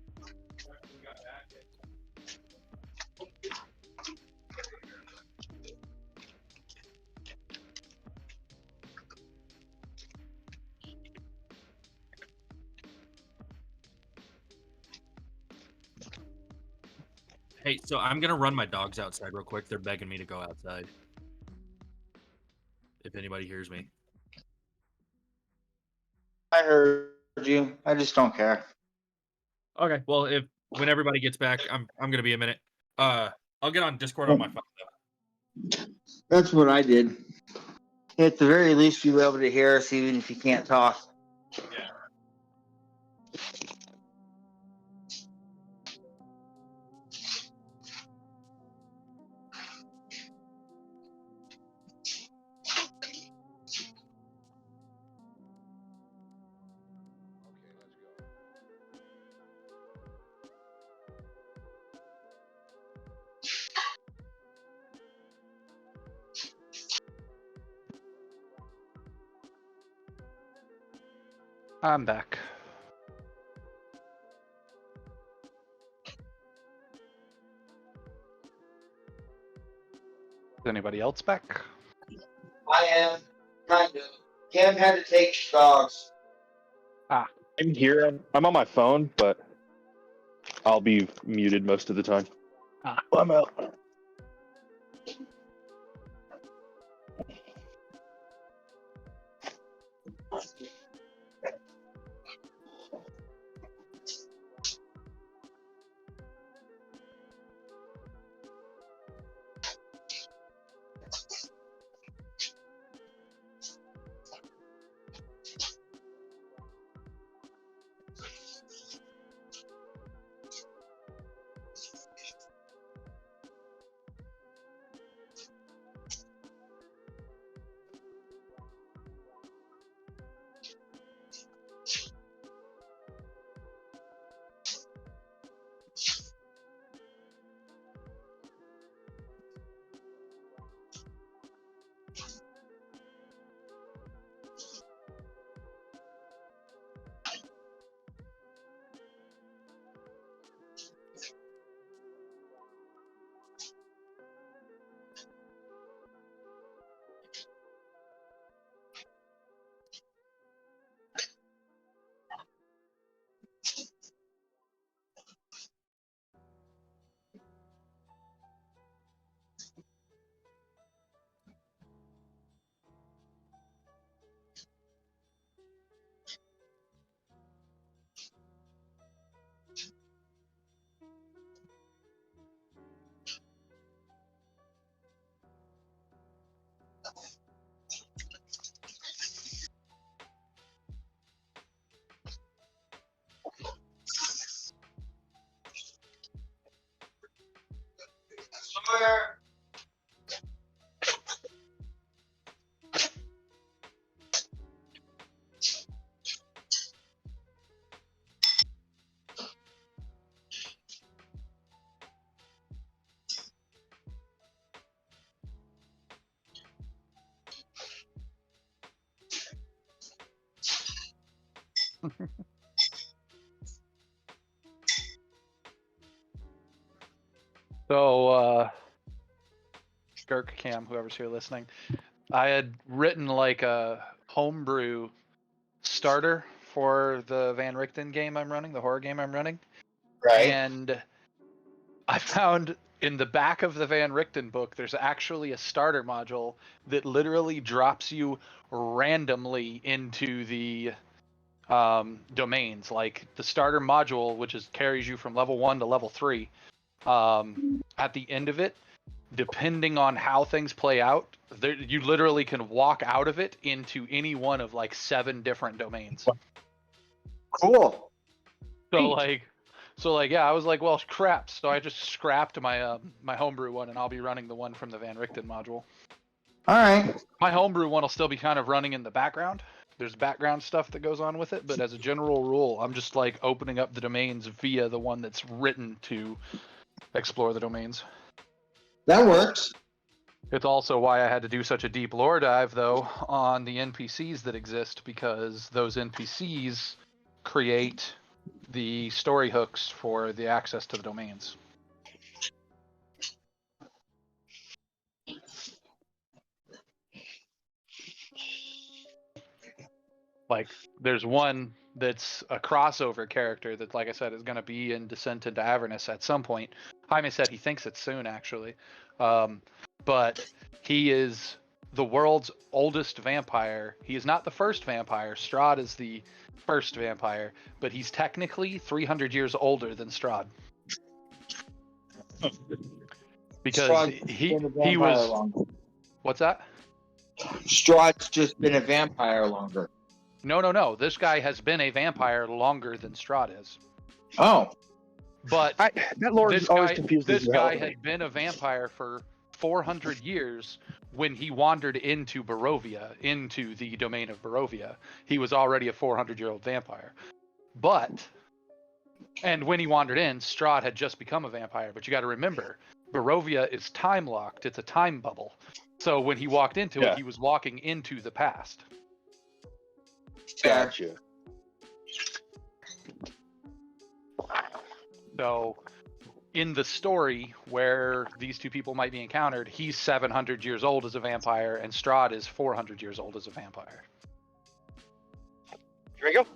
D: After we got back. Hey, so I'm gonna run my dogs outside real quick. They're begging me to go outside. If anybody hears me.
C: I heard you. I just don't care.
D: Okay. Well, when everybody gets back, I'm gonna be a minute. I'll get on Discord on my phone.
C: That's what I did. At the very least, you'll be able to hear us even if you can't talk.
D: Yeah.
B: I'm back. Is anybody else back?
C: I am. Kind of. Cam had to take dogs.
F: I'm here. I'm on my phone, but I'll be muted most of the time. I'm out.
B: So, Skirk, Cam, whoever's here listening, I had written like a homebrew starter for the Van Richten game I'm running, the horror game I'm running.
C: Right.
B: And I found in the back of the Van Richten book, there's actually a starter module that literally drops you randomly into the domains. Like the starter module, which carries you from level 1 to level 3. At the end of it, depending on how things play out, you literally can walk out of it into any one of like 7 different domains.
C: Cool.
B: So yeah, I was like, well, crap. So I just scrapped my my homebrew one, and I'll be running the one from the Van Richten module.
C: All right.
B: My homebrew one will still be kind of running in the background. There's background stuff that goes on with it, but as a general rule, I'm just like opening up the domains via the one that's written to explore the domains.
C: That works.
B: It's also why I had to do such a deep lore dive, though, on the NPCs that exist, because those NPCs create the story hooks for the access to the domains. Like, there's one that's a crossover character that, like I said, is going to be in Descent into Avernus at some point. Jaime said he thinks it's soon, actually. But he is the world's oldest vampire. He is not the first vampire. Strahd is the first vampire, but he's technically 300 years older than Strahd. Because he was...
C: Longer.
B: What's that?
C: Strahd's just been a vampire longer.
B: No. This guy has been a vampire longer than Strahd is.
C: Oh.
B: But
F: That lore is always confused.
B: This guy had been a vampire for 400 years when he wandered into Barovia, into the domain of Barovia. He was already a 400-year-old vampire. And when he wandered in, Strahd had just become a vampire. But you got to remember, Barovia is time-locked. It's a time bubble. So when he walked into it, he was walking into the past.
F: Gotcha.
B: So, in the story where these two people might be encountered, he's 700 years old as a vampire, and Strahd is 400 years old as a vampire.
F: Here we go.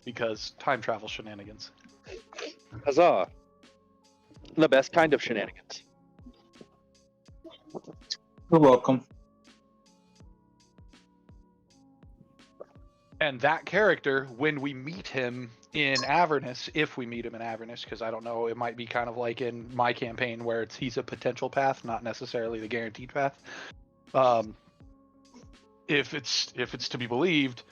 B: Because time travel shenanigans.
F: Huzzah. The best kind of shenanigans.
C: You're welcome.
B: And that character, when we meet him in Avernus, if we meet him in Avernus, because I don't know, it might be kind of like in my campaign where he's a potential path, not necessarily the guaranteed path. If it's to be believed,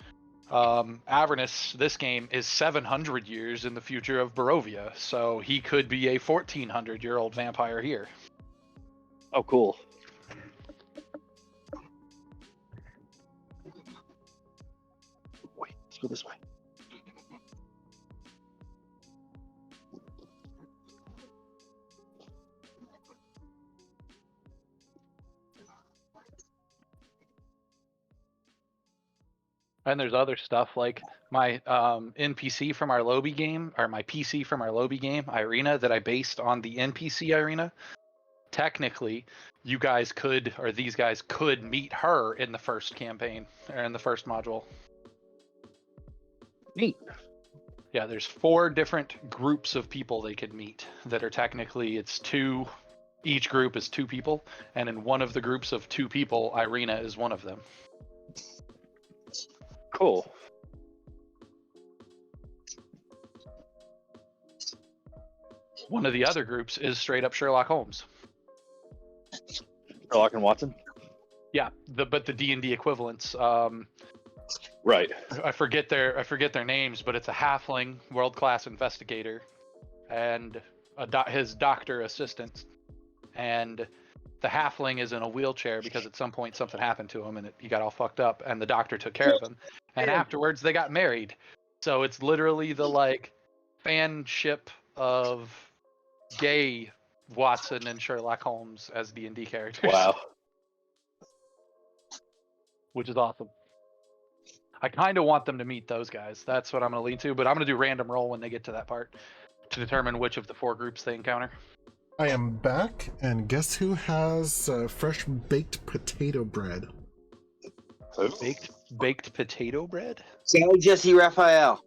B: Avernus, this game, is 700 years in the future of Barovia, so he could be a 1400-year-old vampire here.
F: Oh, cool. Wait, let's go this way.
B: And there's other stuff like my NPC from our Lobby game, or my PC from our Lobby game, Irina, that I based on the NPC Irina. Technically, you guys could, or these guys could meet her in the first campaign, or in the first module.
F: Neat.
B: Yeah, there's 4 different groups of people they could meet that are technically, it's 2, each group is 2 people, and in one of the groups of 2 people, Irina is one of them.
F: Cool.
B: One of the other groups is straight up Sherlock Holmes.
F: Sherlock and Watson?
B: Yeah, but the D&D equivalents.
F: Right.
B: I forget their names, but it's a halfling world-class investigator and his doctor assistant, and the halfling is in a wheelchair because at some point something happened to him and he got all fucked up, and the doctor took care of him, and afterwards they got married. So it's literally the like fanship of gay Watson and Sherlock Holmes as D&D characters.
F: Wow.
B: Which is awesome. I kind of want them to meet those guys. That's what I'm going to lean to, but I'm going to do random roll when they get to that part to determine which of the 4 groups they encounter.
A: I am back, and guess who has fresh baked potato bread?
B: Baked potato bread?
C: So Jesse Raphael.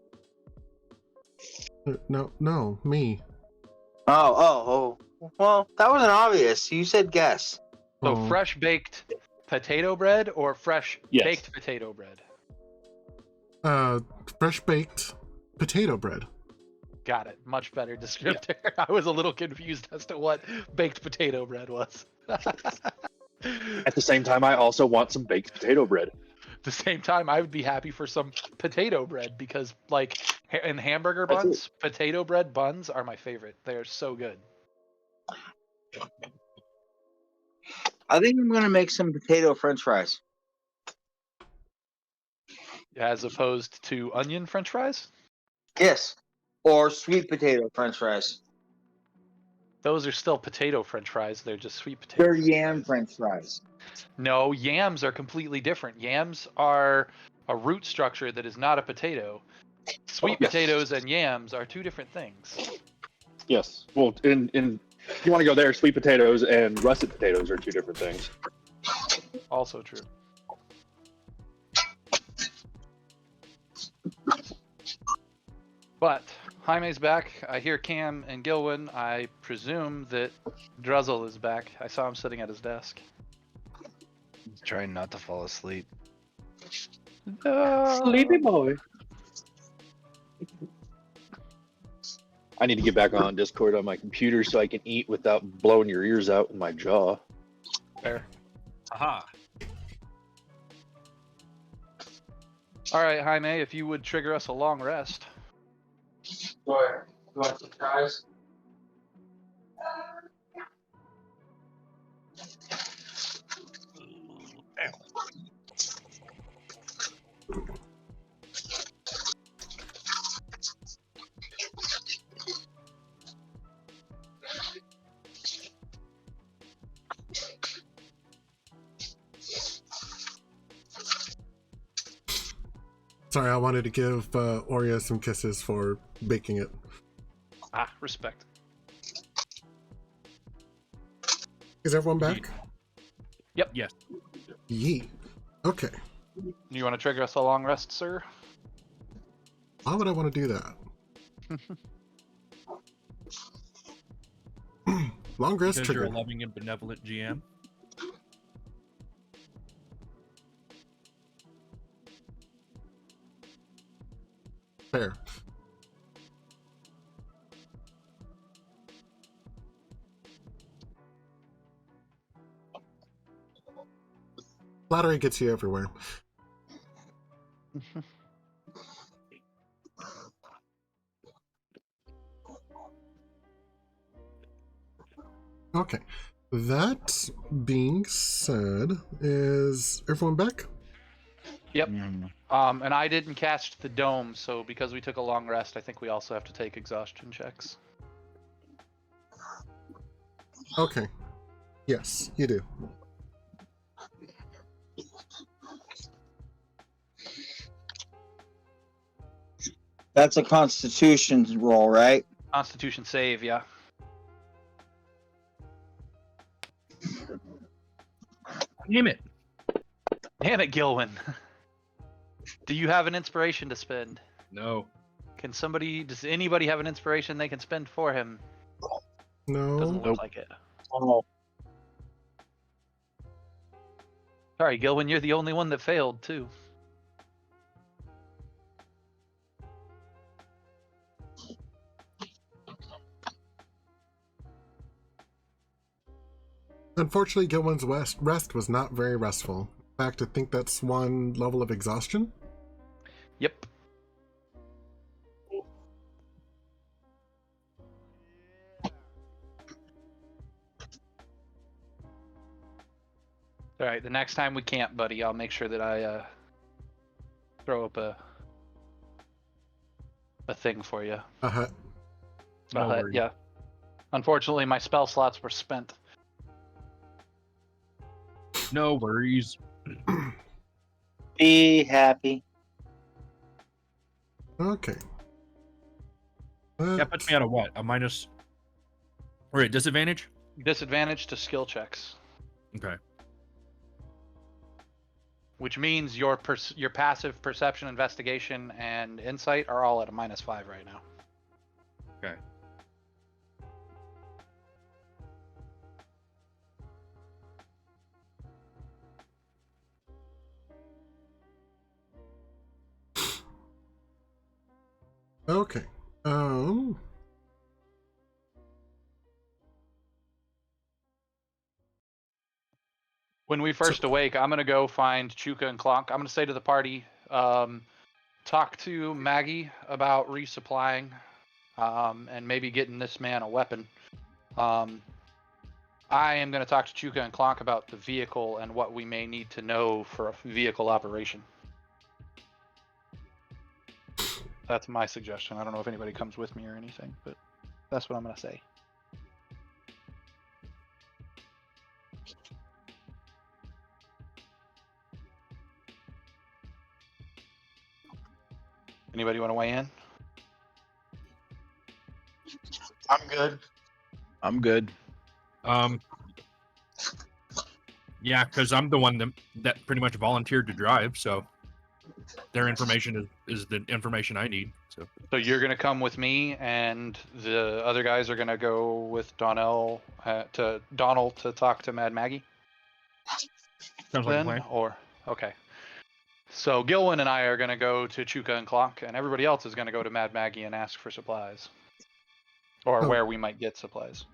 A: No, me.
C: Oh. Well, that wasn't obvious. You said guess.
B: So
A: Oh.
B: fresh baked potato bread or fresh baked potato bread?
A: Fresh baked potato bread.
B: Got it. Much better descriptor. I was a little confused as to what baked potato bread was.
F: At the same time, I also want some baked potato bread.
B: At the same time, I would be happy for some potato bread because, like, in hamburger
F: That's
B: buns, potato bread buns are my favorite. They're so good.
C: I think I'm gonna make some potato French fries.
B: As opposed to onion French fries.
C: Yes, or sweet potato French fries.
B: Those are still potato French fries. They're just sweet
C: They're
B: potatoes.
C: yam French fries.
B: No, yams are completely different. Yams are a root structure that is not a potato. Sweet
F: Yes.
B: potatoes and yams are two different things.
F: Yes. Well, in if you want to go there, sweet potatoes and russet potatoes are two different things.
B: Also true. But Jaime's back. I hear Cam and Gilwin. I presume that Druzzl is back. I saw him sitting at his desk.
E: Trying not to fall asleep.
F: Sleepy boy. I need to get back on Discord on my computer so I can eat without blowing your ears out with my jaw.
B: Fair.
D: Aha.
B: All right, Jaime, if you would trigger us a long rest.
C: Sure. You want some fries?
A: Sorry, I wanted to give Oreo some kisses for baking it.
B: Ah, respect.
A: Is everyone back?
B: Yep.
D: Yes.
A: Yeet. Okay.
B: You want to trigger us a long rest, sir?
A: Why would I want to do that? Long rest
D: Because you're
A: trigger.
D: a loving and benevolent GM.
A: Fair. Flattery gets you everywhere. Okay. That being said, is everyone back?
B: Yep.
E: Mm.
B: And I didn't catch the dome, so because we took a long rest, I think we also have to take exhaustion checks.
A: Okay. Yes, you do.
C: That's a Constitution roll, right?
B: Constitution save, yeah.
D: Damn it.
B: Damn it, Gilwin. Do you have an inspiration to spend?
D: No.
B: Does anybody have an inspiration they can spend for him?
A: No.
B: Doesn't look
E: Nope.
B: like it.
C: Oh,
B: Sorry, Gilwin, you're the only one that failed, too.
A: Unfortunately, Gilwin's rest was not very restful. In fact, I think that's one level of exhaustion.
B: Yep. Alright, the next time we camp, buddy, I'll make sure that I throw up a thing for you.
A: A hut.
D: No worries.
B: Yeah. Unfortunately, my spell slots were spent.
D: No worries.
C: be happy.
A: Okay.
D: That puts me at a what? A minus. Or a disadvantage?
B: Disadvantage to skill checks,
D: Okay.
B: which means your passive perception, investigation, and insight are all at a -5 right now.
D: Okay.
A: Okay. Um.
B: When we first awake, I'm gonna go find Chuka and Clonk. I'm gonna say to the party, talk to Maggie about resupplying, and maybe getting this man a weapon. I am gonna talk to Chuka and Clonk about the vehicle and what we may need to know for a vehicle operation. That's my suggestion. I don't know if anybody comes with me or anything, but that's what I'm gonna say. Anybody want to weigh in?
C: I'm good.
E: I'm good.
D: Yeah, because I'm the one that pretty much volunteered to drive, so their information is the information I need.
B: So you're gonna come with me, and the other guys are gonna go with Donald to talk to Mad Maggie.
D: Sounds like a plan.
B: Or okay. So Gilwin and I are gonna go to Chuka and Clonk, and everybody else is gonna go to Mad Maggie and ask for supplies, or where we might get supplies.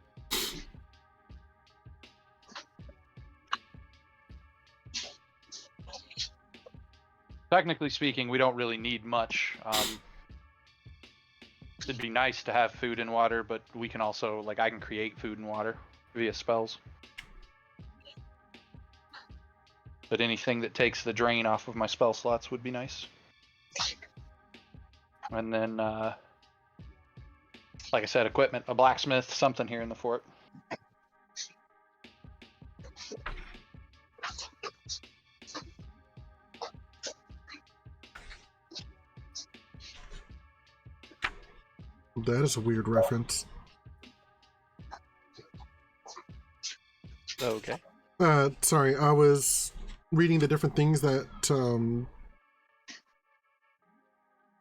B: Technically speaking, we don't really need much. It'd be nice to have food and water, but we can also, like, I can create food and water via spells. But anything that takes the drain off of my spell slots would be nice. And then, like I said, equipment, a blacksmith, something here in the fort.
A: That is a weird reference.
B: Okay.
A: Sorry, I was reading the different things that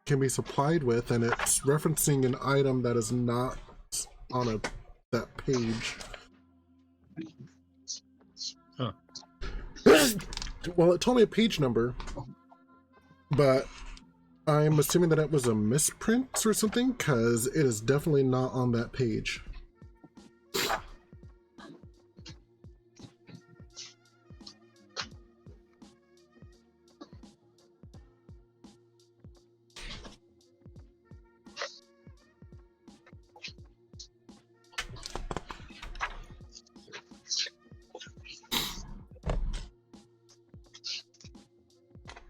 A: can be supplied with, and it's referencing an item that is not on that page.
D: Huh.
A: Well, it told me a page number, but I'm assuming that it was a misprint or something, because it is definitely not on that page.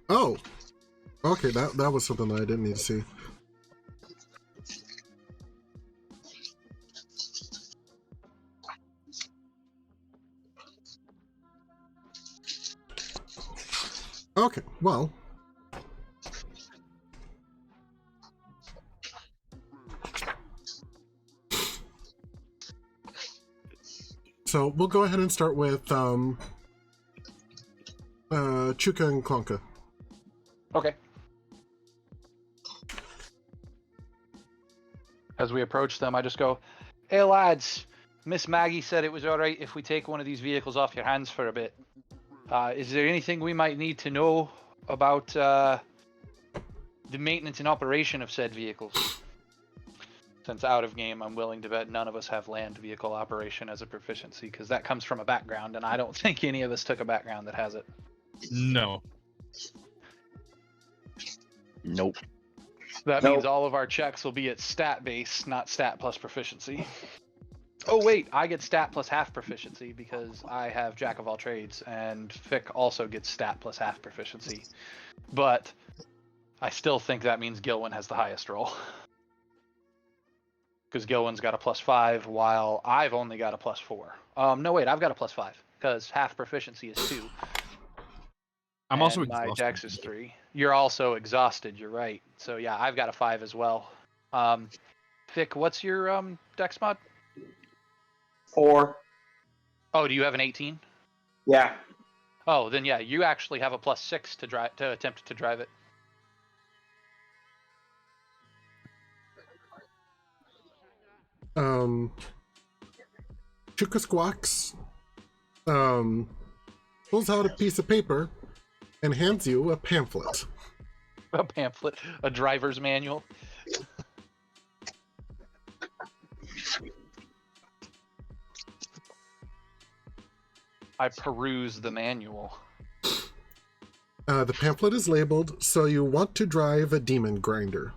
A: Oh! Okay, that was something that I didn't need to see. Okay, well. So we'll go ahead and start with Chuka and Klonka.
B: Okay. As we approach them, I just go, "Hey lads, Miss Maggie said it was alright if we take one of these vehicles off your hands for a bit. Is there anything we might need to know about the maintenance and operation of said vehicles? Since out of game, I'm willing to bet none of us have land vehicle operation as a proficiency, because that comes from a background, and I don't think any of us took a background that has it."
D: No.
E: Nope.
B: That means all of our checks will be at stat base, not stat plus proficiency. Oh wait, I get stat plus half proficiency because I have Jack of all trades, and Fick also gets stat plus half proficiency. But I still think that means Gilwin has the highest roll. Because Gilwin's got a +5, while I've only got a +4. No wait, I've got a +5, because half proficiency is 2.
D: I'm also
B: and my
D: exhausted.
B: dex is 3. You're also exhausted, you're right. So yeah, I've got a 5 as well. Fick, what's your dex mod?
C: 4.
B: Oh, do you have an 18?
C: Yeah.
B: Oh, then yeah, you actually have a +6 to attempt to drive it.
A: Chuka Squawks pulls out a piece of paper and hands you a pamphlet.
B: A pamphlet, a driver's manual. I peruse the manual.
A: The pamphlet is labeled, so you want to drive a demon grinder.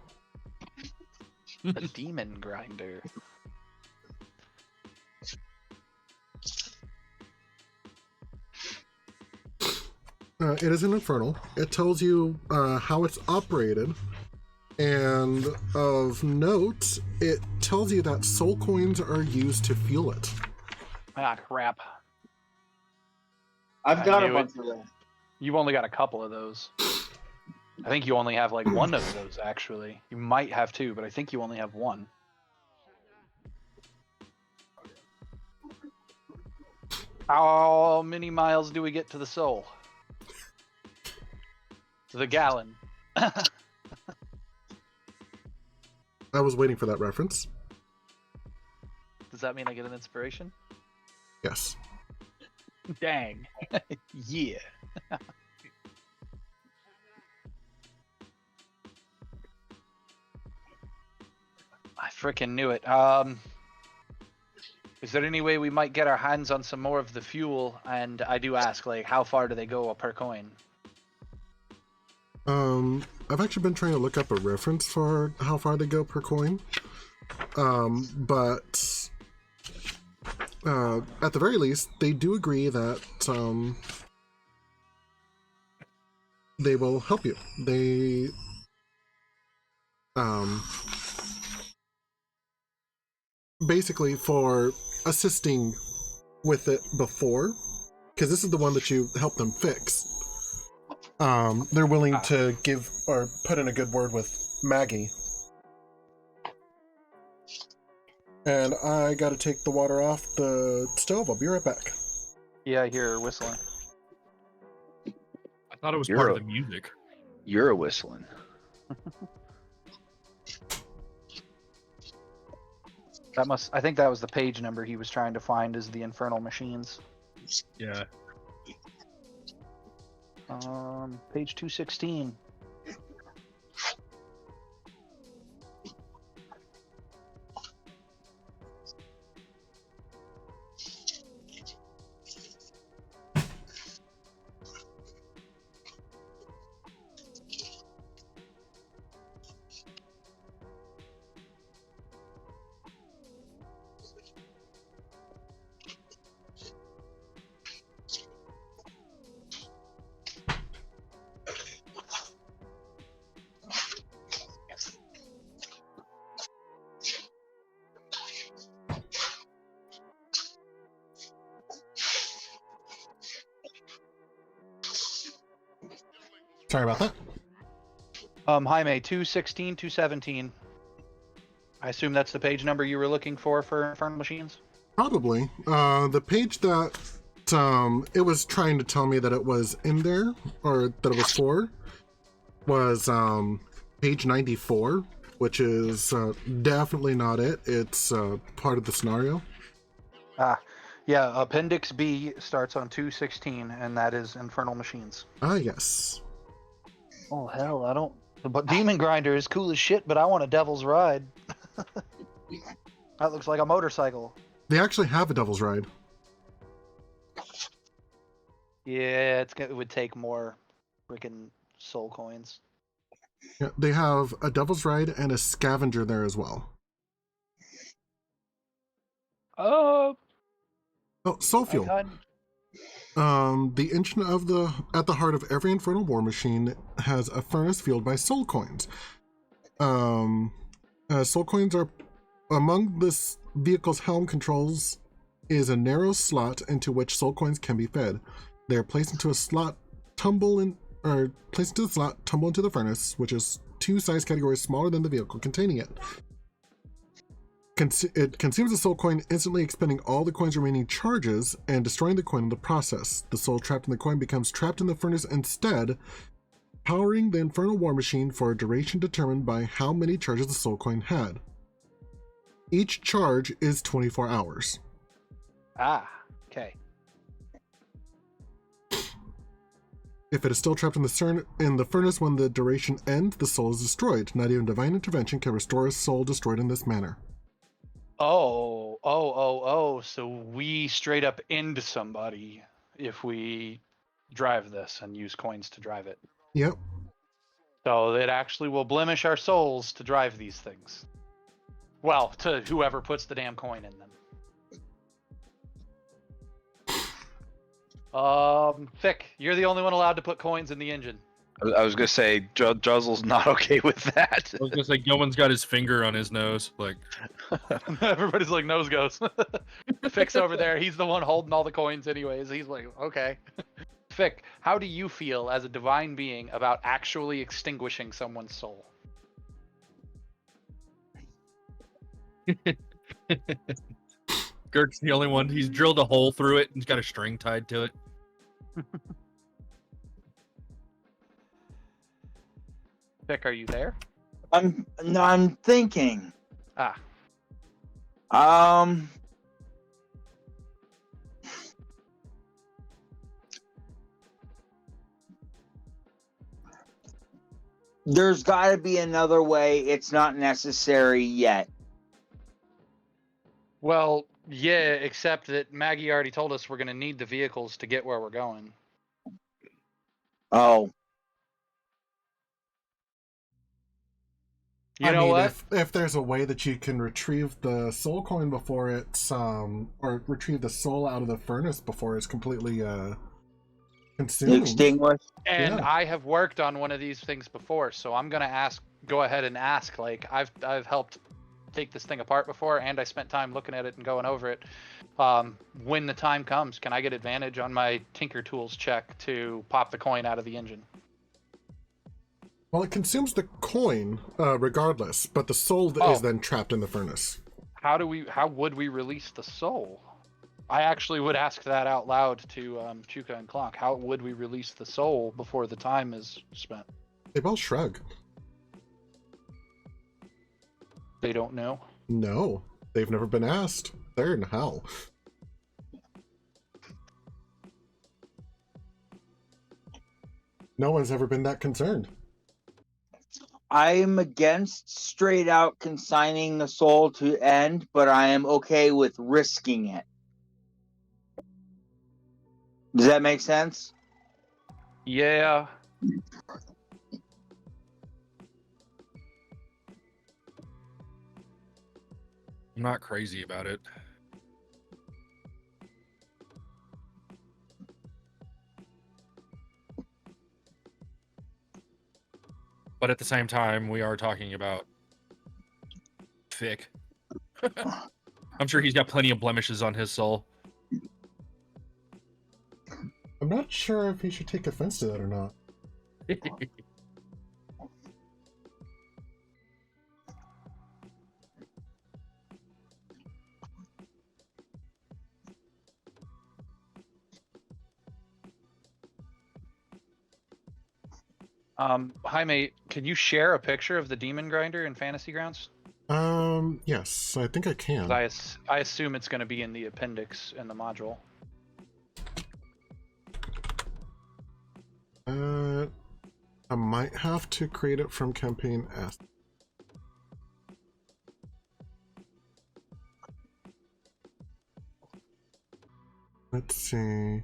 B: A demon grinder.
A: It is an infernal. It tells you how it's operated. And of note, it tells you that soul coins are used to fuel it.
B: Ah, crap.
C: I've
B: I
C: got a
B: knew
C: bunch of them.
B: You've only got a couple of those. I think you only have like one of those, actually. You might have two, but I think you only have one. How many miles do we get to the soul? The gallon.
A: I was waiting for that reference.
B: Does that mean I get an inspiration?
A: Yes.
B: Dang. Yeah. I freaking knew it. Is there any way we might get our hands on some more of the fuel? And I do ask, like, how far do they go per coin?
A: I've actually been trying to look up a reference for how far they go per coin. But at the very least, they do agree that they will help you. They basically for assisting with it before, because this is the one that you helped them fix. They're willing to give or put in a good word with Maggie. And I gotta take the water off the stove. I'll be right back.
B: Yeah, I hear her whistling.
D: I thought it was
E: You're
D: part
E: a-
D: of the music.
E: You're a whistling.
B: I think that was the page number he was trying to find, is the infernal machines.
D: Yeah.
B: Page 216.
A: Sorry about that.
B: Jaime, 216, 217. I assume that's the page number you were looking for infernal machines?
A: Probably. The page that it was trying to tell me that it was in there, or that it was for, was page 94, which is definitely not it. It's part of the scenario.
B: Yeah, Appendix B starts on 216, and that is infernal machines.
A: Ah, yes.
B: Oh, hell, I don't... But Demon Grinder is cool as shit, but I want a Devil's Ride. That looks like a motorcycle.
A: They actually have a Devil's Ride.
B: Yeah, it would take more freaking soul coins.
A: Yeah, they have a Devil's Ride and a Scavenger there as well. Oh, Soul Fuel. The engine at the heart of every infernal war machine has a furnace fueled by soul coins. Soul coins are among this vehicle's helm controls is a narrow slot into which soul coins can be fed. They are placed into a slot, tumble into the furnace, which is 2 size categories smaller than the vehicle containing it. It consumes the soul coin, instantly expending all the coin's remaining charges and destroying the coin in the process. The soul trapped in the coin becomes trapped in the furnace instead, powering the infernal war machine for a duration determined by how many charges the soul coin had. Each charge is 24 hours.
B: Okay.
A: If it is still trapped in the furnace when the duration ends, the soul is destroyed. Not even divine intervention can restore a soul destroyed in this manner.
B: Oh, so we straight up end somebody if we drive this and use coins to drive it.
A: Yep.
B: So it actually will blemish our souls to drive these things. Well, to whoever puts the damn coin in them. Fick, you're the only one allowed to put coins in the engine.
E: I was gonna say Druzzle's not okay with that.
D: I was gonna say Gilman's got his finger on his nose, like.
B: Everybody's like, nose goes. Fick's over there. He's the one holding all the coins anyways. He's like, okay. Fick, how do you feel as a divine being about actually extinguishing someone's soul?
D: Girk's the only one. He's drilled a hole through it and he's got a string tied to it.
B: Fick, are you there?
C: I'm thinking.
B: Ah.
C: There's got to be another way. It's not necessary yet.
B: Well, yeah, except that Maggie already told us we're going to need the vehicles to get where we're going.
C: Oh.
B: You know what?
A: If there's a way that you can retrieve the soul coin before it's or retrieve the soul out of the furnace before it's completely consumed.
C: Extinguished.
B: And
A: Yeah.
B: I have worked on one of these things before, so I'm gonna go ahead and ask. Like I've helped take this thing apart before, and I spent time looking at it and going over it. When the time comes, can I get advantage on my Tinker Tools check to pop the coin out of the engine?
A: Well, it consumes the coin regardless, but the soul is then trapped in the furnace.
B: How would we release the soul? I actually would ask that out loud to Chuka and Clonk. How would we release the soul before the time is spent?
A: They both shrug.
B: They don't know.
A: No, they've never been asked. They're in hell. No one's ever been that concerned.
C: I'm against straight out consigning the soul to end, but I am okay with risking it. Does that make sense?
B: Yeah.
D: I'm not crazy about it. But at the same time, we are talking about Fick. I'm sure he's got plenty of blemishes on his soul.
A: I'm not sure if he should take offense to that or not.
B: Jaime, can you share a picture of the demon grinder in Fantasy Grounds?
A: Yes, I think I can.
B: 'Cause I assume it's going to be in the appendix in the module.
A: I might have to create it from campaign S. Let's see.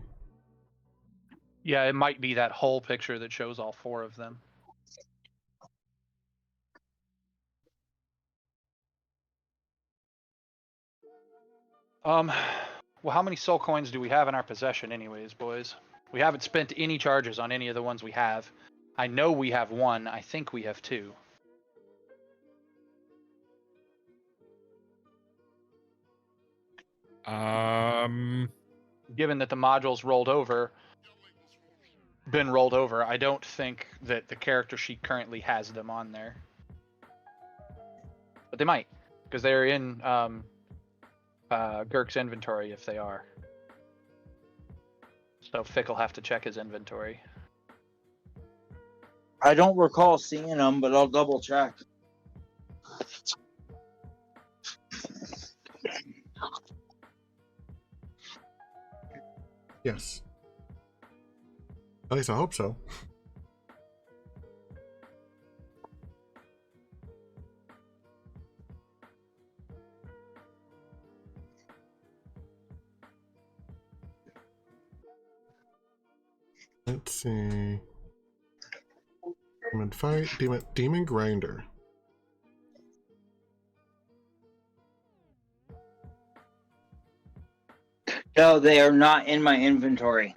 B: Yeah, it might be that whole picture that shows all four of them. Well, how many soul coins do we have in our possession anyways, boys? We haven't spent any charges on any of the ones we have. I know we have one. I think we have two. Given that the module's been rolled over, I don't think that the character sheet currently has them on there. But they might, because they're in Girk's inventory if they are. So Fick will have to check his inventory.
C: I don't recall seeing them, but I'll double check.
A: Yes. At least I hope so. Let's see. Demon fight, demon grinder.
C: No, they are not in my inventory.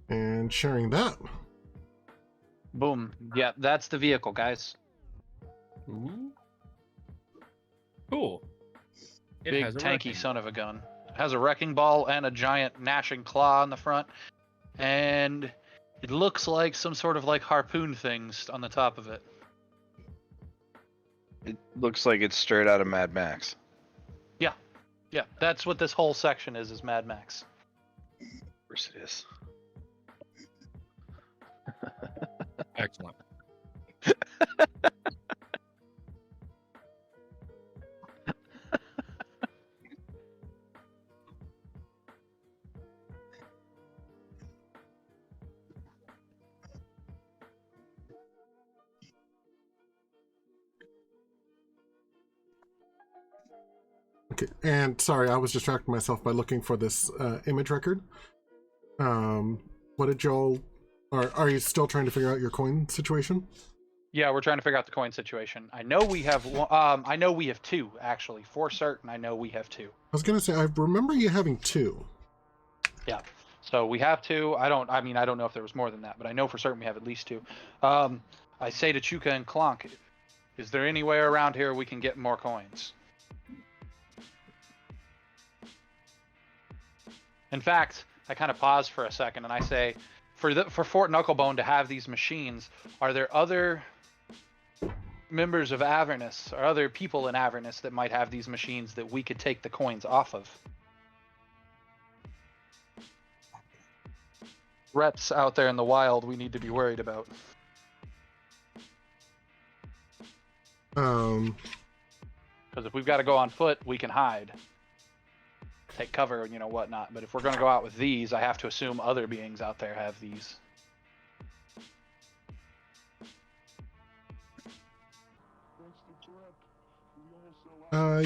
A: And sharing that.
B: Boom. Yeah, that's the vehicle, guys.
D: Ooh. Cool. It
B: Big
D: has a
B: tanky
D: wrecking
B: son of a gun. Has a wrecking ball and a giant gnashing claw on the front, and it looks like some sort of like harpoon things on the top of it.
E: It looks like it's straight out of Mad Max.
B: Yeah, that's what this whole section is Mad Max.
E: Of course it is.
D: Excellent.
A: Okay, and sorry, I was distracting myself by looking for this image record. What did y'all... Are you still trying to figure out your coin situation?
B: Yeah, we're trying to figure out the coin situation. I know we have I know we have two, actually. For certain, I know we have two.
A: I was gonna say, I remember you having two.
B: Yeah. So we have two. I don't know if there was more than that, but I know for certain we have at least two. I say to Chuka and Clonk, is there anywhere around here we can get more coins? In fact, I kind of pause for a second and I say, for Fort Knucklebone to have these machines, are there other members of Avernus or other people in Avernus that might have these machines that we could take the coins off of? Threats out there in the wild we need to be worried about. Because if we've got to go on foot, we can hide. Take cover and whatnot. But if we're going to go out with these, I have to assume other beings out there have these.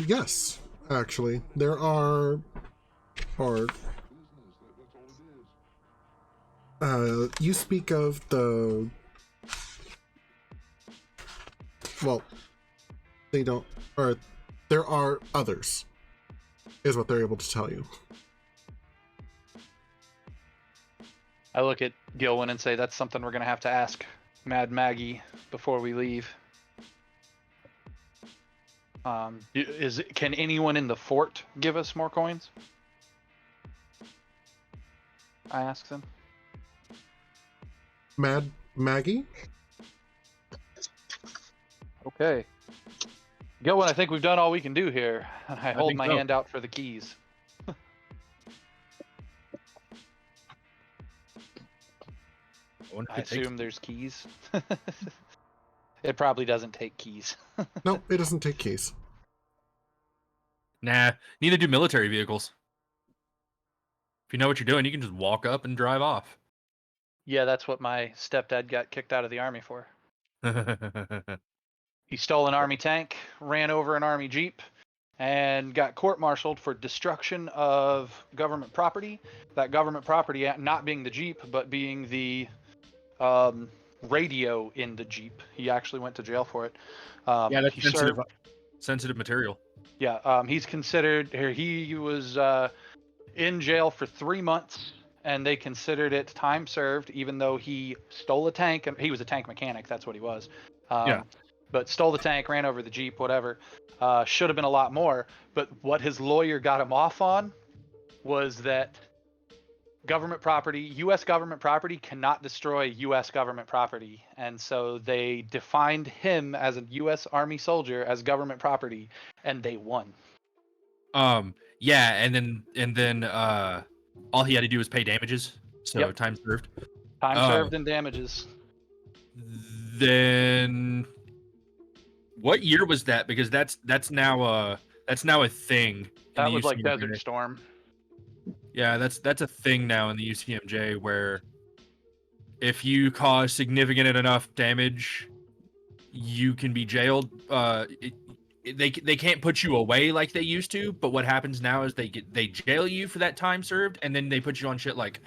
A: Yes, actually. There are... you speak of the... Well, they don't... Or there are others, is what they're able to tell you.
B: I look at Gilwin and say that's something we're going to have to ask Mad Maggie before we leave. Can anyone in the fort give us more coins? I ask them.
A: Mad Maggie?
B: Okay. Gilwin, I think we've done all we can do here. I hold my
D: so.
B: hand out for the keys. I assume there's keys. It probably doesn't take keys.
A: No, it doesn't take keys.
D: Nah, need to do military vehicles. If you know what you're doing, you can just walk up and drive off.
B: Yeah, that's what my stepdad got kicked out of the army for. He stole an army tank, ran over an army jeep, and got court-martialed for destruction of government property. That government property not being the jeep, but being the radio in the jeep. He actually went to jail for it.
D: Yeah, that's sensitive material.
B: Yeah, he's considered. He was in jail for 3 months, and they considered it time served, even though he stole a tank. And he was a tank mechanic. That's what he was.
D: Yeah.
B: But stole the tank, ran over the jeep, whatever. Should have been a lot more. But what his lawyer got him off on was that government property, U.S. government property, cannot destroy U.S. government property. And so they defined him as a U.S. Army soldier as government property, and they won.
D: Yeah, and then all he had to do was pay damages. So
B: Yep.
D: time served.
B: Time served and damages.
D: Then what year was that? Because that's now a thing.
B: That was like Desert Storm.
D: Yeah, that's a thing now in the UCMJ where if you cause significant enough damage you can be jailed. They can't put you away like they used to, but what happens now is they jail you for that time served, and then they put you on shit like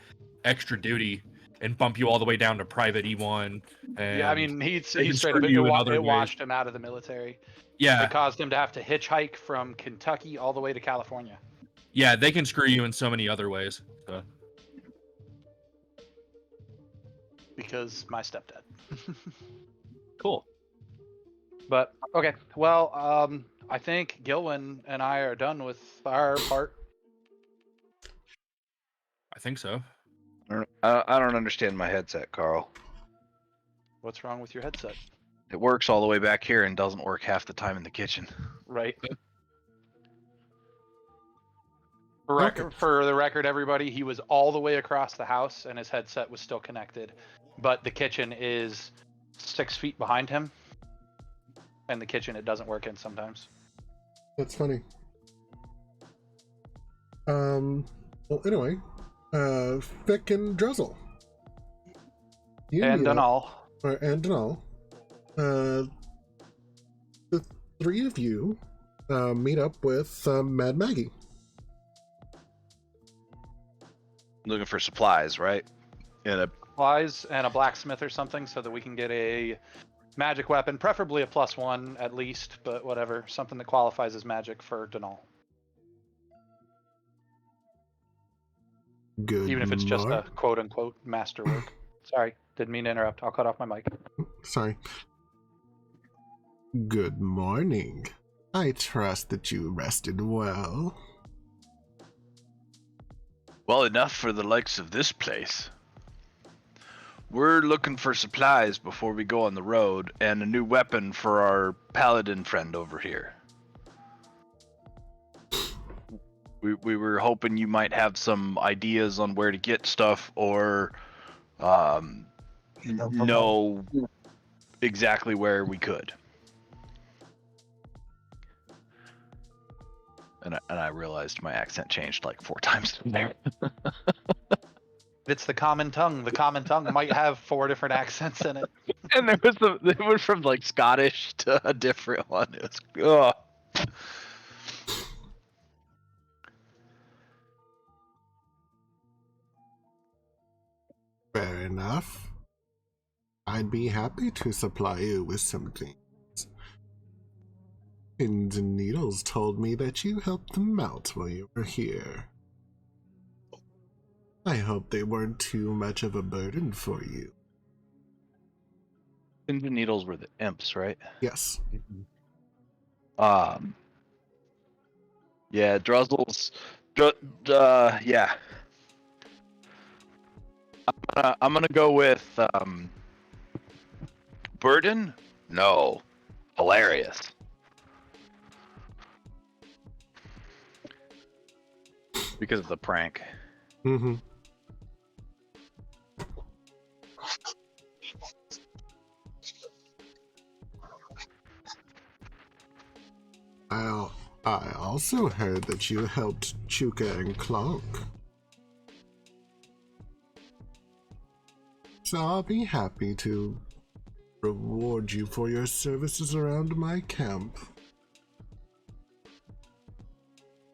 D: extra duty and bump you all the way down to private E1. And
B: Yeah, I mean, he
D: they can
B: straight up,
D: screw you in other
B: it
D: ways.
B: washed him out of the military.
D: Yeah,
B: It caused him to have to hitchhike from Kentucky all the way to California.
D: yeah, they can screw you in so many other ways. So.
B: Because my stepdad.
D: Cool.
B: But okay, well, I think Gilwin and I are done with our part.
D: I think so.
E: I don't understand my headset, Carl.
B: What's wrong with your headset?
E: It works all the way back here and doesn't work half the time in the kitchen.
B: Right.
A: Okay.
B: For the record, everybody, he was all the way across the house and his headset was still connected. But the kitchen is 6 feet behind him. And the kitchen it doesn't work in sometimes.
A: That's funny. Well, anyway, Fick and Druzzl.
B: And Dunal.
A: And Dunal. The three of you meet up with Mad Maggie.
E: Looking for supplies, right?
B: Supplies and a blacksmith or something so that we can get a magic weapon, preferably a +1 at least, but whatever. Something that qualifies as magic for Dunal.
A: Good.
B: Even if it's just a quote-unquote masterwork. Sorry, didn't mean to interrupt. I'll cut off my mic.
A: Sorry. Good morning. I trust that you rested well.
E: Well enough for the likes of this place. We're looking for supplies before we go on the road, and a new weapon for our paladin friend over here. We were hoping you might have some ideas on where to get stuff, or know exactly where we could. And I realized my accent changed like 4 times there.
B: It's the common tongue. The common tongue might have 4 different accents in it.
E: And it went from like Scottish to a different one. It was
A: Fair enough. I'd be happy to supply you with some things. Pins and Needles told me that you helped them out while you were here. I hope they weren't too much of a burden for you.
E: Pins and Needles were the imps, right?
A: Yes.
E: Yeah, Druzzl's. Yeah. I'm gonna go with burden. No, hilarious. Because of the prank.
A: Mm-hmm. I also heard that you helped Chuka and Clonk. So I'll be happy to reward you for your services around my camp.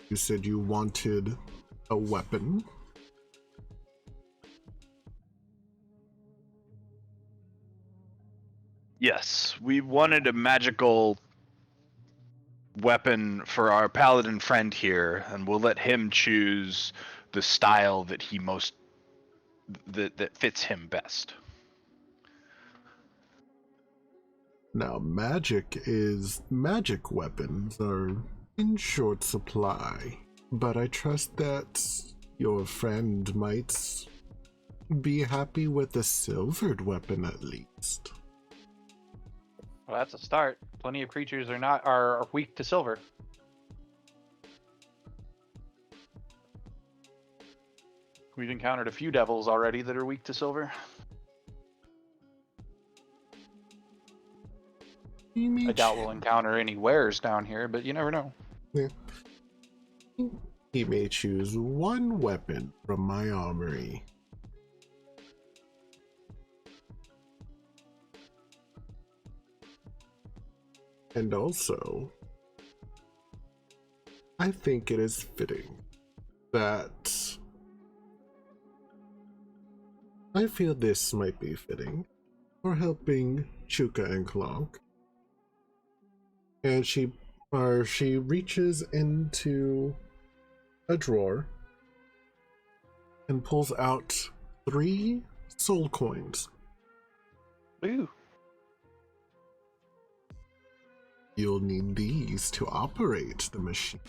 A: You said you wanted a weapon.
E: Yes, we wanted a magical weapon for our paladin friend here, and we'll let him choose the style that he most that fits him best.
A: Now, magic weapons are in short supply, but I trust that your friend might be happy with a silvered weapon at least.
B: Well, that's a start. Plenty of creatures are weak to silver. We've encountered a few devils already that are weak to silver. I doubt we'll encounter any wares down here, but you never know.
A: Yeah. He may choose one weapon from my armory. And also, I think it is fitting that I feel this might be fitting for helping Chuka and Klonk. And she reaches into a drawer and pulls out 3 soul coins.
B: Ooh.
A: You'll need these to operate the machines.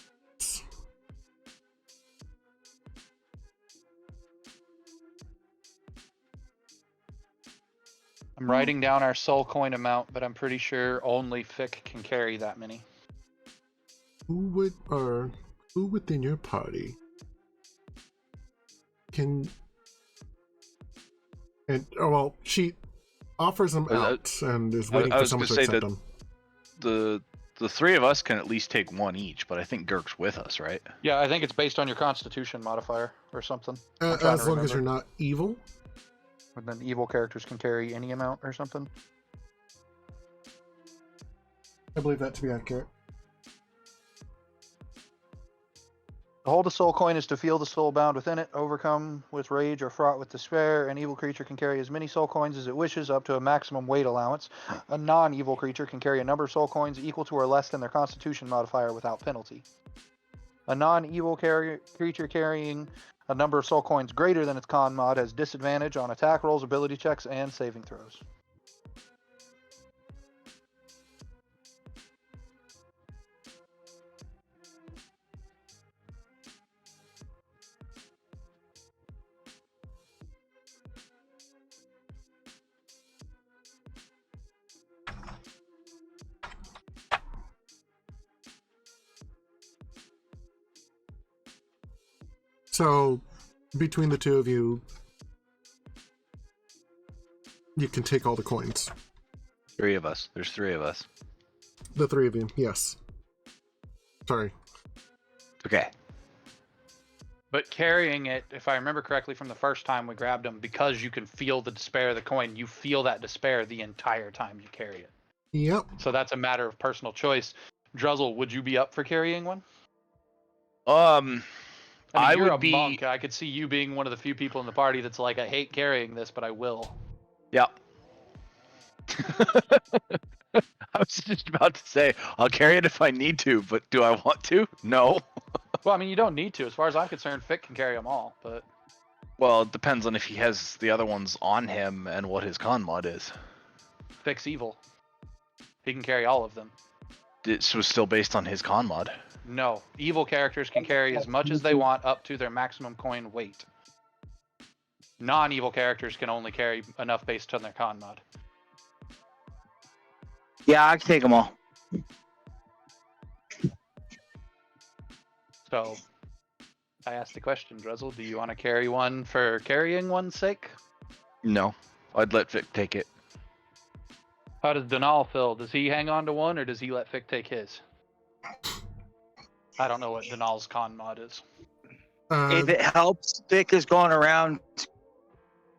B: I'm writing down our soul coin amount, but I'm pretty sure only Fick can carry that many.
A: Who within your party can... And, oh well, she offers them out and is waiting for someone to accept them.
E: The 3 of us can at least take 1 each, but I think Girk's with us, right?
B: Yeah, I think it's based on your Constitution modifier or something.
A: As long as you're not evil.
B: And then evil characters can carry any amount or something.
A: I believe that to be accurate.
B: To hold a soul coin is to feel the soul bound within it, overcome with rage or fraught with despair. An evil creature can carry as many soul coins as it wishes, up to a maximum weight allowance. A non-evil creature can carry a number of soul coins equal to or less than their Constitution modifier without penalty. A non-evil creature carrying a number of soul coins greater than its con mod has disadvantage on attack rolls, ability checks, and saving throws.
A: So, between the 2 of you, you can take all the coins.
E: 3 of us. There's 3 of us.
A: The 3 of you, yes. Sorry.
E: Okay.
B: But carrying it, if I remember correctly from the first time we grabbed them, because you can feel the despair of the coin, you feel that despair the entire time you carry it.
A: Yep.
B: So that's a matter of personal choice. Druzzl, would you be up for carrying one?
E: I
B: you're
E: would
B: a
E: be.
B: monk. I could see you being one of the few people in the party that's like, I hate carrying this, but I will.
E: Yeah. I was just about to say, I'll carry it if I need to, but do I want to? No.
B: Well, I mean, you don't need to. As far as I'm concerned, Fick can carry them all, but...
E: Well, it depends on if he has the other ones on him and what his con mod is.
B: Fick's evil. He can carry all of them.
E: This was still based on his con mod.
B: No. Evil characters can carry as much as they want up to their maximum coin weight. Non-evil characters can only carry enough based on their con mod.
C: Yeah, I can take them all.
B: So, I asked the question, Druzzl, do you want to carry one for carrying one's sake?
E: No. I'd let Vic take it.
B: How does Donal feel? Does he hang on to one, or does he let Fick take his? I don't know what Donal's con mod is.
C: If it helps, Vic is going around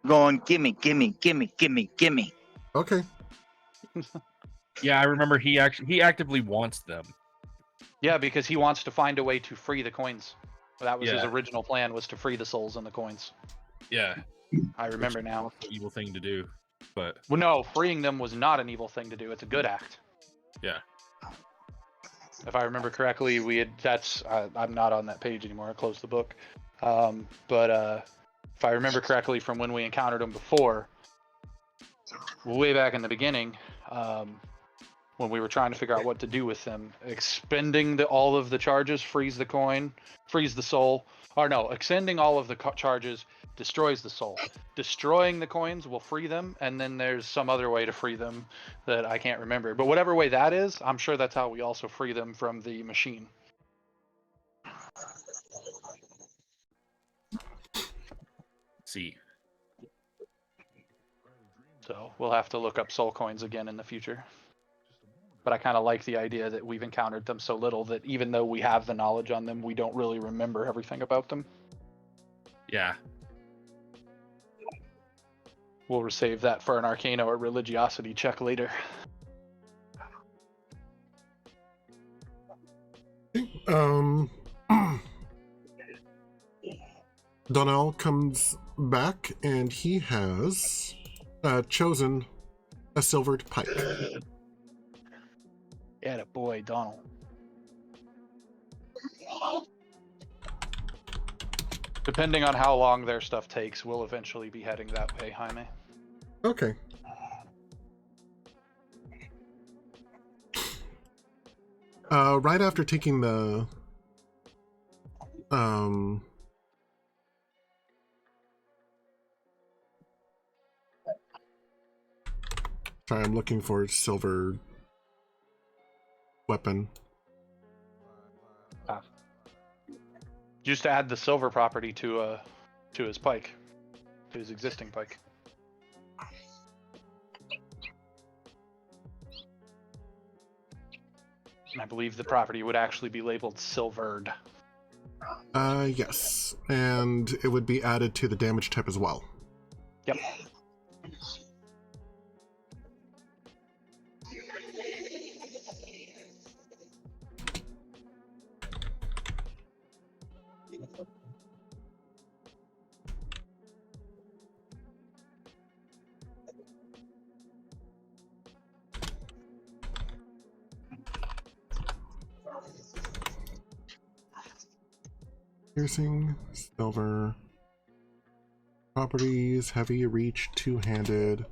C: going, gimme, gimme, gimme, gimme, gimme.
A: Okay.
D: Yeah, I remember he actively wants them.
B: Yeah, because he wants to find a way to free the coins. That was his
D: Yeah.
B: original plan, was to free the souls and the coins.
D: Yeah.
B: I remember now.
D: Evil thing to do, but
B: Well, no, freeing them was not an evil thing to do. It's a good act.
D: yeah.
B: If I remember correctly, we had. I'm not on that page anymore. I closed the book. But if I remember correctly from when we encountered them before, way back in the beginning, when we were trying to figure out what to do with them, expending all of the charges frees the coin, frees the soul. Or no, extending all of the charges destroys the soul. Destroying the coins will free them, and then there's some other way to free them that I can't remember. But whatever way that is, I'm sure that's how we also free them from the machine.
D: See.
B: So we'll have to look up soul coins again in the future. But I kind of like the idea that we've encountered them so little that even though we have the knowledge on them, we don't really remember everything about them.
D: Yeah.
B: We'll save that for an Arcana or Religiosity check later.
A: Donnell comes back and he has chosen a silvered pike.
B: Yeah, boy, Donald. Depending on how long their stuff takes, we'll eventually be heading that way, Jaime.
A: Okay. Right after taking the sorry, I'm looking for silver weapon.
B: Just to add the silver property to his pike, to his existing pike. And I believe the property would actually be labeled silvered.
A: Yes, and it would be added to the damage type as well.
B: Yep.
A: Piercing, silver, properties, heavy, reach, two-handed.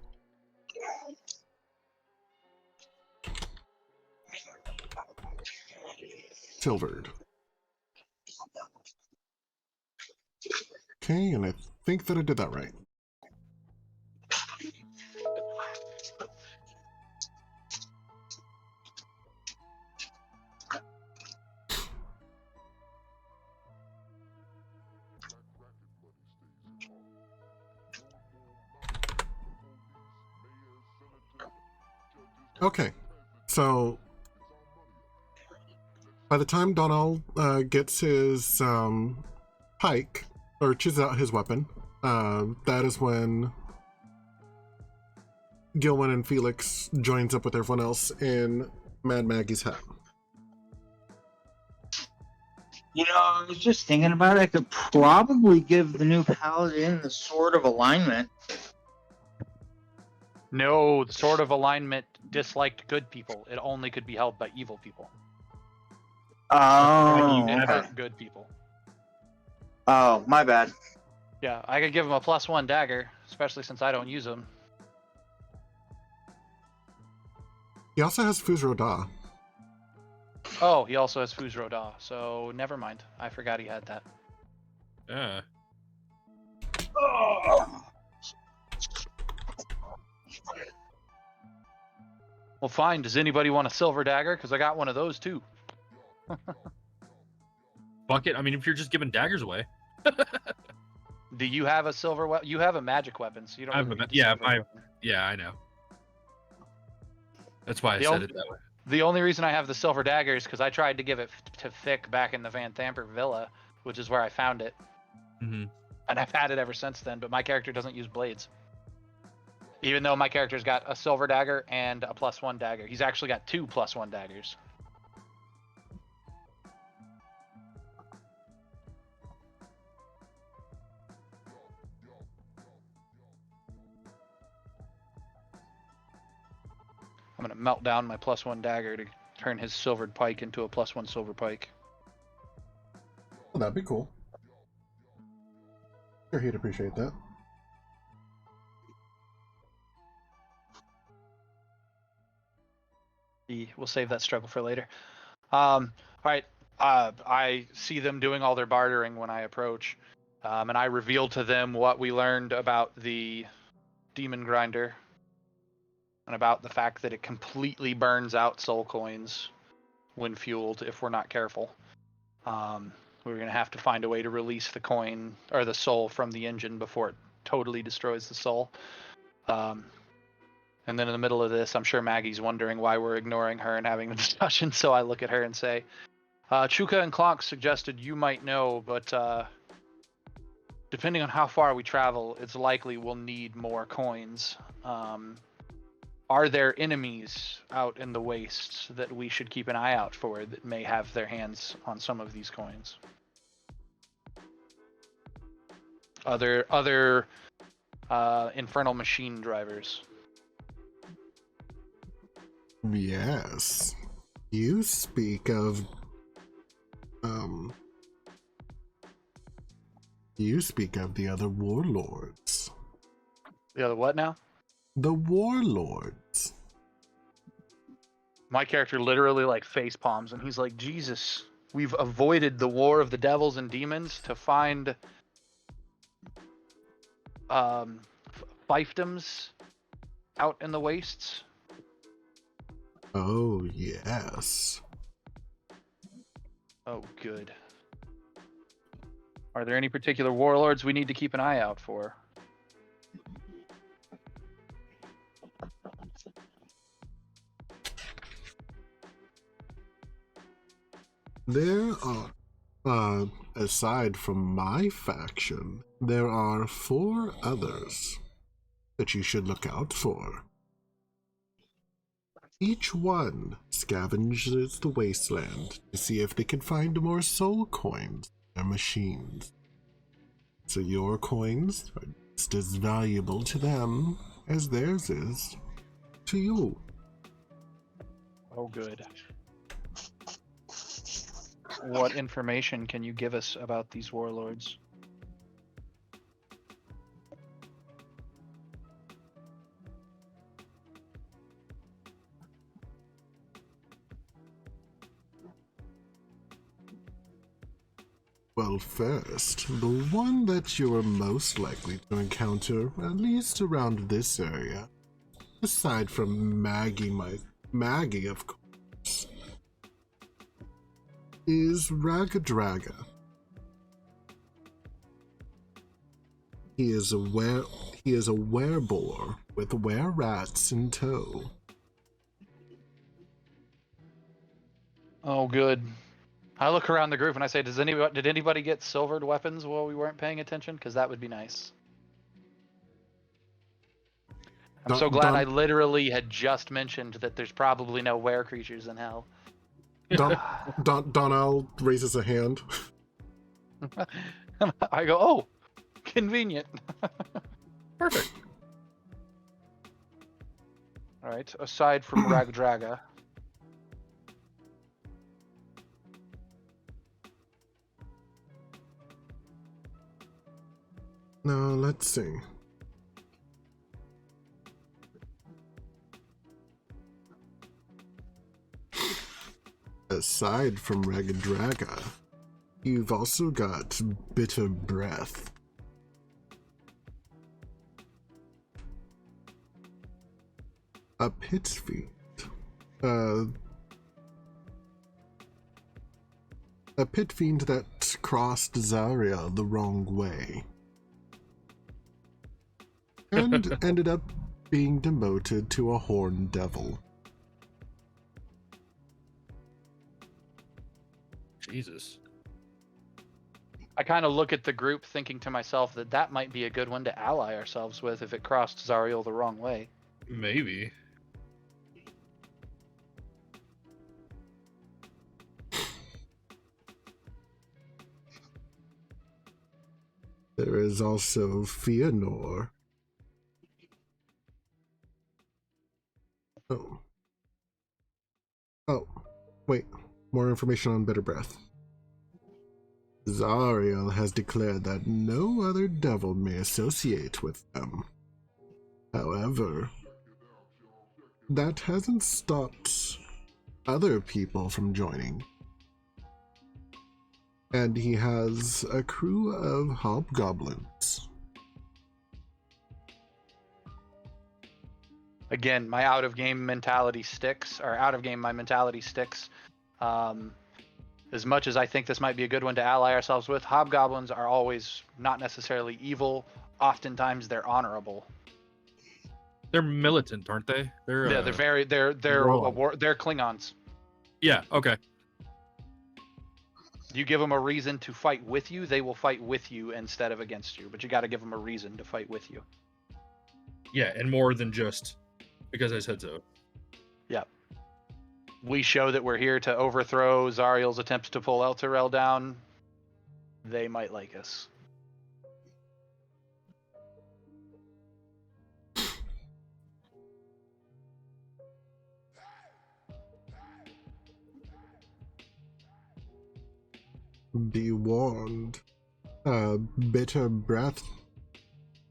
A: Silvered. Okay, and I think that I did that right. Okay, so by the time Donnell gets his pike, or chooses out his weapon, that is when Gilwyn and Felix joins up with everyone else in Mad Maggie's hut.
C: You know, I was just thinking about it. I could probably give the new paladin the Sword of Alignment.
B: No, the Sword of Alignment disliked good people. It only could be held by evil people.
C: Oh,
B: Never
C: okay.
B: good people.
C: Oh, my bad.
B: Yeah, I could give him a +1 dagger, especially since I don't use them.
A: He also has Fuzro Da.
B: Oh, he also has Fuzro Da, so never mind. I forgot he had that.
D: Yeah.
B: Well, fine. Does anybody want a silver dagger? Because I got one of those too.
D: Bucket. I mean, if you're just giving daggers away.
B: Do you have a silver weapon? You have a magic weapon, so you don't.
D: I have
B: really
D: a,
B: need the
D: yeah,
B: silver weapon.
D: yeah, I know. That's why I
B: The
D: said
B: only-
D: it that way.
B: The only reason I have the silver dagger is because I tried to give it to Thick back in the Van Thamper Villa, which is where I found it.
D: Mm-hmm.
B: And I've had it ever since then, but my character doesn't use blades. Even though my character's got a silver dagger and a +1 dagger. He's actually got 2 +1 daggers. I'm going to melt down my +1 dagger to turn his silvered pike into a +1 silver pike.
A: Well, that'd be cool. Sure, he'd appreciate that.
B: We'll save that struggle for later. All right. I see them doing all their bartering when I approach, and I reveal to them what we learned about the demon grinder and about the fact that it completely burns out soul coins when fueled if we're not careful. We're going to have to find a way to release the coin or the soul from the engine before it totally destroys the soul. And then in the middle of this, I'm sure Maggie's wondering why we're ignoring her and having the discussion. So I look at her and say, Chuka and Clonk suggested you might know, but depending on how far we travel, it's likely we'll need more coins. Are there enemies out in the wastes that we should keep an eye out for that may have their hands on some of these coins? Other infernal machine drivers.
A: Yes. You speak of the other warlords.
B: The other what now?
A: The warlords.
B: My character literally like face palms and he's like, Jesus, we've avoided the war of the devils and demons to find fiefdoms out in the wastes.
A: Oh, yes.
B: Oh, good. Are there any particular warlords we need to keep an eye out for?
A: There are, aside from my faction, there are 4 others that you should look out for. Each one scavenges the wasteland to see if they can find more soul coins in their machines. So your coins are just as valuable to them as theirs is to you.
B: Oh, good. What information can you give us about these warlords?
A: Well, first, the one that you are most likely to encounter, at least around this area, aside from Maggie, of course, is Ragadraga. He is a wereboar with were-rats in tow.
B: Oh, good. I look around the group and I say, did anybody get silvered weapons while we weren't paying attention? Because that would be nice. I'm so glad I literally had just mentioned that there's probably no were creatures in hell.
A: Donnell raises a hand.
B: I go, oh, convenient.
D: Perfect.
B: All right, aside from Ragdraga.
A: Now, let's see. Aside from Ragadraga, you've also got Bitter Breath. A pit fiend. A pit fiend that crossed Zariel the wrong way. And ended up being demoted to a horned devil.
D: Jesus.
B: I kind of look at the group thinking to myself that might be a good one to ally ourselves with if it crossed Zariel the wrong way.
D: Maybe.
A: There is also Fëanor. Oh, wait. More information on Bitter Breath. Zariel has declared that no other devil may associate with them. However, that hasn't stopped other people from joining. And he has a crew of hobgoblins.
B: Again, my out-of-game mentality sticks. As much as I think this might be a good one to ally ourselves with, hobgoblins are always not necessarily evil. Oftentimes, they're honorable.
D: They're militant, aren't they? They're
B: they're Klingons.
D: Yeah. Okay.
B: You give them a reason to fight with you, they will fight with you instead of against you. But you got to give them a reason to fight with you.
D: Yeah, and more than just Because I said so.
B: We show that we're here to overthrow Zariel's attempts to pull Elturel down. They might like us.
A: Be warned. A bitter breath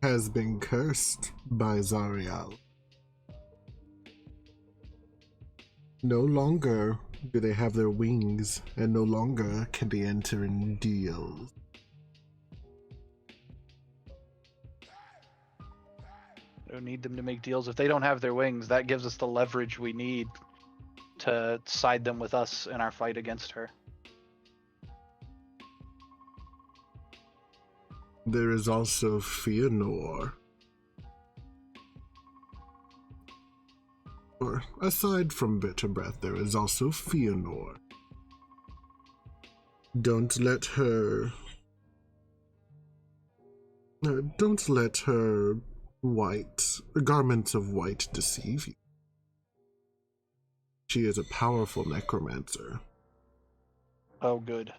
A: has been cursed by Zariel. No longer do they have their wings, and no longer can they enter in deals.
B: Don't need them to make deals. If they don't have their wings, that gives us the leverage we need to side them with us in our fight against her.
A: There is also Feanor. Or, aside from bitter breath, there is also Feanor. Don't let her garments of white deceive you. She is a powerful necromancer.
B: Oh, good.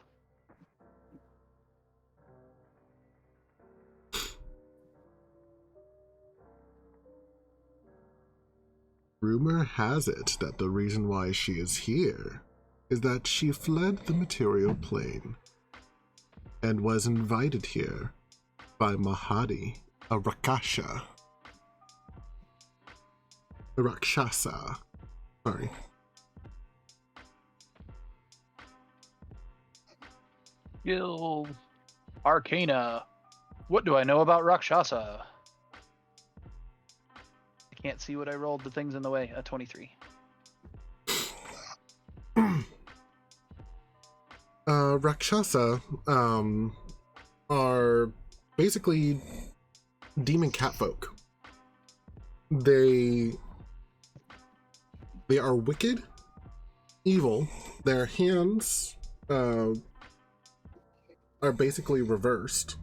A: Rumor has it that the reason why she is here is that she fled the material plane and was invited here by Mahadi, a Rakshasa. Sorry.
B: Guild Arcana. What do I know about Rakshasa? I can't see what I rolled. The thing's in the way. A 23.
A: Rakshasa are basically demon catfolk. They are wicked, evil. Their hands are basically reversed.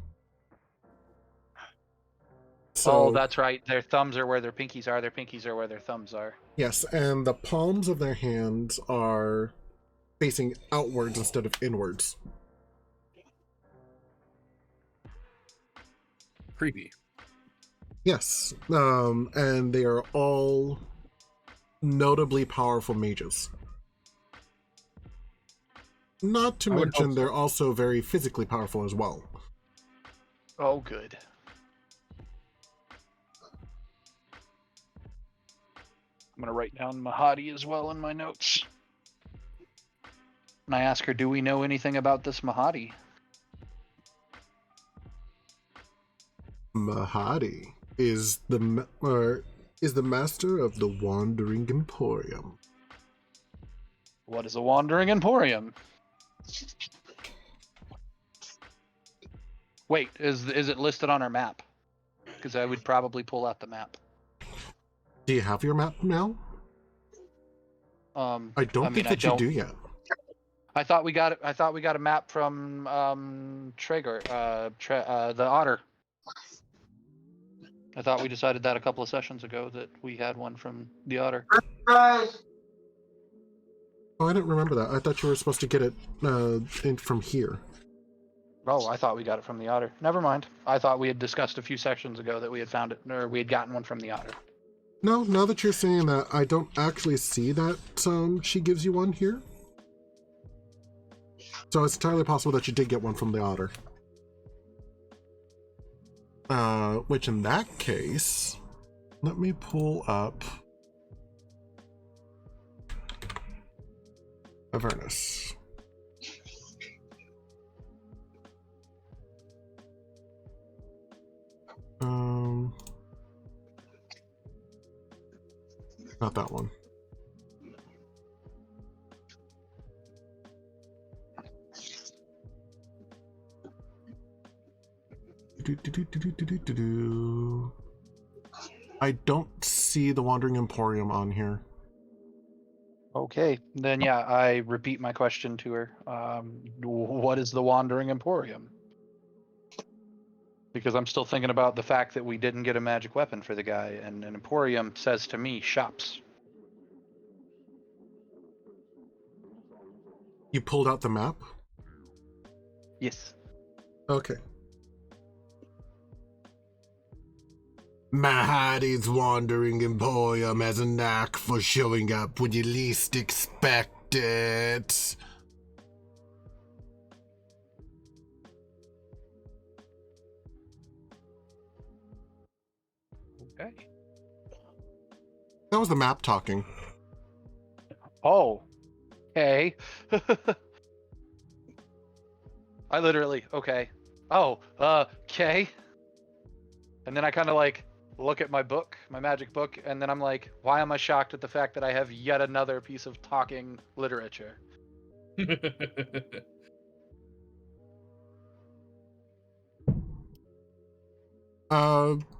A: So,
B: oh, that's right. Their thumbs are where their pinkies are. Their pinkies are where their thumbs are.
A: yes, and the palms of their hands are facing outwards instead of inwards.
D: Creepy.
A: Yes, and they are all notably powerful mages. Not to mention, they're also very physically powerful as well.
B: Oh, good. I'm going to write down Mahadi as well in my notes. And I ask her, do we know anything about this Mahadi?
A: Mahadi is the master of the Wandering Emporium.
B: What is a Wandering Emporium? Wait, is it listed on our map? Because I would probably pull out the map.
A: Do you have your map now? I don't think that you do yet.
B: I thought we got it. I thought we got a map from Traeger, the Otter. I thought we decided that a couple of sessions ago that we had one from the Otter.
A: Oh, I didn't remember that. I thought you were supposed to get it from here.
B: Oh, I thought we got it from the Otter. Never mind. I thought we had discussed a few sessions ago that we had found it, or we had gotten one from the Otter.
A: No, now that you're saying that, I don't actually see that she gives you one here. So it's entirely possible that you did get one from the Otter. Which in that case, let me pull up Avernus. Not that one. I don't see the Wandering Emporium on here.
B: Okay, then yeah, I repeat my question to her. What is the Wandering Emporium? Because I'm still thinking about the fact that we didn't get a magic weapon for the guy, and an emporium says to me, shops.
A: You pulled out the map?
B: Yes.
A: Okay. Mahadi's wandering emporium has a knack for showing up when you least expect it.
B: Okay.
A: That was the map talking.
B: Oh. Okay. I literally, okay. Oh, okay. And then I kind of like look at my book, my magic book, and then I'm like, why am I shocked at the fact that I have yet another piece of talking literature?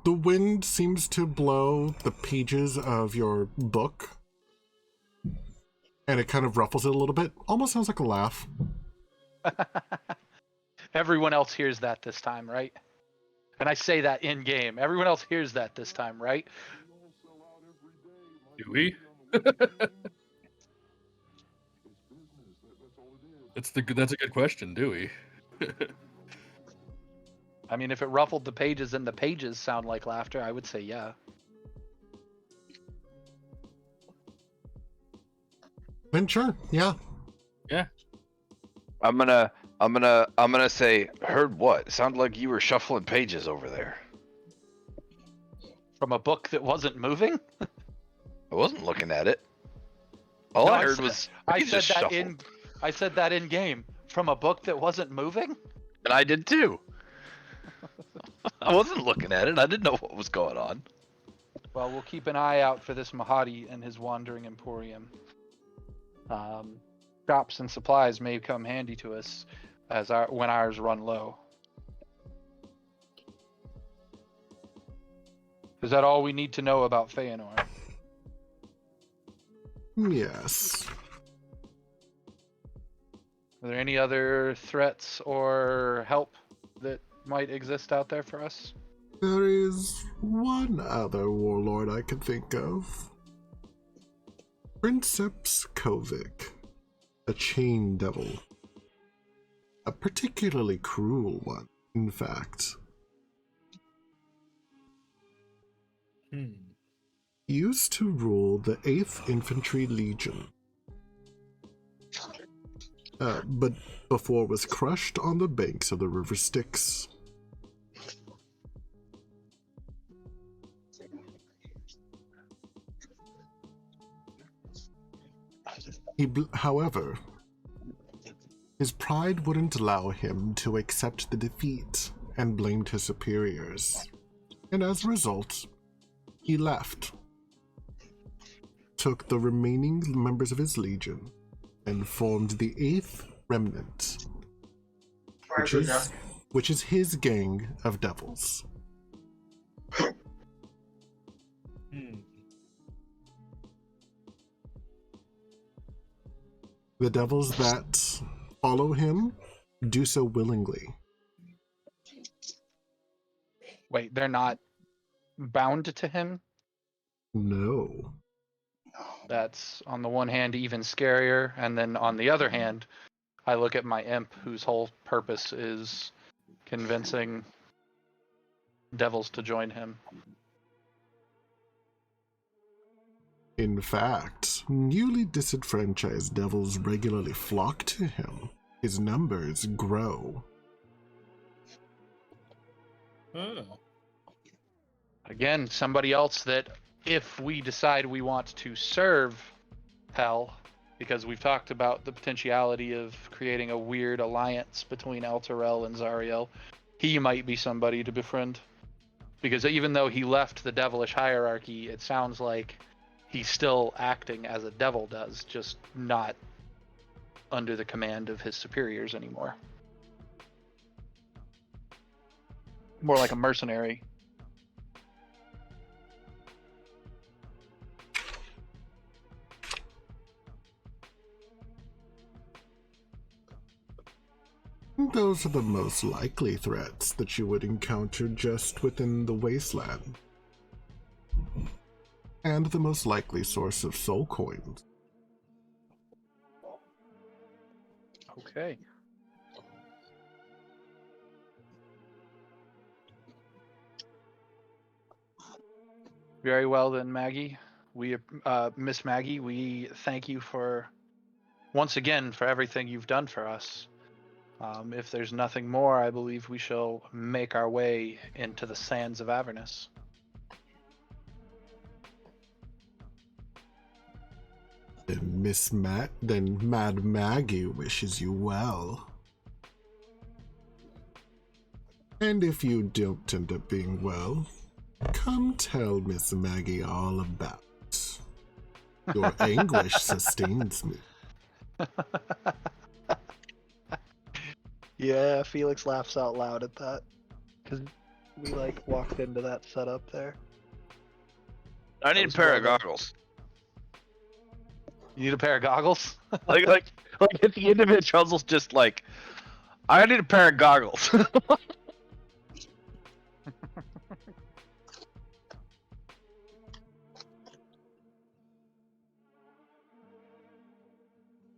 A: The wind seems to blow the pages of your book, and it kind of ruffles it a little bit. Almost sounds like a laugh.
B: Everyone else hears that this time, right? And I say that in game. Everyone else hears that this time, right?
D: Do we? That's a good question. Do we?
B: I mean, if it ruffled the pages and the pages sound like laughter, I would say yeah.
A: Then sure, yeah.
D: Yeah.
E: I'm gonna say, heard what? It sounded like you were shuffling pages over there.
B: From a book that wasn't moving?
E: I wasn't looking at it. All
B: No,
E: I heard was pages shuffled.
B: I said that in game. From a book that wasn't moving?
E: And I did too. I wasn't looking at it. I didn't know what was going on.
B: Well, we'll keep an eye out for this Mahadi and his wandering emporium. Crops and supplies may come handy to us when ours run low. Is that all we need to know about Feanor?
A: Yes.
B: Are there any other threats or help that might exist out there for us?
A: There is one other warlord I can think of. Princeps Kovic, a chain devil. A particularly cruel one, in fact. He used to rule the 8th Infantry Legion, but before was crushed on the banks of the River Styx. However, his pride wouldn't allow him to accept the defeat and blamed his superiors, and as a result, he left, took the remaining members of his legion, and formed the 8th Remnant, which is his gang of devils. The devils that follow him do so willingly.
B: Wait, they're not bound to him?
A: No.
B: That's on the one hand even scarier, and then on the other hand, I look at my imp whose whole purpose is convincing devils to join him.
A: In fact, newly disenfranchised devils regularly flock to him. His numbers grow.
D: Oh.
B: Again, somebody else that if we decide we want to serve Hell, because we've talked about the potentiality of creating a weird alliance between Elturel and Zariel, he might be somebody to befriend. Because even though he left the devilish hierarchy, it sounds like he's still acting as a devil does, just not under the command of his superiors anymore. More like a mercenary.
A: Those are the most likely threats that you would encounter just within the wasteland. And the most likely source of soul coins.
B: Okay. Very well then, Maggie. We, Miss Maggie, we thank you for, once again, for everything you've done for us. If there's nothing more, I believe we shall make our way into the sands of Avernus.
A: Then Mad Maggie wishes you well. And if you don't end up being well, come tell Miss Maggie all about it. Your anguish sustains me.
B: Yeah, Felix laughs out loud at that. Because we, walked into that setup there.
E: I need a pair of goggles.
B: You need a pair of goggles?
E: like at the end of it, Druzzle's just like, I need a pair of goggles.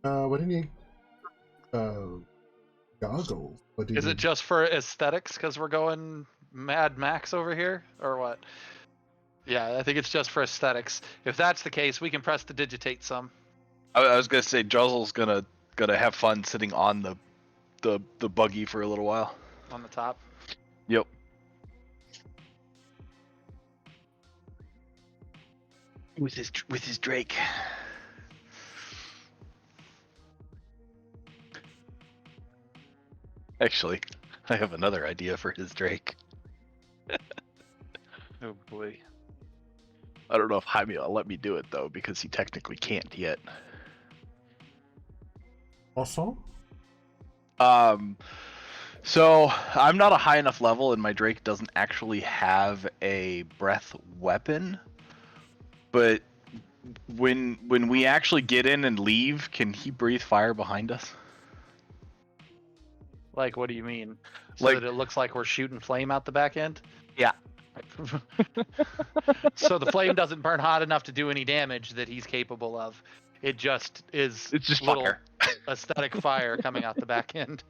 A: What do you need? Goggles. What do you
B: Is it
A: need?
B: just for aesthetics because we're going Mad Max over here? Or what? Yeah, I think it's just for aesthetics. If that's the case, we can press to digitate some.
E: I was gonna say Druzzle's gonna have fun sitting on the buggy for a little while.
B: On the top.
E: Yep. With his Drake. Actually, I have another idea for his Drake.
B: Oh boy.
E: I don't know if Jaime will let me do it though, because he technically can't yet.
A: Also?
E: So I'm not a high enough level, and my Drake doesn't actually have a breath weapon. But when we actually get in and leave, can he breathe fire behind us?
B: Like, what do you mean? So
E: Like-
B: that it looks like we're shooting flame out the back end?
E: Yeah.
B: So the flame doesn't burn hot enough to do any damage that he's capable of. It just is
E: It's just
B: little
E: fire.
B: aesthetic fire coming out the back end.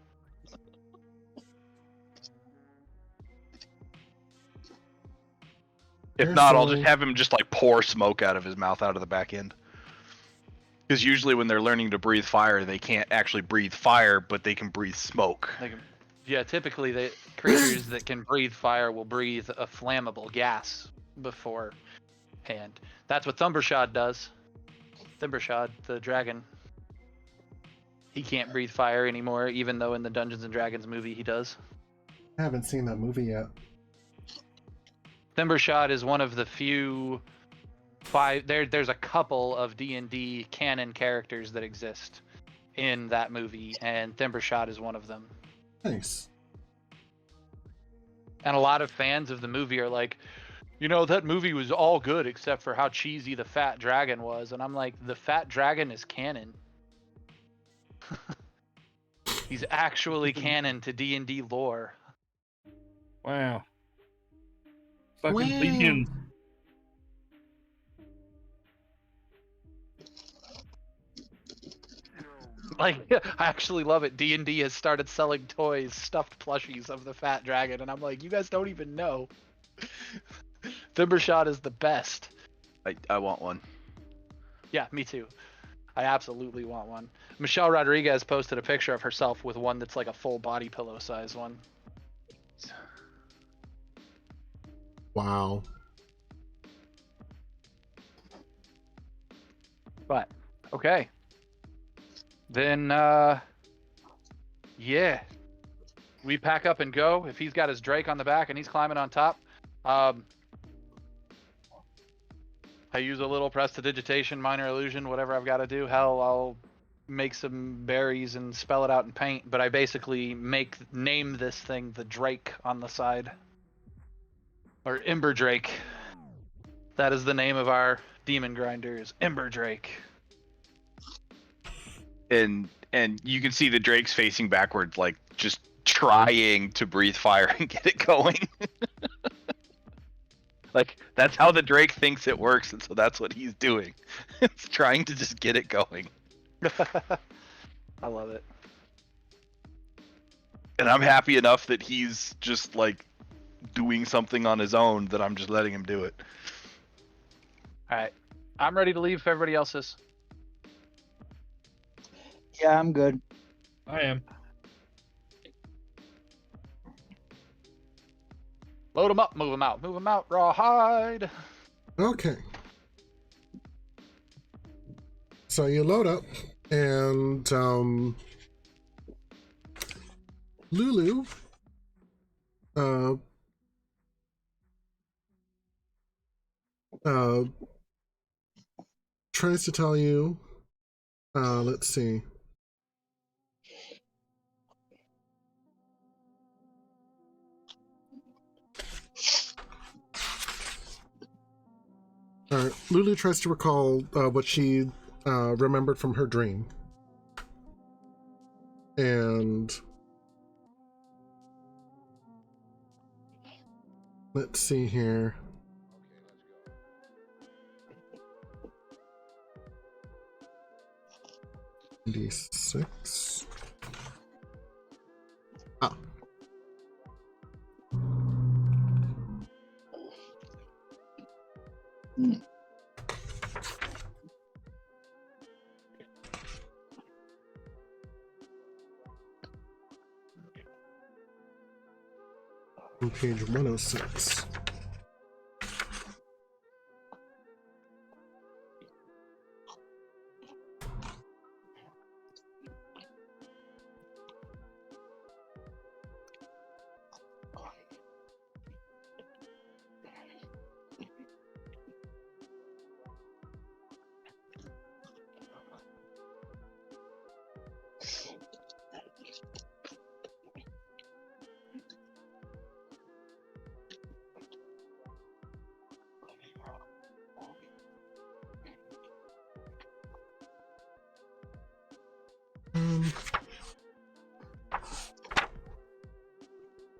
E: If not, I'll just have him just like pour smoke out of his mouth out of the back end. Because usually when they're learning to breathe fire, they can't actually breathe fire, but they can breathe smoke.
B: Yeah, typically the creatures that can breathe fire will breathe a flammable gas beforehand. That's what Thumbershad does. Thumbershad, the dragon. He can't breathe fire anymore, even though in the Dungeons and Dragons movie he does.
A: I haven't seen that movie yet.
B: Thumbershad is one of the few there's a couple of D&D canon characters that exist in that movie, and Thumbershad is one of them.
A: Nice.
B: And a lot of fans of the movie are like, you know, that movie was all good except for how cheesy the fat dragon was. And I'm like, the fat dragon is canon. He's actually canon to D&D lore.
D: Wow. Fucking
A: Wow.
D: plebeians.
B: Like, I actually love it. D&D has started selling toys, stuffed plushies of the fat dragon, and I'm like, you guys don't even know. Thumbershad is the best.
E: I want one.
B: Yeah, me too. I absolutely want one. Michelle Rodriguez posted a picture of herself with one that's like a full body pillow size one.
A: Wow.
B: But, okay. Then, yeah. We pack up and go. If he's got his Drake on the back and he's climbing on top, I use a little prestidigitation, minor illusion, whatever I've got to do. Hell, I'll make some berries and spell it out in paint, but I basically name this thing the Drake on the side. Or Ember Drake. That is the name of our demon grinders, Ember Drake.
E: And and you can see the Drake's facing backwards, like just trying to breathe fire and get it going. Like that's how the Drake thinks it works, and so that's what he's doing. It's trying to just get it going.
B: I love it.
E: And I'm happy enough that he's just like doing something on his own that I'm just letting him do it.
B: All right, I'm ready to leave if everybody else is.
C: Yeah, I'm good.
D: I am.
B: Load them up, move them out. Move them out, rawhide.
A: Okay. So you load up, and Lulu tries to tell you, let's see. Lulu tries to recall what she remembered from her dream. And let's see here. D6. Ah. On page 106.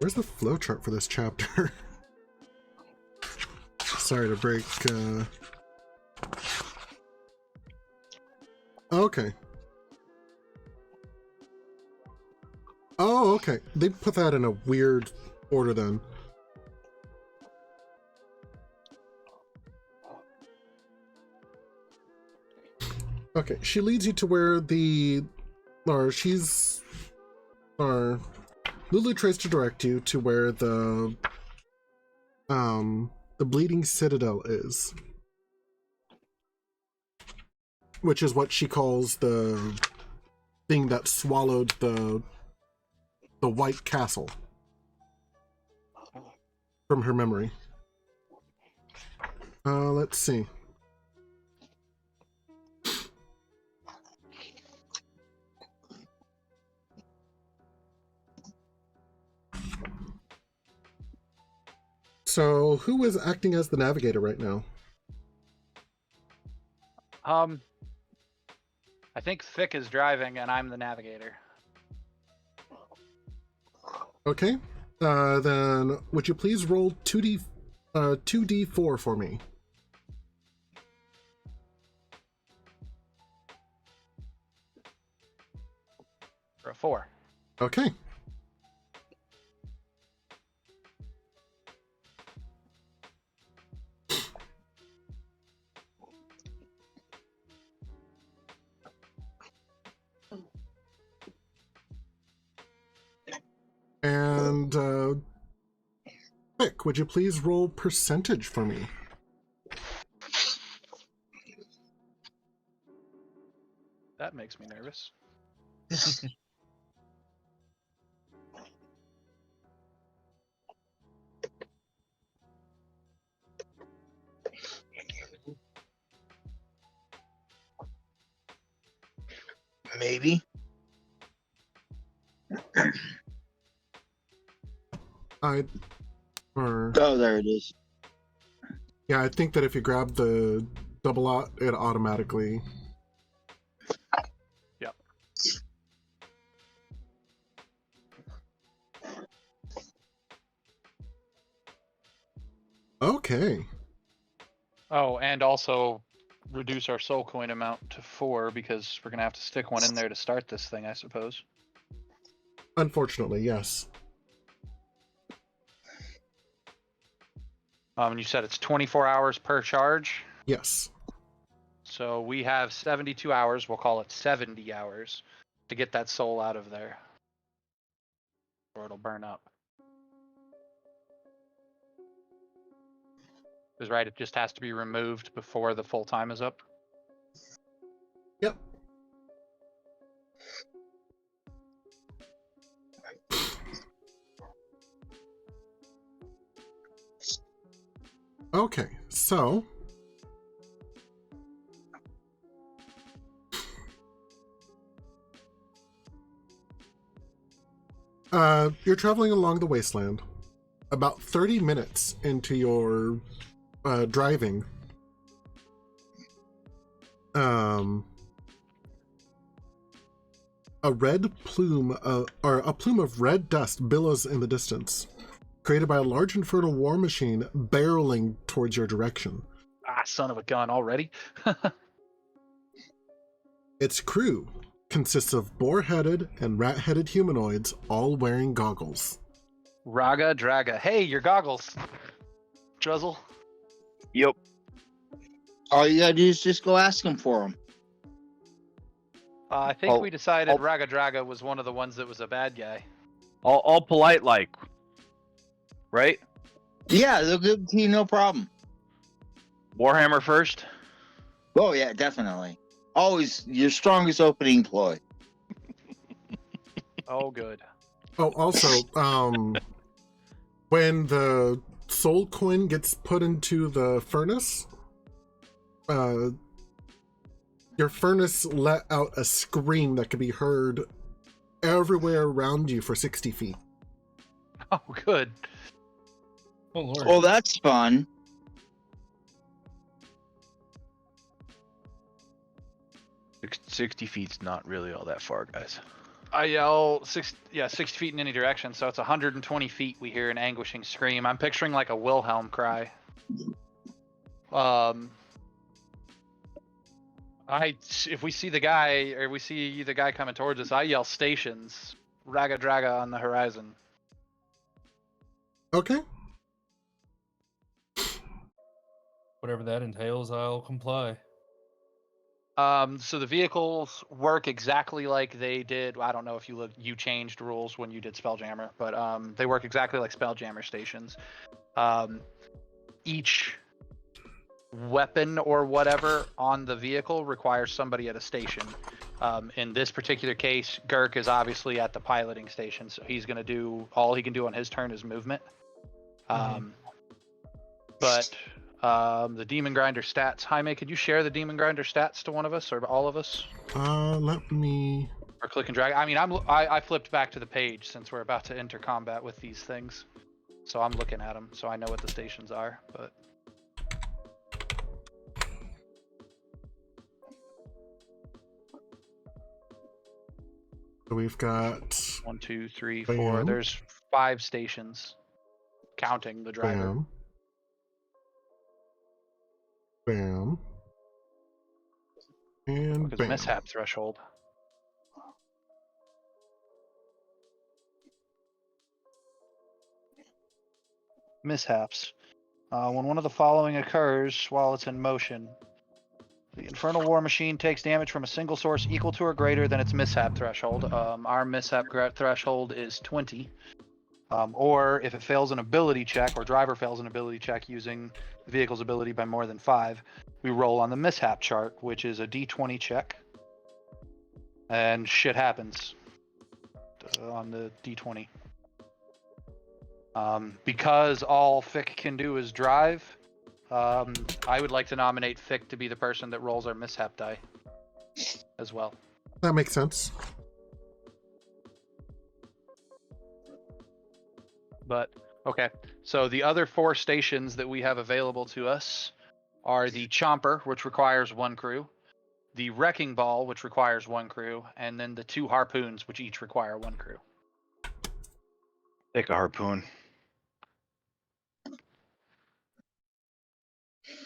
A: Where's the flowchart for this chapter? Sorry to break. Okay. Oh, okay. They put that in a weird order then. Okay, she leads you to where Lulu tries to direct you to where the Bleeding Citadel is. Which is what she calls the thing that swallowed the White Castle from her memory. Let's see. So, who is acting as the navigator right now?
B: I think Thick is driving and I'm the navigator.
A: Okay. Then would you please roll 2d4 for me?
B: For a 4.
A: Okay. And Vic, would you please roll percentage for me?
B: That makes me nervous.
C: Maybe.
A: Oh,
C: there it is.
A: Yeah, I think that if you grab the double it automatically.
B: Yep.
A: Okay.
B: Oh, and also reduce our soul coin amount to 4 because we're gonna have to stick one in there to start this thing, I suppose.
A: Unfortunately, yes.
B: And you said it's 24 hours per charge.
A: Yes.
B: So we have 72 hours. We'll call it 70 hours to get that soul out of there, or it'll burn up. Because right, it just has to be removed before the full time is up.
A: Yep. Okay, so you're traveling along the wasteland. About 30 minutes into your driving, a red plume, or a plume of red dust billows in the distance, created by a large infernal war machine barreling towards your direction.
B: Ah, son of a gun already.
A: Its crew consists of boar-headed and rat-headed humanoids, all wearing goggles.
B: Raga Draga. Hey, your goggles. Druzzl.
E: Yep.
C: All you gotta do is just go ask them for them.
B: I think
E: I'll-
B: we decided
E: I'll-
B: Raga Draga was one of the ones that was a bad guy.
E: All polite like, right?
C: Yeah, they'll give it to you, no problem.
E: Warhammer first.
C: Oh yeah, definitely. Always your strongest opening ploy.
B: Oh, good.
A: Oh, also, when the soul coin gets put into the furnace, your furnace let out a scream that could be heard everywhere around you for 60 feet.
B: Oh, good.
D: Oh lord.
C: Oh, that's fun.
E: Six- 60 feet's not really all that far, guys.
B: I yell 60 feet in any direction, so it's 120 feet. We hear an anguishing scream. I'm picturing like a Wilhelm cry. If we see the guy, or we see the guy coming towards us, I yell stations. Raga Draga on the horizon.
A: Okay.
D: Whatever that entails, I'll comply.
B: So the vehicles work exactly like they did. I don't know if you changed rules when you did Spelljammer, but they work exactly like Spelljammer stations. Each weapon or whatever on the vehicle requires somebody at a station. In this particular case, Girk is obviously at the piloting station, so he's going to do all he can do on his turn is movement. But the Demon Grinder stats. Jaime, could you share the Demon Grinder stats to one of us or all of us?
A: Let me...
B: Or click and drag. I mean, I flipped back to the page since we're about to enter combat with these things, so I'm looking at them, so I know what the stations are. But
A: So we've got
B: 1, 2, 3, 4.
A: Bam.
B: There's 5 stations, counting the driver.
A: Bam. Bam. And
B: Because
A: bam.
B: mishap threshold. Mishaps. When one of the following occurs while it's in motion, the infernal war machine takes damage from a single source equal to or greater than its mishap threshold. Our mishap threshold is 20. Or if it fails an ability check, or driver fails an ability check using the vehicle's ability by more than 5, we roll on the mishap chart, which is a d20 check. And shit happens on the d20. Because all Fick can do is drive, I would like to nominate Fick to be the person that rolls our mishap die as well.
A: That makes sense.
B: But okay, so the other 4 stations that we have available to us are the Chomper, which requires 1 crew, the Wrecking Ball, which requires 1 crew, and then the 2 Harpoons, which each require 1 crew.
E: Take a harpoon.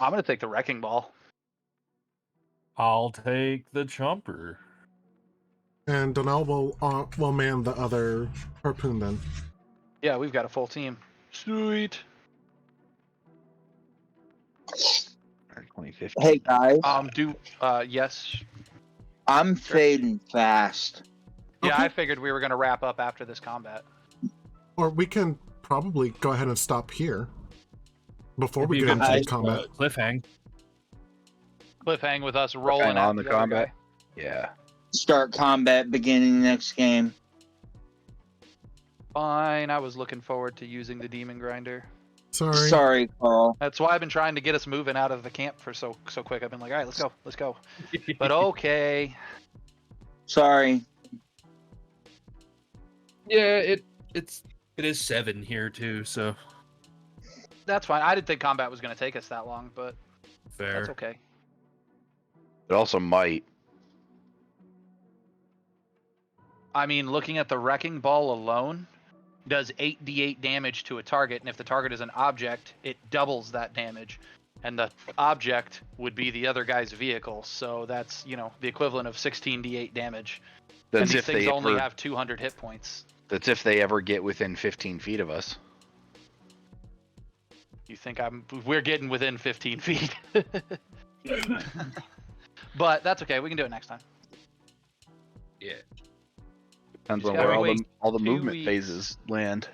B: I'm gonna take the wrecking ball.
D: I'll take the chomper.
A: And Donal will man the other harpoon then.
B: Yeah, we've got a full team. Sweet.
E: 2015.
C: Hey guys,
B: Yes.
C: I'm fading fast.
B: Yeah,
A: Okay.
B: I figured we were gonna wrap up after this combat.
A: Or we can probably go ahead and stop here before we
D: It'd
A: get
D: be
A: into
D: a
A: the combat.
D: cliffhang.
B: Cliffhang with us rolling
E: Hang
B: out
E: on the
B: the other
E: combat.
B: guy.
E: Yeah.
C: Start combat beginning next game.
B: Fine. I was looking forward to using the demon grinder.
C: Sorry, Carl.
B: That's why I've been trying to get us moving out of the camp for so quick. I've been like, all right, let's go. But okay.
C: Sorry.
D: Yeah, it is 7 here too, so
B: That's fine. I didn't think combat was gonna take us that long, but
D: fair.
B: that's okay.
E: It also might.
B: I mean, looking at the wrecking ball alone, does 8d8 damage to a target, and if the target is an object, it doubles that damage. And the object would be the other guy's vehicle, so that's, the equivalent of 16d8 damage. And
E: That's
B: these
E: if
B: things
E: they
B: only
E: ever.
B: have 200 hit points.
E: That's if they ever get within 15 feet of us.
B: You think we're getting within 15 feet. But that's okay, we can do it next time.
D: Yeah.
E: Depends
B: Just
E: on
B: gotta
E: where
B: wait
E: all the
B: 2
E: movement
B: weeks.
E: phases land.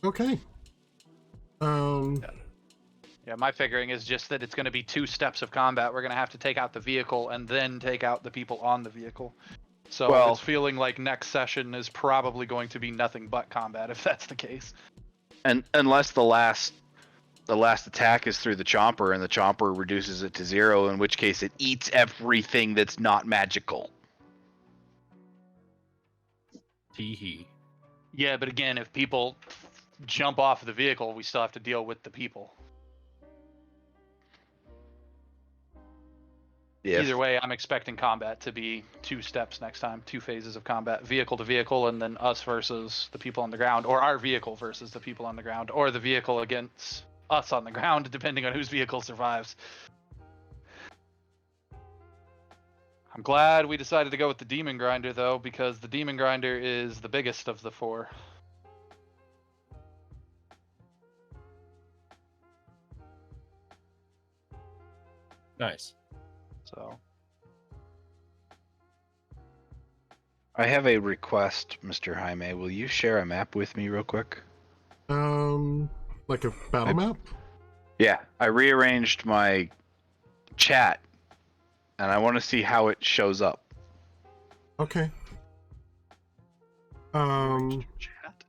A: Okay.
B: Yeah, my figuring is just that it's going to be 2 steps of combat. We're going to have to take out the vehicle and then take out the people on the vehicle. So
E: Well-
B: it's feeling like next session is probably going to be nothing but combat, if that's the case.
E: And unless the last attack is through the chomper and the chomper reduces it to 0, in which case it eats everything that's not magical.
D: Tee-hee.
B: Yeah, but again, if people jump off the vehicle, we still have to deal with the people.
E: If,
B: Either way, I'm expecting combat to be 2 steps next time, 2 phases of combat, vehicle to vehicle, and then us versus the people on the ground, or our vehicle versus the people on the ground, or the vehicle against us on the ground, depending on whose vehicle survives. I'm glad we decided to go with the demon grinder, though, because the demon grinder is the biggest of the 4.
D: Nice.
B: So
E: I have a request, Mr. Jaime. Will you share a map with me real quick?
A: Like a battle map?
E: Yeah, I rearranged my chat, and I want to see how it shows up.
A: Okay.
B: chat.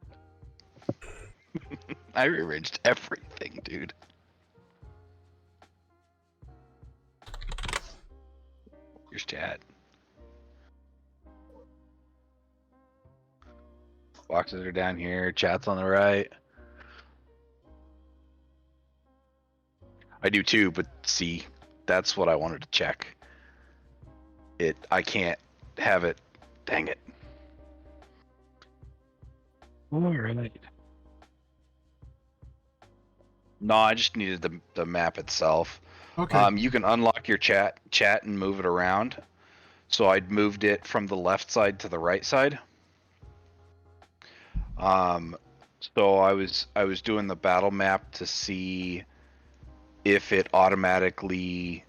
E: I rearranged everything, dude. Here's chat. Boxes are down here. Chat's on the right. I do too, but see, that's what I wanted to check. I can't have it. Dang it.
D: All right.
E: No, I just needed the map itself.
A: Okay.
E: You can unlock your chat and move it around. So I'd moved it from the left side to the right side. So I was doing the battle map to see if it automatically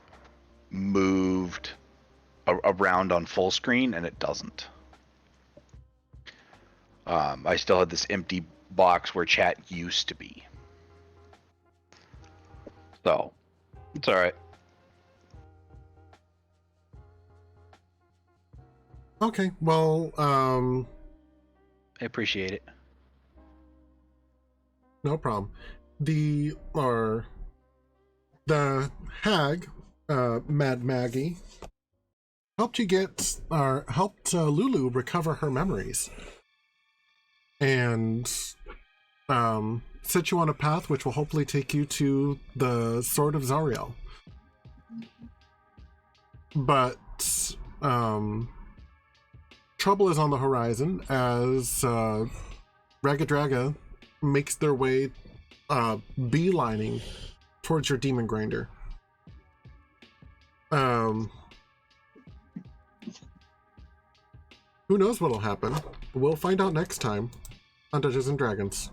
E: moved around on full screen, and it doesn't. I still had this empty box where chat used to be. So, it's alright.
A: Okay. Well,
E: I appreciate it.
A: no problem. The hag, Mad Maggie, helped Lulu recover her memories, and set you on a path which will hopefully take you to the Sword of Zariel. But trouble is on the horizon as Ragadraga makes their way beelining towards your demon grinder. Who knows what'll happen? We'll find out next time on Dungeons and Dragons.